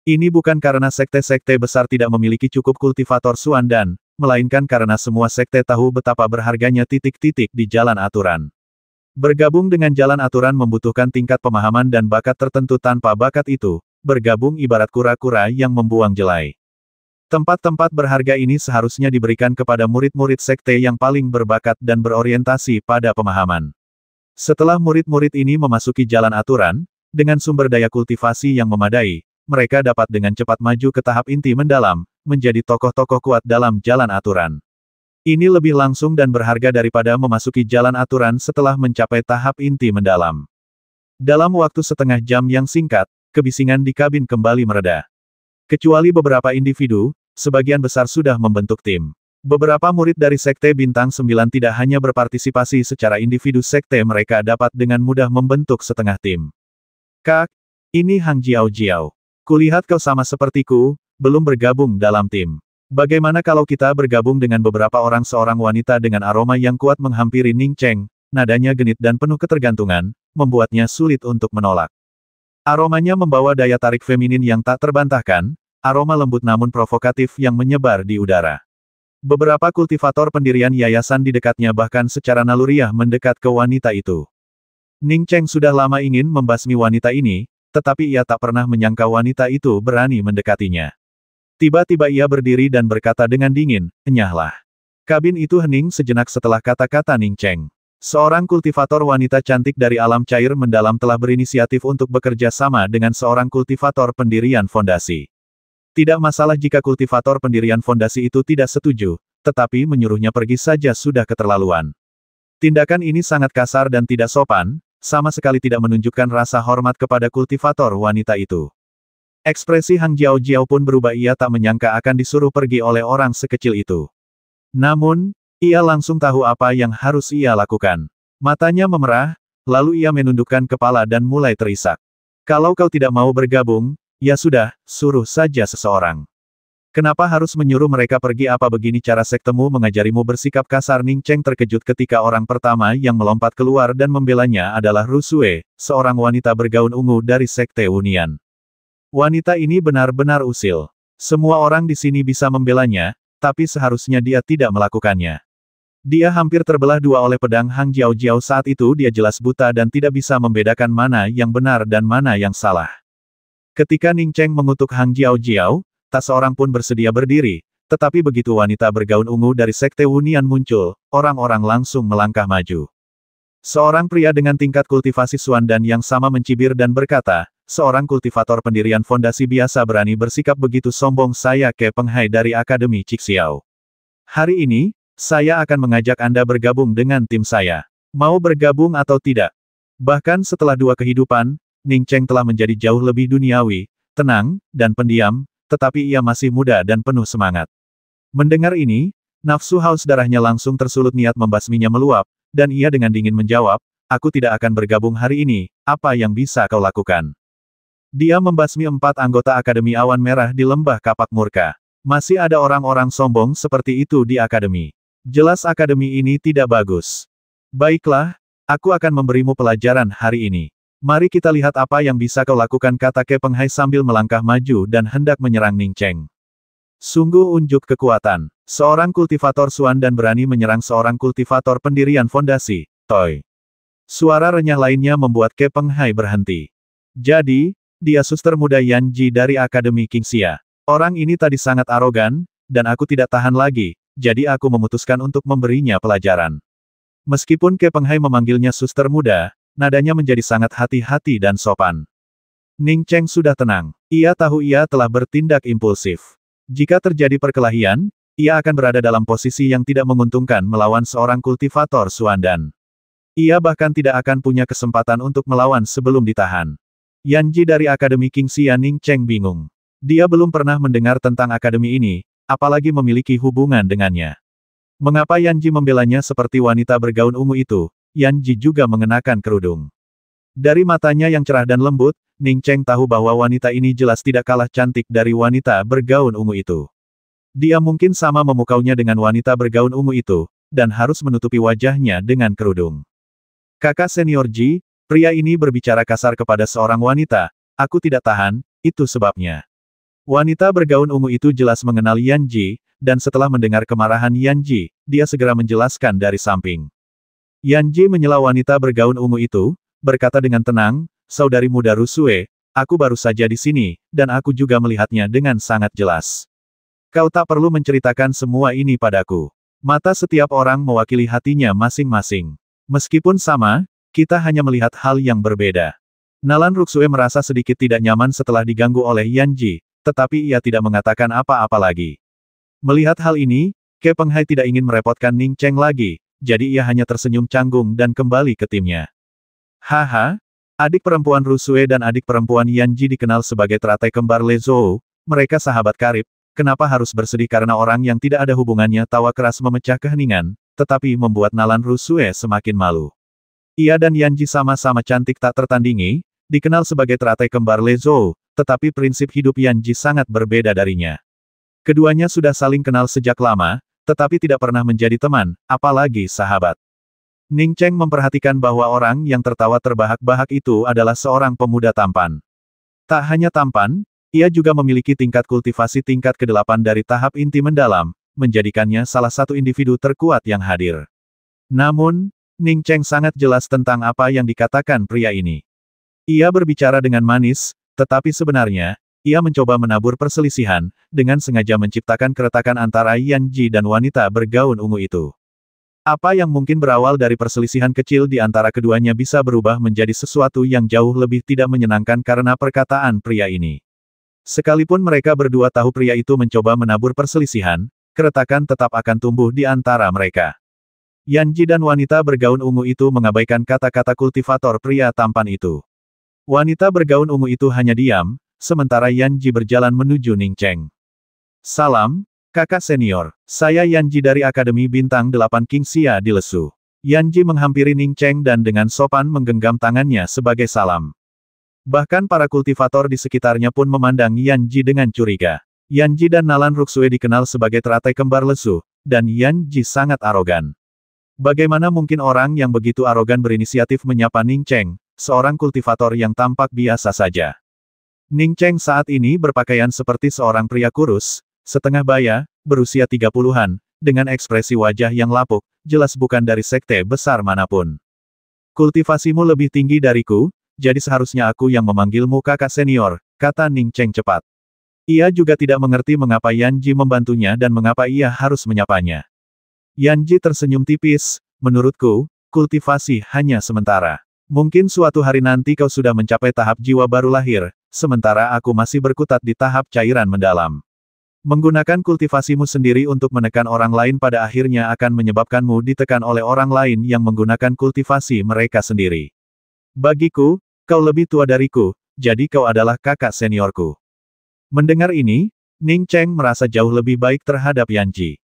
A: Ini bukan karena sekte-sekte besar tidak memiliki cukup kultivator Xuan dan, melainkan karena semua sekte tahu betapa berharganya titik-titik di jalan aturan. Bergabung dengan jalan aturan membutuhkan tingkat pemahaman dan bakat tertentu tanpa bakat itu, bergabung ibarat kura-kura yang membuang jelai. Tempat-tempat berharga ini seharusnya diberikan kepada murid-murid sekte yang paling berbakat dan berorientasi pada pemahaman. Setelah murid-murid ini memasuki jalan aturan, dengan sumber daya kultivasi yang memadai, mereka dapat dengan cepat maju ke tahap inti mendalam, menjadi tokoh-tokoh kuat dalam jalan aturan. Ini lebih langsung dan berharga daripada memasuki jalan aturan setelah mencapai tahap inti mendalam. Dalam waktu setengah jam yang singkat, kebisingan di kabin kembali mereda. Kecuali beberapa individu, sebagian besar sudah membentuk tim. Beberapa murid dari Sekte Bintang 9 tidak hanya berpartisipasi secara individu sekte mereka dapat dengan mudah membentuk setengah tim. Kak, ini Hang Jiao Jiao. Kulihat kau sama sepertiku, belum bergabung dalam tim. Bagaimana kalau kita bergabung dengan beberapa orang seorang wanita dengan aroma yang kuat menghampiri Ning Cheng, nadanya genit dan penuh ketergantungan, membuatnya sulit untuk menolak. Aromanya membawa daya tarik feminin yang tak terbantahkan, aroma lembut namun provokatif yang menyebar di udara. Beberapa kultivator pendirian yayasan di dekatnya bahkan secara naluriah mendekat ke wanita itu. Ning Cheng sudah lama ingin membasmi wanita ini, tetapi ia tak pernah menyangka wanita itu berani mendekatinya. Tiba-tiba ia berdiri dan berkata dengan dingin, "Enyahlah." Kabin itu hening sejenak setelah kata-kata Ning Cheng. Seorang kultivator wanita cantik dari alam cair mendalam telah berinisiatif untuk bekerja sama dengan seorang kultivator pendirian fondasi. Tidak masalah jika kultivator pendirian fondasi itu tidak setuju, tetapi menyuruhnya pergi saja sudah keterlaluan. Tindakan ini sangat kasar dan tidak sopan, sama sekali tidak menunjukkan rasa hormat kepada kultivator wanita itu. Ekspresi Hang Jiao Jiao pun berubah, ia tak menyangka akan disuruh pergi oleh orang sekecil itu. Namun, ia langsung tahu apa yang harus ia lakukan. Matanya memerah, lalu ia menundukkan kepala dan mulai terisak. Kalau kau tidak mau bergabung, ya sudah, suruh saja seseorang. Kenapa harus menyuruh mereka pergi? Apa begini cara sektemu mengajarimu bersikap kasar? Ning Cheng terkejut ketika orang pertama yang melompat keluar dan membelanya adalah Ru Sue, seorang wanita bergaun ungu dari Sekte Unian. Wanita ini benar-benar usil. Semua orang di sini bisa membelanya, tapi seharusnya dia tidak melakukannya. Dia hampir terbelah dua oleh pedang Hang Jiao Jiao saat itu. Dia jelas buta dan tidak bisa membedakan mana yang benar dan mana yang salah. Ketika Ning Cheng mengutuk Hang Jiao Jiao, tak seorang pun bersedia berdiri, tetapi begitu wanita bergaun ungu dari Sekte Unian muncul, orang-orang langsung melangkah maju. Seorang pria dengan tingkat kultivasi Xuan dan yang sama mencibir dan berkata, "Seorang kultivator pendirian fondasi biasa berani bersikap begitu sombong? Saya Ke Penghai dari Akademi Cixiao. Hari ini, saya akan mengajak Anda bergabung dengan tim saya. Mau bergabung atau tidak?" Bahkan setelah 2 kehidupan, Ning Cheng telah menjadi jauh lebih duniawi, tenang, dan pendiam, tetapi ia masih muda dan penuh semangat. Mendengar ini, nafsu haus darahnya langsung tersulut, niat membasminya meluap, dan ia dengan dingin menjawab, "Aku tidak akan bergabung hari ini, apa yang bisa kau lakukan?" Dia membasmi 4 anggota Akademi Awan Merah di Lembah Kapak Murka. Masih ada orang-orang sombong seperti itu di Akademi. Jelas Akademi ini tidak bagus. Baiklah, aku akan memberimu pelajaran hari ini. Mari kita lihat apa yang bisa kau lakukan, kata Ke Penghai sambil melangkah maju dan hendak menyerang Ning Cheng. Sungguh unjuk kekuatan. Seorang kultivator Xuan dan berani menyerang seorang kultivator pendirian fondasi, Toy. Suara renyah lainnya membuat Ke Penghai berhenti. Jadi, dia suster muda Yan Ji dari Akademi Qingxia. Orang ini tadi sangat arogan, dan aku tidak tahan lagi, jadi aku memutuskan untuk memberinya pelajaran. Meskipun Ke Penghai memanggilnya suster muda, nadanya menjadi sangat hati-hati dan sopan. Ning Cheng sudah tenang. Ia tahu ia telah bertindak impulsif. Jika terjadi perkelahian, ia akan berada dalam posisi yang tidak menguntungkan melawan seorang kultivator Suandan. Ia bahkan tidak akan punya kesempatan untuk melawan sebelum ditahan. Yan Ji dari Akademi King Xia. Ning Cheng bingung. Dia belum pernah mendengar tentang akademi ini, apalagi memiliki hubungan dengannya. Mengapa Yan Ji membelanya seperti wanita bergaun ungu itu? Yan Ji juga mengenakan kerudung. Dari matanya yang cerah dan lembut, Ning Cheng tahu bahwa wanita ini jelas tidak kalah cantik dari wanita bergaun ungu itu. Dia mungkin sama memukaunya dengan wanita bergaun ungu itu, dan harus menutupi wajahnya dengan kerudung. Kakak senior Ji, pria ini berbicara kasar kepada seorang wanita, aku tidak tahan, itu sebabnya. Wanita bergaun ungu itu jelas mengenal Yan Ji, dan setelah mendengar kemarahan Yan Ji, dia segera menjelaskan dari samping. Yan Ji menyela wanita bergaun ungu itu, berkata dengan tenang, saudari muda Rusue, aku baru saja di sini, dan aku juga melihatnya dengan sangat jelas. Kau tak perlu menceritakan semua ini padaku. Mata setiap orang mewakili hatinya masing-masing. Meskipun sama, kita hanya melihat hal yang berbeda. Nalan Ruxue merasa sedikit tidak nyaman setelah diganggu oleh Yan Ji, tetapi ia tidak mengatakan apa-apa lagi. Melihat hal ini, Ke Penghai tidak ingin merepotkan Ning Cheng lagi, jadi ia hanya tersenyum canggung dan kembali ke timnya. Haha, adik perempuan Rusue dan adik perempuan Yan Ji dikenal sebagai teratai kembar Le Zhou, mereka sahabat karib. Kenapa harus bersedih karena orang yang tidak ada hubungannya? Tawa keras memecah keheningan, tetapi membuat Nalan Rusue semakin malu. Ia dan Yan Ji sama-sama cantik tak tertandingi, dikenal sebagai teratai kembar Le Zhou, tetapi prinsip hidup Yan Ji sangat berbeda darinya. Keduanya sudah saling kenal sejak lama, tetapi tidak pernah menjadi teman, apalagi sahabat. Ning Cheng memperhatikan bahwa orang yang tertawa terbahak-bahak itu adalah seorang pemuda tampan. Tak hanya tampan, ia juga memiliki tingkat kultivasi tingkat ke-8 dari tahap inti mendalam, menjadikannya salah satu individu terkuat yang hadir. Namun, Ning Cheng sangat jelas tentang apa yang dikatakan pria ini. Ia berbicara dengan manis, tetapi sebenarnya, ia mencoba menabur perselisihan, dengan sengaja menciptakan keretakan antara Yan Ji dan wanita bergaun ungu itu. Apa yang mungkin berawal dari perselisihan kecil di antara keduanya bisa berubah menjadi sesuatu yang jauh lebih tidak menyenangkan karena perkataan pria ini. Sekalipun mereka berdua tahu pria itu mencoba menabur perselisihan, keretakan tetap akan tumbuh di antara mereka. Yan Ji dan wanita bergaun ungu itu mengabaikan kata-kata kultivator pria tampan itu. Wanita bergaun ungu itu hanya diam, sementara Yan Ji berjalan menuju Ning Cheng. Salam, kakak senior, saya Yan Ji dari Akademi Bintang 8 King Xia di Lesu. Yan Ji menghampiri Ning Cheng dan dengan sopan menggenggam tangannya sebagai salam. Bahkan para kultivator di sekitarnya pun memandang Yan Ji dengan curiga. Yan Ji dan Nalan Ruxue dikenal sebagai teratai kembar lesu, dan Yan Ji sangat arogan. Bagaimana mungkin orang yang begitu arogan berinisiatif menyapa Ning Cheng, seorang kultivator yang tampak biasa saja. Ning Cheng saat ini berpakaian seperti seorang pria kurus, setengah baya, berusia 30-an, dengan ekspresi wajah yang lapuk, jelas bukan dari sekte besar manapun. Kultivasimu lebih tinggi dariku, jadi seharusnya aku yang memanggilmu kakak senior, kata Ning Cheng cepat. Ia juga tidak mengerti mengapa Yan Ji membantunya dan mengapa ia harus menyapanya. Yan Ji tersenyum tipis, menurutku, kultivasi hanya sementara. Mungkin suatu hari nanti kau sudah mencapai tahap jiwa baru lahir, sementara aku masih berkutat di tahap cairan mendalam. Menggunakan kultivasimu sendiri untuk menekan orang lain pada akhirnya akan menyebabkanmu ditekan oleh orang lain yang menggunakan kultivasi mereka sendiri. Bagiku, kau lebih tua dariku, jadi kau adalah kakak seniorku. Mendengar ini, Ning Cheng merasa jauh lebih baik terhadap Yan Ji.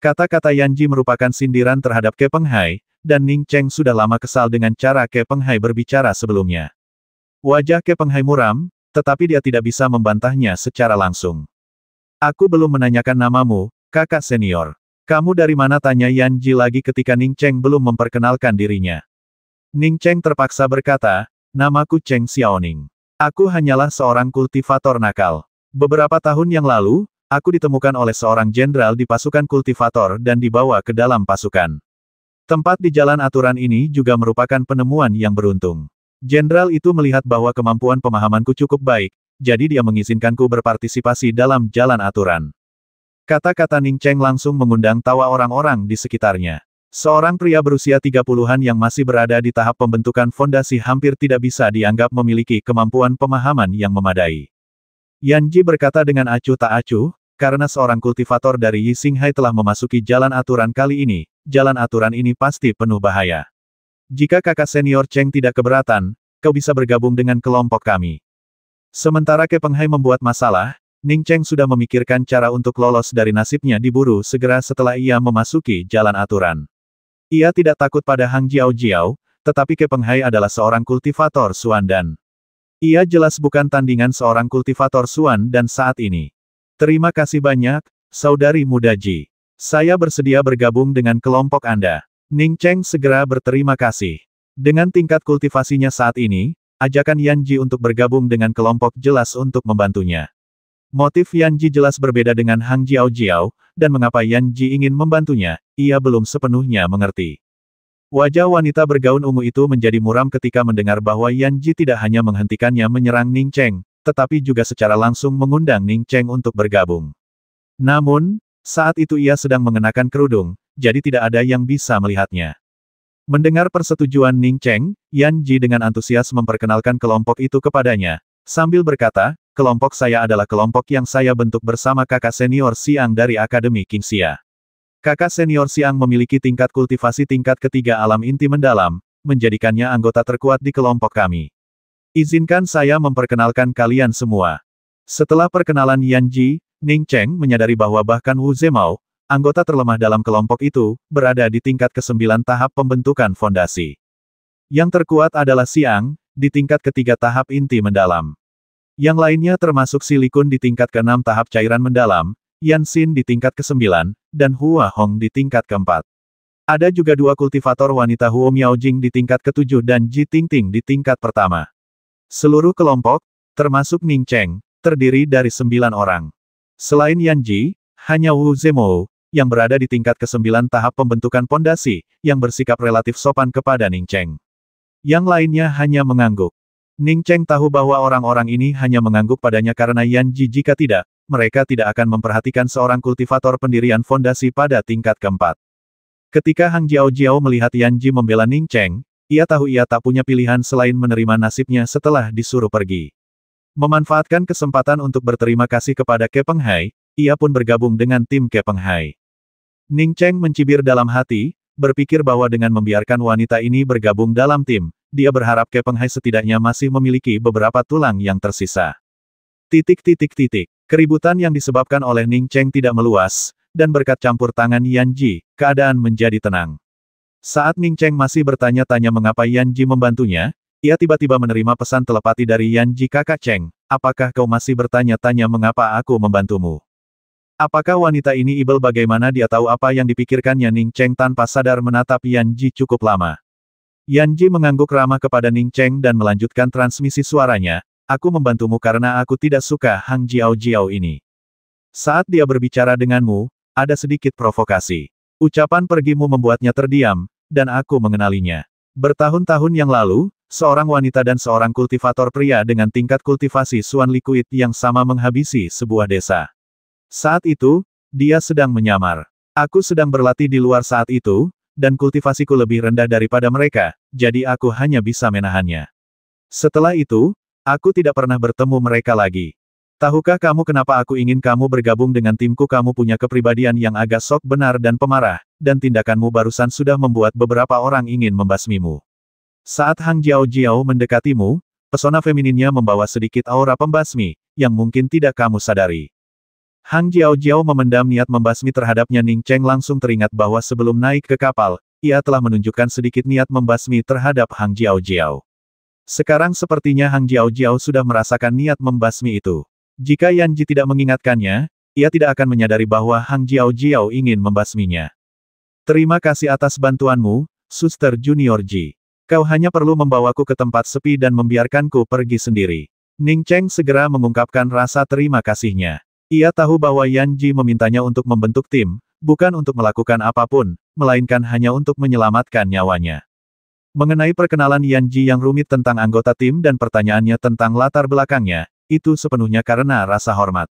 A: Kata-kata Yan Ji merupakan sindiran terhadap Ke Penghai, dan Ning Cheng sudah lama kesal dengan cara Ke Penghai berbicara sebelumnya. Wajah Ke Penghai muram, tetapi dia tidak bisa membantahnya secara langsung. Aku belum menanyakan namamu, kakak senior. Kamu dari mana? Tanya Yan Ji lagi ketika Ning Cheng belum memperkenalkan dirinya. Ning Cheng terpaksa berkata, namaku Cheng Xiaoning. Aku hanyalah seorang kultivator nakal. Beberapa tahun yang lalu, aku ditemukan oleh seorang jenderal di pasukan kultivator dan dibawa ke dalam pasukan. Tempat di jalan aturan ini juga merupakan penemuan yang beruntung. Jenderal itu melihat bahwa kemampuan pemahamanku cukup baik, jadi dia mengizinkanku berpartisipasi dalam jalan aturan. Kata-kata Ning Cheng langsung mengundang tawa orang-orang di sekitarnya. Seorang pria berusia 30-an yang masih berada di tahap pembentukan fondasi hampir tidak bisa dianggap memiliki kemampuan pemahaman yang memadai. Yan Ji berkata dengan acuh tak acuh, karena seorang kultivator dari Yi Xinghai telah memasuki jalan aturan kali ini, jalan aturan ini pasti penuh bahaya. Jika kakak senior Cheng tidak keberatan, kau bisa bergabung dengan kelompok kami. Sementara Ke Penghai membuat masalah, Ning Cheng sudah memikirkan cara untuk lolos dari nasibnya diburu segera setelah ia memasuki jalan aturan. Ia tidak takut pada Hang Jiao Jiao, tetapi Ke Penghai adalah seorang kultivator Suan dan ia jelas bukan tandingan seorang kultivator Suan dan saat ini. Terima kasih banyak, saudari muda Ji. Saya bersedia bergabung dengan kelompok Anda. Ning Cheng segera berterima kasih. Dengan tingkat kultivasinya saat ini, ajakan Yan Ji untuk bergabung dengan kelompok jelas untuk membantunya. Motif Yan Ji jelas berbeda dengan Hang Jiao Jiao, dan mengapa Yan Ji ingin membantunya, ia belum sepenuhnya mengerti. Wajah wanita bergaun ungu itu menjadi muram ketika mendengar bahwa Yan Ji tidak hanya menghentikannya menyerang Ning Cheng, tetapi juga secara langsung mengundang Ning Cheng untuk bergabung. Namun, saat itu ia sedang mengenakan kerudung, jadi tidak ada yang bisa melihatnya. Mendengar persetujuan Ning Cheng, Yan Ji dengan antusias memperkenalkan kelompok itu kepadanya, sambil berkata, kelompok saya adalah kelompok yang saya bentuk bersama kakak senior Siang dari Akademi Qingxia. Kakak senior Siang memiliki tingkat kultivasi tingkat ketiga alam inti mendalam, menjadikannya anggota terkuat di kelompok kami. Izinkan saya memperkenalkan kalian semua. Setelah perkenalan Yan Ji, Ning Cheng menyadari bahwa bahkan Wu Zemao, anggota terlemah dalam kelompok itu, berada di tingkat ke-9 tahap pembentukan fondasi. Yang terkuat adalah Siang, di tingkat ketiga tahap inti mendalam. Yang lainnya termasuk Si Likun di tingkat ke-6 tahap cairan mendalam, Yan Xin di tingkat ke-9, dan Hua Hong di tingkat ke-4. Ada juga dua kultivator wanita Huo Miaojing di tingkat ke-7 dan Ji Tingting di tingkat pertama. Seluruh kelompok, termasuk Ning Cheng, terdiri dari 9 orang. Selain Yan Ji, hanya Wu Zemou, yang berada di tingkat ke-9 tahap pembentukan pondasi, yang bersikap relatif sopan kepada Ning Cheng. Yang lainnya hanya mengangguk. Ning Cheng tahu bahwa orang-orang ini hanya mengangguk padanya karena Yan Ji jika tidak, mereka tidak akan memperhatikan seorang kultivator pendirian fondasi pada tingkat ke-4. Ketika Hang Jiao Jiao melihat Yan Ji membela Ning Cheng, ia tahu ia tak punya pilihan selain menerima nasibnya setelah disuruh pergi. Memanfaatkan kesempatan untuk berterima kasih kepada Ke Penghai, ia pun bergabung dengan tim Ke Penghai. Ning Cheng mencibir dalam hati, berpikir bahwa dengan membiarkan wanita ini bergabung dalam tim, dia berharap Ke Penghai setidaknya masih memiliki beberapa tulang yang tersisa. Keributan yang disebabkan oleh Ning Cheng tidak meluas, dan berkat campur tangan Yan Ji, keadaan menjadi tenang. Saat Ning Cheng masih bertanya-tanya mengapa Yan Ji membantunya, ia tiba-tiba menerima pesan telepati dari Yan Ji. Kakak Cheng, apakah kau masih bertanya-tanya mengapa aku membantumu? Apakah wanita ini ibel? Bagaimana dia tahu apa yang dipikirkannya? Ning Cheng tanpa sadar menatap Yan Ji cukup lama. Yan Ji mengangguk ramah kepada Ning Cheng dan melanjutkan transmisi suaranya, aku membantumu karena aku tidak suka Hang Jiao Jiao ini. Saat dia berbicara denganmu, ada sedikit provokasi. Ucapan pergimu membuatnya terdiam, dan aku mengenalinya. Bertahun-tahun yang lalu, seorang wanita dan seorang kultivator pria dengan tingkat kultivasi Suan Liquid yang sama menghabisi sebuah desa. Saat itu, dia sedang menyamar. Aku sedang berlatih di luar saat itu, dan kultivasiku lebih rendah daripada mereka, jadi aku hanya bisa menahannya. Setelah itu, aku tidak pernah bertemu mereka lagi. Tahukah kamu kenapa aku ingin kamu bergabung dengan timku? Kamu punya kepribadian yang agak sok benar dan pemarah, dan tindakanmu barusan sudah membuat beberapa orang ingin membasmimu. Saat Hang Jiao Jiao mendekatimu, pesona femininnya membawa sedikit aura pembasmi, yang mungkin tidak kamu sadari. Hang Jiao Jiao memendam niat membasmi terhadapnya. Ning Cheng langsung teringat bahwa sebelum naik ke kapal, ia telah menunjukkan sedikit niat membasmi terhadap Hang Jiao Jiao. Sekarang sepertinya Hang Jiao Jiao sudah merasakan niat membasmi itu. Jika Yan Ji tidak mengingatkannya, ia tidak akan menyadari bahwa Hang Jiao Jiao ingin membasminya. Terima kasih atas bantuanmu, Suster Junior Ji. Kau hanya perlu membawaku ke tempat sepi dan membiarkanku pergi sendiri. Ning Cheng segera mengungkapkan rasa terima kasihnya. Ia tahu bahwa Yan Ji memintanya untuk membentuk tim, bukan untuk melakukan apapun, melainkan hanya untuk menyelamatkan nyawanya. Mengenai perkenalan Yan Ji yang rumit tentang anggota tim dan pertanyaannya tentang latar belakangnya, itu sepenuhnya karena rasa hormat.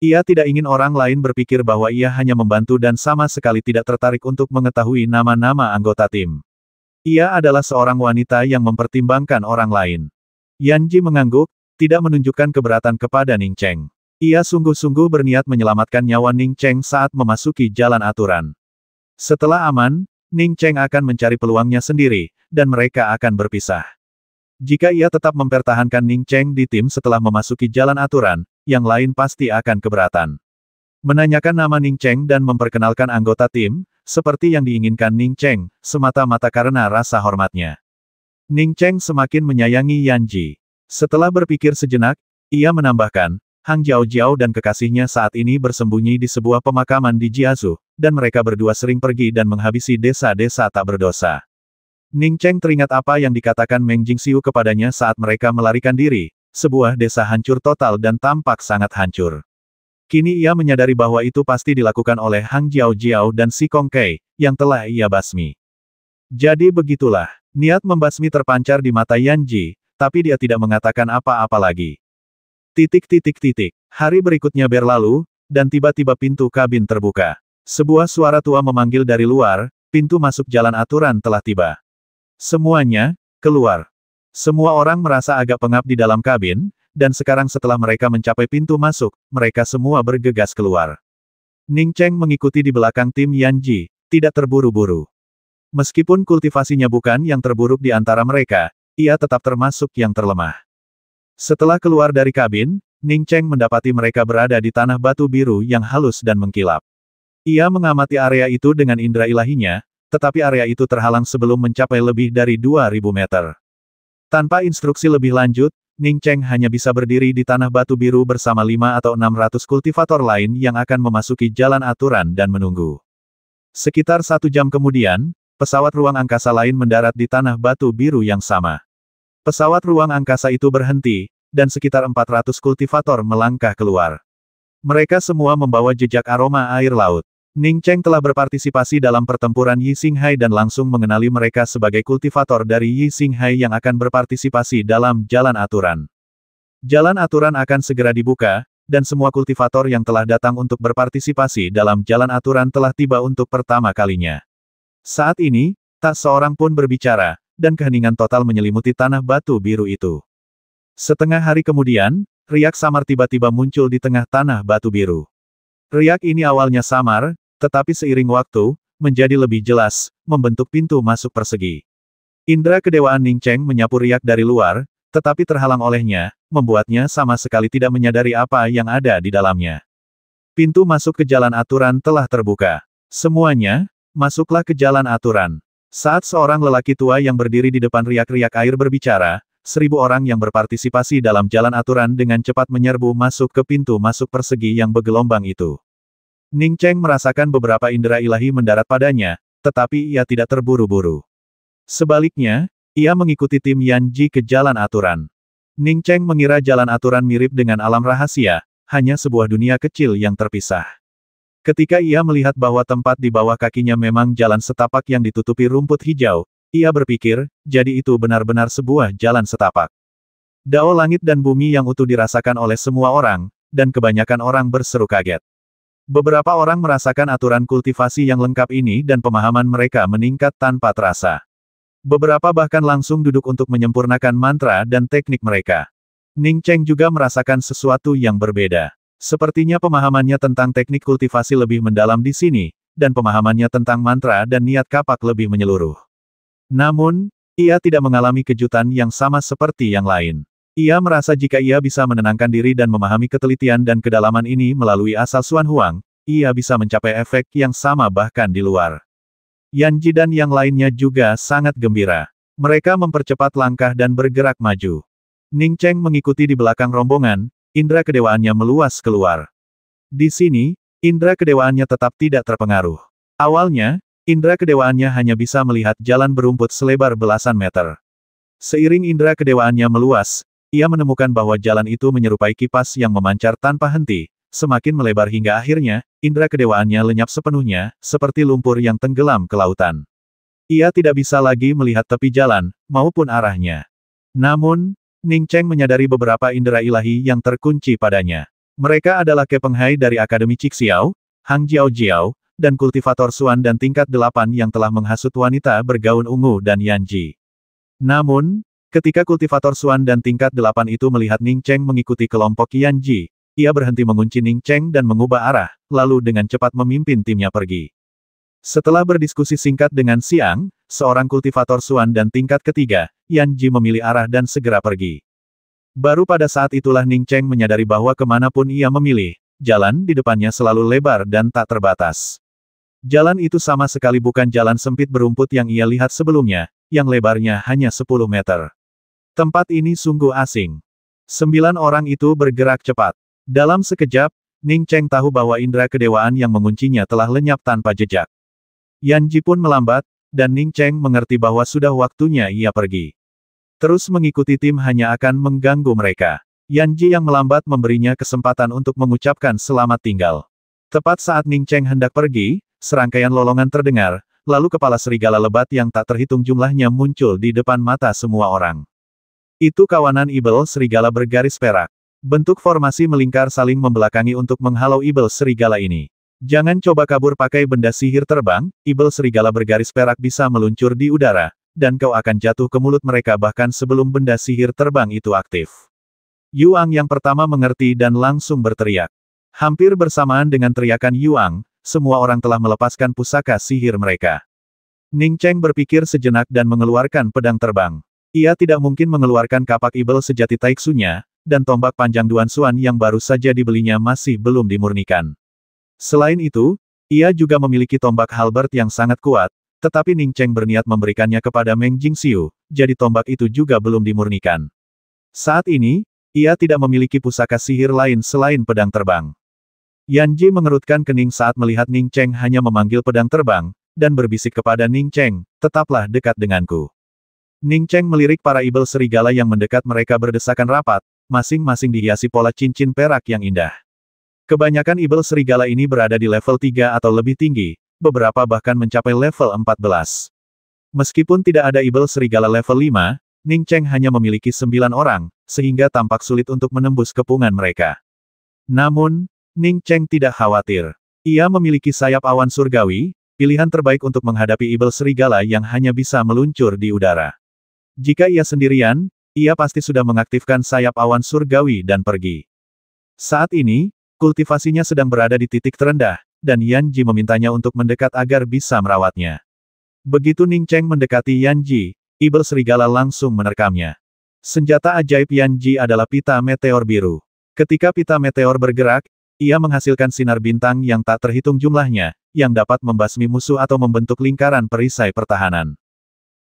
A: Ia tidak ingin orang lain berpikir bahwa ia hanya membantu dan sama sekali tidak tertarik untuk mengetahui nama-nama anggota tim. Ia adalah seorang wanita yang mempertimbangkan orang lain. Yan Ji mengangguk, tidak menunjukkan keberatan kepada Ning Cheng. Ia sungguh-sungguh berniat menyelamatkan nyawa Ning Cheng saat memasuki jalan aturan. Setelah aman, Ning Cheng akan mencari peluangnya sendiri, dan mereka akan berpisah. Jika ia tetap mempertahankan Ning Cheng di tim setelah memasuki jalan aturan, yang lain pasti akan keberatan. Menanyakan nama Ning Cheng dan memperkenalkan anggota tim, seperti yang diinginkan Ning Cheng, semata-mata karena rasa hormatnya. Ning Cheng semakin menyayangi Yan Ji. Setelah berpikir sejenak, ia menambahkan, Hang Jiao dan kekasihnya saat ini bersembunyi di sebuah pemakaman di Jiazhu, dan mereka berdua sering pergi dan menghabisi desa-desa tak berdosa. Ning Cheng teringat apa yang dikatakan Meng Jingxiu kepadanya saat mereka melarikan diri, sebuah desa hancur total dan tampak sangat hancur. Kini ia menyadari bahwa itu pasti dilakukan oleh Hang Jiao dan Si Kong Kei, yang telah ia basmi. Jadi begitulah, niat membasmi terpancar di mata Yan Ji, tapi dia tidak mengatakan apa-apa lagi. Hari berikutnya berlalu, dan tiba-tiba pintu kabin terbuka. Sebuah suara tua memanggil dari luar, pintu masuk jalan aturan telah tiba. Semuanya, keluar. Semua orang merasa agak pengap di dalam kabin, dan sekarang setelah mereka mencapai pintu masuk, mereka semua bergegas keluar. Ning Cheng mengikuti di belakang tim Yan Ji, tidak terburu-buru. Meskipun kultivasinya bukan yang terburuk di antara mereka, ia tetap termasuk yang terlemah. Setelah keluar dari kabin, Ning Cheng mendapati mereka berada di tanah batu biru yang halus dan mengkilap. Ia mengamati area itu dengan indera ilahinya, tetapi area itu terhalang sebelum mencapai lebih dari 2000 meter. Tanpa instruksi lebih lanjut, Ning Cheng hanya bisa berdiri di tanah batu biru bersama 5 atau 600 kultivator lain yang akan memasuki jalan aturan dan menunggu. Sekitar 1 jam kemudian, pesawat ruang angkasa lain mendarat di tanah batu biru yang sama. Pesawat ruang angkasa itu berhenti, dan sekitar 400 kultivator melangkah keluar. Mereka semua membawa jejak aroma air laut. Ning Cheng telah berpartisipasi dalam pertempuran Yi Xinghai dan langsung mengenali mereka sebagai kultivator dari Yi Xinghai yang akan berpartisipasi dalam jalan aturan. Jalan aturan akan segera dibuka, dan semua kultivator yang telah datang untuk berpartisipasi dalam jalan aturan telah tiba untuk pertama kalinya. Saat ini, tak seorang pun berbicara, dan keheningan total menyelimuti tanah batu biru itu. Setengah hari kemudian, riak samar tiba-tiba muncul di tengah tanah batu biru. Riak ini awalnya samar, tetapi seiring waktu, menjadi lebih jelas, membentuk pintu masuk persegi. Indra kedewaan Ning Cheng menyapu riak dari luar, tetapi terhalang olehnya, membuatnya sama sekali tidak menyadari apa yang ada di dalamnya. Pintu masuk ke jalan aturan telah terbuka. Semuanya, masuklah ke jalan aturan. Saat seorang lelaki tua yang berdiri di depan riak-riak air berbicara, 1000 orang yang berpartisipasi dalam jalan aturan dengan cepat menyerbu masuk ke pintu masuk persegi yang bergelombang itu. Ning Cheng merasakan beberapa indera ilahi mendarat padanya, tetapi ia tidak terburu-buru. Sebaliknya, ia mengikuti tim Yan Ji ke jalan aturan. Ning Cheng mengira jalan aturan mirip dengan alam rahasia, hanya sebuah dunia kecil yang terpisah. Ketika ia melihat bahwa tempat di bawah kakinya memang jalan setapak yang ditutupi rumput hijau, ia berpikir, jadi itu benar-benar sebuah jalan setapak. Dao langit dan bumi yang utuh dirasakan oleh semua orang, dan kebanyakan orang berseru kaget. Beberapa orang merasakan aturan kultivasi yang lengkap ini dan pemahaman mereka meningkat tanpa terasa. Beberapa bahkan langsung duduk untuk menyempurnakan mantra dan teknik mereka. Ning Cheng juga merasakan sesuatu yang berbeda. Sepertinya pemahamannya tentang teknik kultivasi lebih mendalam di sini, dan pemahamannya tentang mantra dan niat kapak lebih menyeluruh. Namun, ia tidak mengalami kejutan yang sama seperti yang lain. Ia merasa jika ia bisa menenangkan diri dan memahami ketelitian dan kedalaman ini melalui asal Xuan Huang, ia bisa mencapai efek yang sama bahkan di luar. Yan Ji dan yang lainnya juga sangat gembira. Mereka mempercepat langkah dan bergerak maju. Ning Cheng mengikuti di belakang rombongan, indera kedewaannya meluas keluar. Di sini, indera kedewaannya tetap tidak terpengaruh. Awalnya, indera kedewaannya hanya bisa melihat jalan berumput selebar belasan meter. Seiring indera kedewaannya meluas, ia menemukan bahwa jalan itu menyerupai kipas yang memancar tanpa henti, semakin melebar hingga akhirnya, indera kedewaannya lenyap sepenuhnya, seperti lumpur yang tenggelam ke lautan. Ia tidak bisa lagi melihat tepi jalan, maupun arahnya. Namun, Ning Cheng menyadari beberapa indera ilahi yang terkunci padanya. Mereka adalah Ke Penghai dari Akademi Cixiao, Hang Jiao, dan kultivator Suan dan tingkat 8 yang telah menghasut wanita bergaun ungu dan Yan Ji. Namun, ketika kultivator Suan dan tingkat 8 itu melihat Ning Cheng mengikuti kelompok Yan Ji, ia berhenti mengunci Ning Cheng dan mengubah arah, lalu dengan cepat memimpin timnya pergi. Setelah berdiskusi singkat dengan Xiang, seorang kultivator Suan dan tingkat ketiga, Yan Ji memilih arah dan segera pergi. Baru pada saat itulah Ning Cheng menyadari bahwa kemanapun ia memilih, jalan di depannya selalu lebar dan tak terbatas. Jalan itu sama sekali bukan jalan sempit berumput yang ia lihat sebelumnya, yang lebarnya hanya 10 meter. Tempat ini sungguh asing. 9 orang itu bergerak cepat. Dalam sekejap, Ning Cheng tahu bahwa indera kedewaan yang menguncinya telah lenyap tanpa jejak. Yan Ji pun melambat, dan Ning Cheng mengerti bahwa sudah waktunya ia pergi. Terus mengikuti tim hanya akan mengganggu mereka. Yan Ji yang melambat memberinya kesempatan untuk mengucapkan selamat tinggal. Tepat saat Ning Cheng hendak pergi, serangkaian lolongan terdengar, lalu kepala serigala lebat yang tak terhitung jumlahnya muncul di depan mata semua orang. Itu kawanan Ibel serigala bergaris perak. Bentuk formasi melingkar saling membelakangi untuk menghalau Ibel serigala ini. Jangan coba kabur pakai benda sihir terbang, Ibel serigala bergaris perak bisa meluncur di udara, dan kau akan jatuh ke mulut mereka bahkan sebelum benda sihir terbang itu aktif. Yuang yang pertama mengerti dan langsung berteriak. Hampir bersamaan dengan teriakan Yuang, semua orang telah melepaskan pusaka sihir mereka. Ning Cheng berpikir sejenak dan mengeluarkan pedang terbang. Ia tidak mungkin mengeluarkan kapak Ibel sejati Taixunya, dan tombak panjang Duan Xuan yang baru saja dibelinya masih belum dimurnikan. Selain itu, ia juga memiliki tombak halberd yang sangat kuat, tetapi Ning Cheng berniat memberikannya kepada Meng Jingxiu, jadi tombak itu juga belum dimurnikan. Saat ini, ia tidak memiliki pusaka sihir lain selain pedang terbang. Yan Ji mengerutkan kening saat melihat Ning Cheng hanya memanggil pedang terbang, dan berbisik kepada Ning Cheng, tetaplah dekat denganku. Ning Cheng melirik para Ibel serigala yang mendekat mereka berdesakan rapat, masing-masing dihiasi pola cincin perak yang indah. Kebanyakan Ibel serigala ini berada di level 3 atau lebih tinggi, beberapa bahkan mencapai level 14. Meskipun tidak ada Ibel serigala level 5, Ning Cheng hanya memiliki 9 orang, sehingga tampak sulit untuk menembus kepungan mereka. Namun, Ning Cheng tidak khawatir. Ia memiliki sayap awan surgawi, pilihan terbaik untuk menghadapi Ibel serigala yang hanya bisa meluncur di udara. Jika ia sendirian, ia pasti sudah mengaktifkan sayap awan surgawi dan pergi. Saat ini, kultivasinya sedang berada di titik terendah, dan Yan Ji memintanya untuk mendekat agar bisa merawatnya. Begitu Ning Cheng mendekati Yan Ji, Ibel serigala langsung menerkamnya. Senjata ajaib Yan Ji adalah pita meteor biru. Ketika pita meteor bergerak, ia menghasilkan sinar bintang yang tak terhitung jumlahnya, yang dapat membasmi musuh atau membentuk lingkaran perisai pertahanan.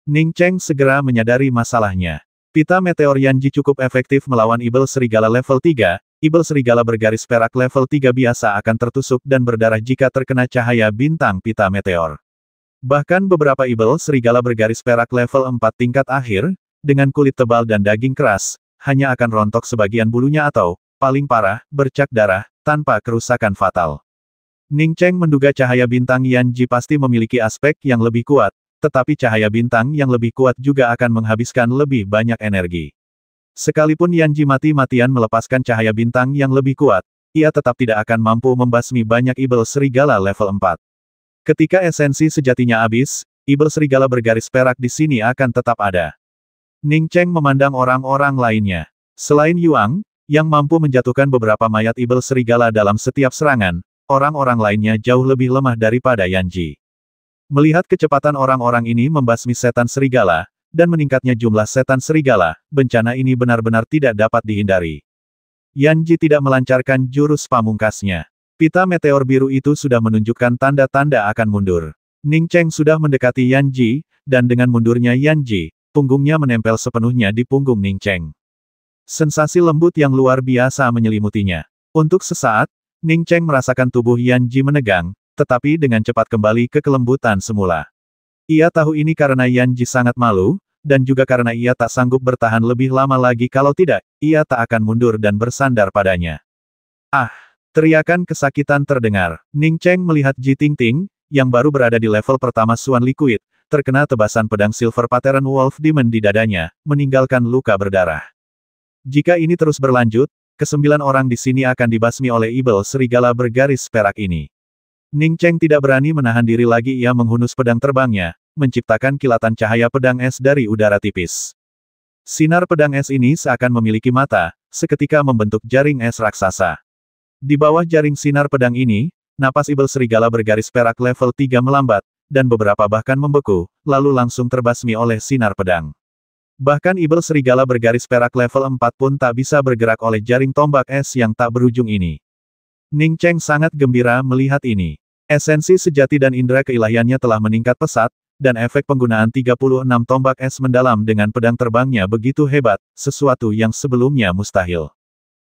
A: Ning Cheng segera menyadari masalahnya. Pita meteor Yan Ji cukup efektif melawan Ibel serigala level 3, Ibel serigala bergaris perak level 3 biasa akan tertusuk dan berdarah jika terkena cahaya bintang pita meteor. Bahkan beberapa Ibel serigala bergaris perak level 4 tingkat akhir, dengan kulit tebal dan daging keras, hanya akan rontok sebagian bulunya atau, paling parah, bercak darah, tanpa kerusakan fatal. Ning Cheng menduga cahaya bintang Yan Ji pasti memiliki aspek yang lebih kuat, tetapi cahaya bintang yang lebih kuat juga akan menghabiskan lebih banyak energi. Sekalipun Yan Ji mati-matian melepaskan cahaya bintang yang lebih kuat, ia tetap tidak akan mampu membasmi banyak Ibel serigala level 4. Ketika esensi sejatinya habis, Ibel serigala bergaris perak di sini akan tetap ada. Ning Cheng memandang orang-orang lainnya. Selain Yuang, yang mampu menjatuhkan beberapa mayat Ibel serigala dalam setiap serangan, orang-orang lainnya jauh lebih lemah daripada Yan Ji. Melihat kecepatan orang-orang ini membasmi setan serigala, dan meningkatnya jumlah setan serigala, bencana ini benar-benar tidak dapat dihindari. Yan Ji tidak melancarkan jurus pamungkasnya. Pita meteor biru itu sudah menunjukkan tanda-tanda akan mundur. Ning Cheng sudah mendekati Yan Ji, dan dengan mundurnya Yan Ji, punggungnya menempel sepenuhnya di punggung Ning Cheng. Sensasi lembut yang luar biasa menyelimutinya. Untuk sesaat, Ning Cheng merasakan tubuh Yan Ji menegang, tetapi dengan cepat kembali ke kelembutan semula. Ia tahu ini karena Yan Ji sangat malu, dan juga karena ia tak sanggup bertahan lebih lama lagi kalau tidak, ia tak akan mundur dan bersandar padanya. Ah! Teriakan kesakitan terdengar. Ning Cheng melihat Ji Tingting, yang baru berada di level pertama Suan Liquid, terkena tebasan pedang Silver Pattern Wolf Demon di dadanya, meninggalkan luka berdarah. Jika ini terus berlanjut, ke-9 orang di sini akan dibasmi oleh Ibel serigala bergaris perak ini. Ning Cheng tidak berani menahan diri lagi, ia menghunus pedang terbangnya, menciptakan kilatan cahaya pedang es dari udara tipis. Sinar pedang es ini seakan memiliki mata, seketika membentuk jaring es raksasa. Di bawah jaring sinar pedang ini, napas Ibel serigala bergaris perak level 3 melambat, dan beberapa bahkan membeku, lalu langsung terbasmi oleh sinar pedang. Bahkan Ibel serigala bergaris perak level 4 pun tak bisa bergerak oleh jaring tombak es yang tak berujung ini. Ning Cheng sangat gembira melihat ini. Esensi sejati dan indera keilahiannya telah meningkat pesat, dan efek penggunaan 36 tombak es mendalam dengan pedang terbangnya begitu hebat, sesuatu yang sebelumnya mustahil.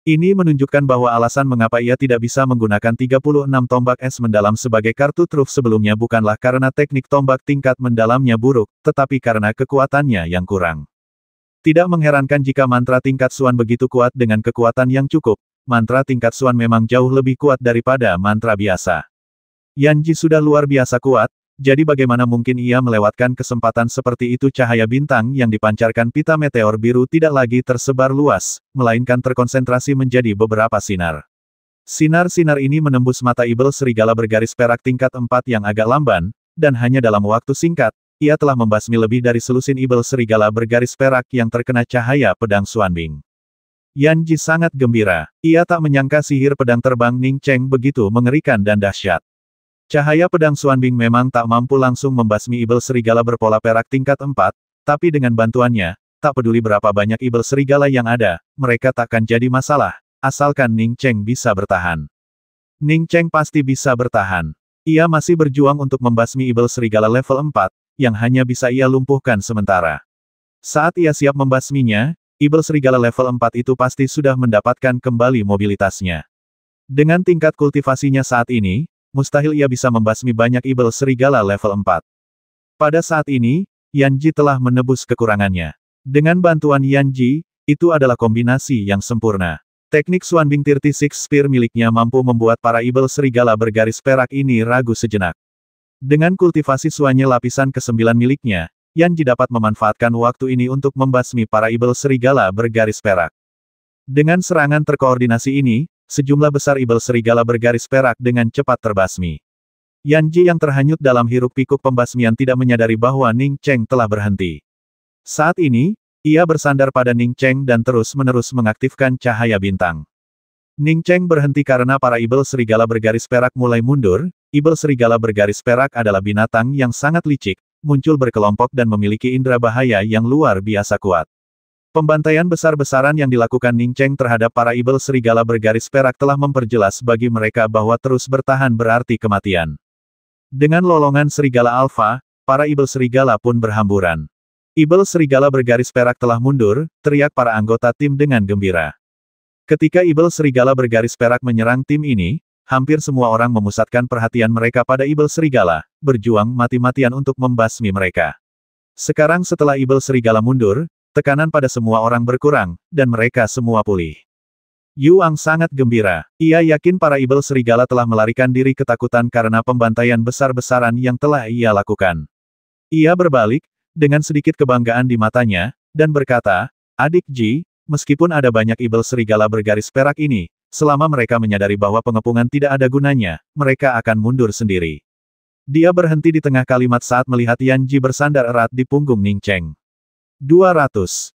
A: Ini menunjukkan bahwa alasan mengapa ia tidak bisa menggunakan 36 tombak es mendalam sebagai kartu truf sebelumnya bukanlah karena teknik tombak tingkat mendalamnya buruk, tetapi karena kekuatannya yang kurang. Tidak mengherankan jika mantra tingkat Suan begitu kuat dengan kekuatan yang cukup, mantra tingkat Suan memang jauh lebih kuat daripada mantra biasa. Yan Ji sudah luar biasa kuat, jadi bagaimana mungkin ia melewatkan kesempatan seperti itu? Cahaya bintang yang dipancarkan pita meteor biru tidak lagi tersebar luas, melainkan terkonsentrasi menjadi beberapa sinar. Sinar-sinar ini menembus mata Ibel serigala bergaris perak tingkat 4 yang agak lamban, dan hanya dalam waktu singkat, ia telah membasmi lebih dari selusin Ibel serigala bergaris perak yang terkena cahaya pedang Xuanbing. Yan Ji sangat gembira, ia tak menyangka sihir pedang terbang Ning Cheng begitu mengerikan dan dahsyat. Cahaya pedang Xuanbing memang tak mampu langsung membasmi Ibel serigala berpola perak tingkat 4, tapi dengan bantuannya, tak peduli berapa banyak Ibel serigala yang ada, mereka takkan jadi masalah, asalkan Ning Cheng bisa bertahan. Ning Cheng pasti bisa bertahan. Ia masih berjuang untuk membasmi Ibel serigala level 4, yang hanya bisa ia lumpuhkan sementara. Saat ia siap membasminya, Ibel serigala level 4 itu pasti sudah mendapatkan kembali mobilitasnya. Dengan tingkat kultivasinya saat ini, mustahil ia bisa membasmi banyak Ibel serigala level 4. Pada saat ini, Yan Ji telah menebus kekurangannya. Dengan bantuan Yan Ji, itu adalah kombinasi yang sempurna. Teknik Xuanbing 36 Spear miliknya mampu membuat para Ibel serigala bergaris perak ini ragu sejenak. Dengan kultivasi Xuannya lapisan ke-9 miliknya, Yan Ji dapat memanfaatkan waktu ini untuk membasmi para Ibel serigala bergaris perak. Dengan serangan terkoordinasi ini, sejumlah besar Ibel serigala bergaris perak dengan cepat terbasmi. Yan Ji yang terhanyut dalam hiruk-pikuk pembasmian tidak menyadari bahwa Ning Cheng telah berhenti. Saat ini, ia bersandar pada Ning Cheng dan terus-menerus mengaktifkan cahaya bintang. Ning Cheng berhenti karena para Ibel serigala bergaris perak mulai mundur. Ibel serigala bergaris perak adalah binatang yang sangat licik, muncul berkelompok dan memiliki indera bahaya yang luar biasa kuat. Pembantaian besar-besaran yang dilakukan Ning Cheng terhadap para Ibel serigala bergaris perak telah memperjelas bagi mereka bahwa terus bertahan berarti kematian. Dengan lolongan serigala alfa, para Ibel serigala pun berhamburan. Ibel serigala bergaris perak telah mundur, teriak para anggota tim dengan gembira. Ketika Ibel serigala bergaris perak menyerang tim ini, hampir semua orang memusatkan perhatian mereka pada Ibel serigala, berjuang mati-matian untuk membasmi mereka. Sekarang setelah Ibel serigala mundur, tekanan pada semua orang berkurang, dan mereka semua pulih. Yuang sangat gembira. Ia yakin para Ibel serigala telah melarikan diri ketakutan karena pembantaian besar-besaran yang telah ia lakukan. Ia berbalik, dengan sedikit kebanggaan di matanya, dan berkata, "Adik Ji, meskipun ada banyak Ibel serigala bergaris perak ini, selama mereka menyadari bahwa pengepungan tidak ada gunanya, mereka akan mundur sendiri." Dia berhenti di tengah kalimat saat melihat Yan Ji bersandar erat di punggung Ning Cheng. 200.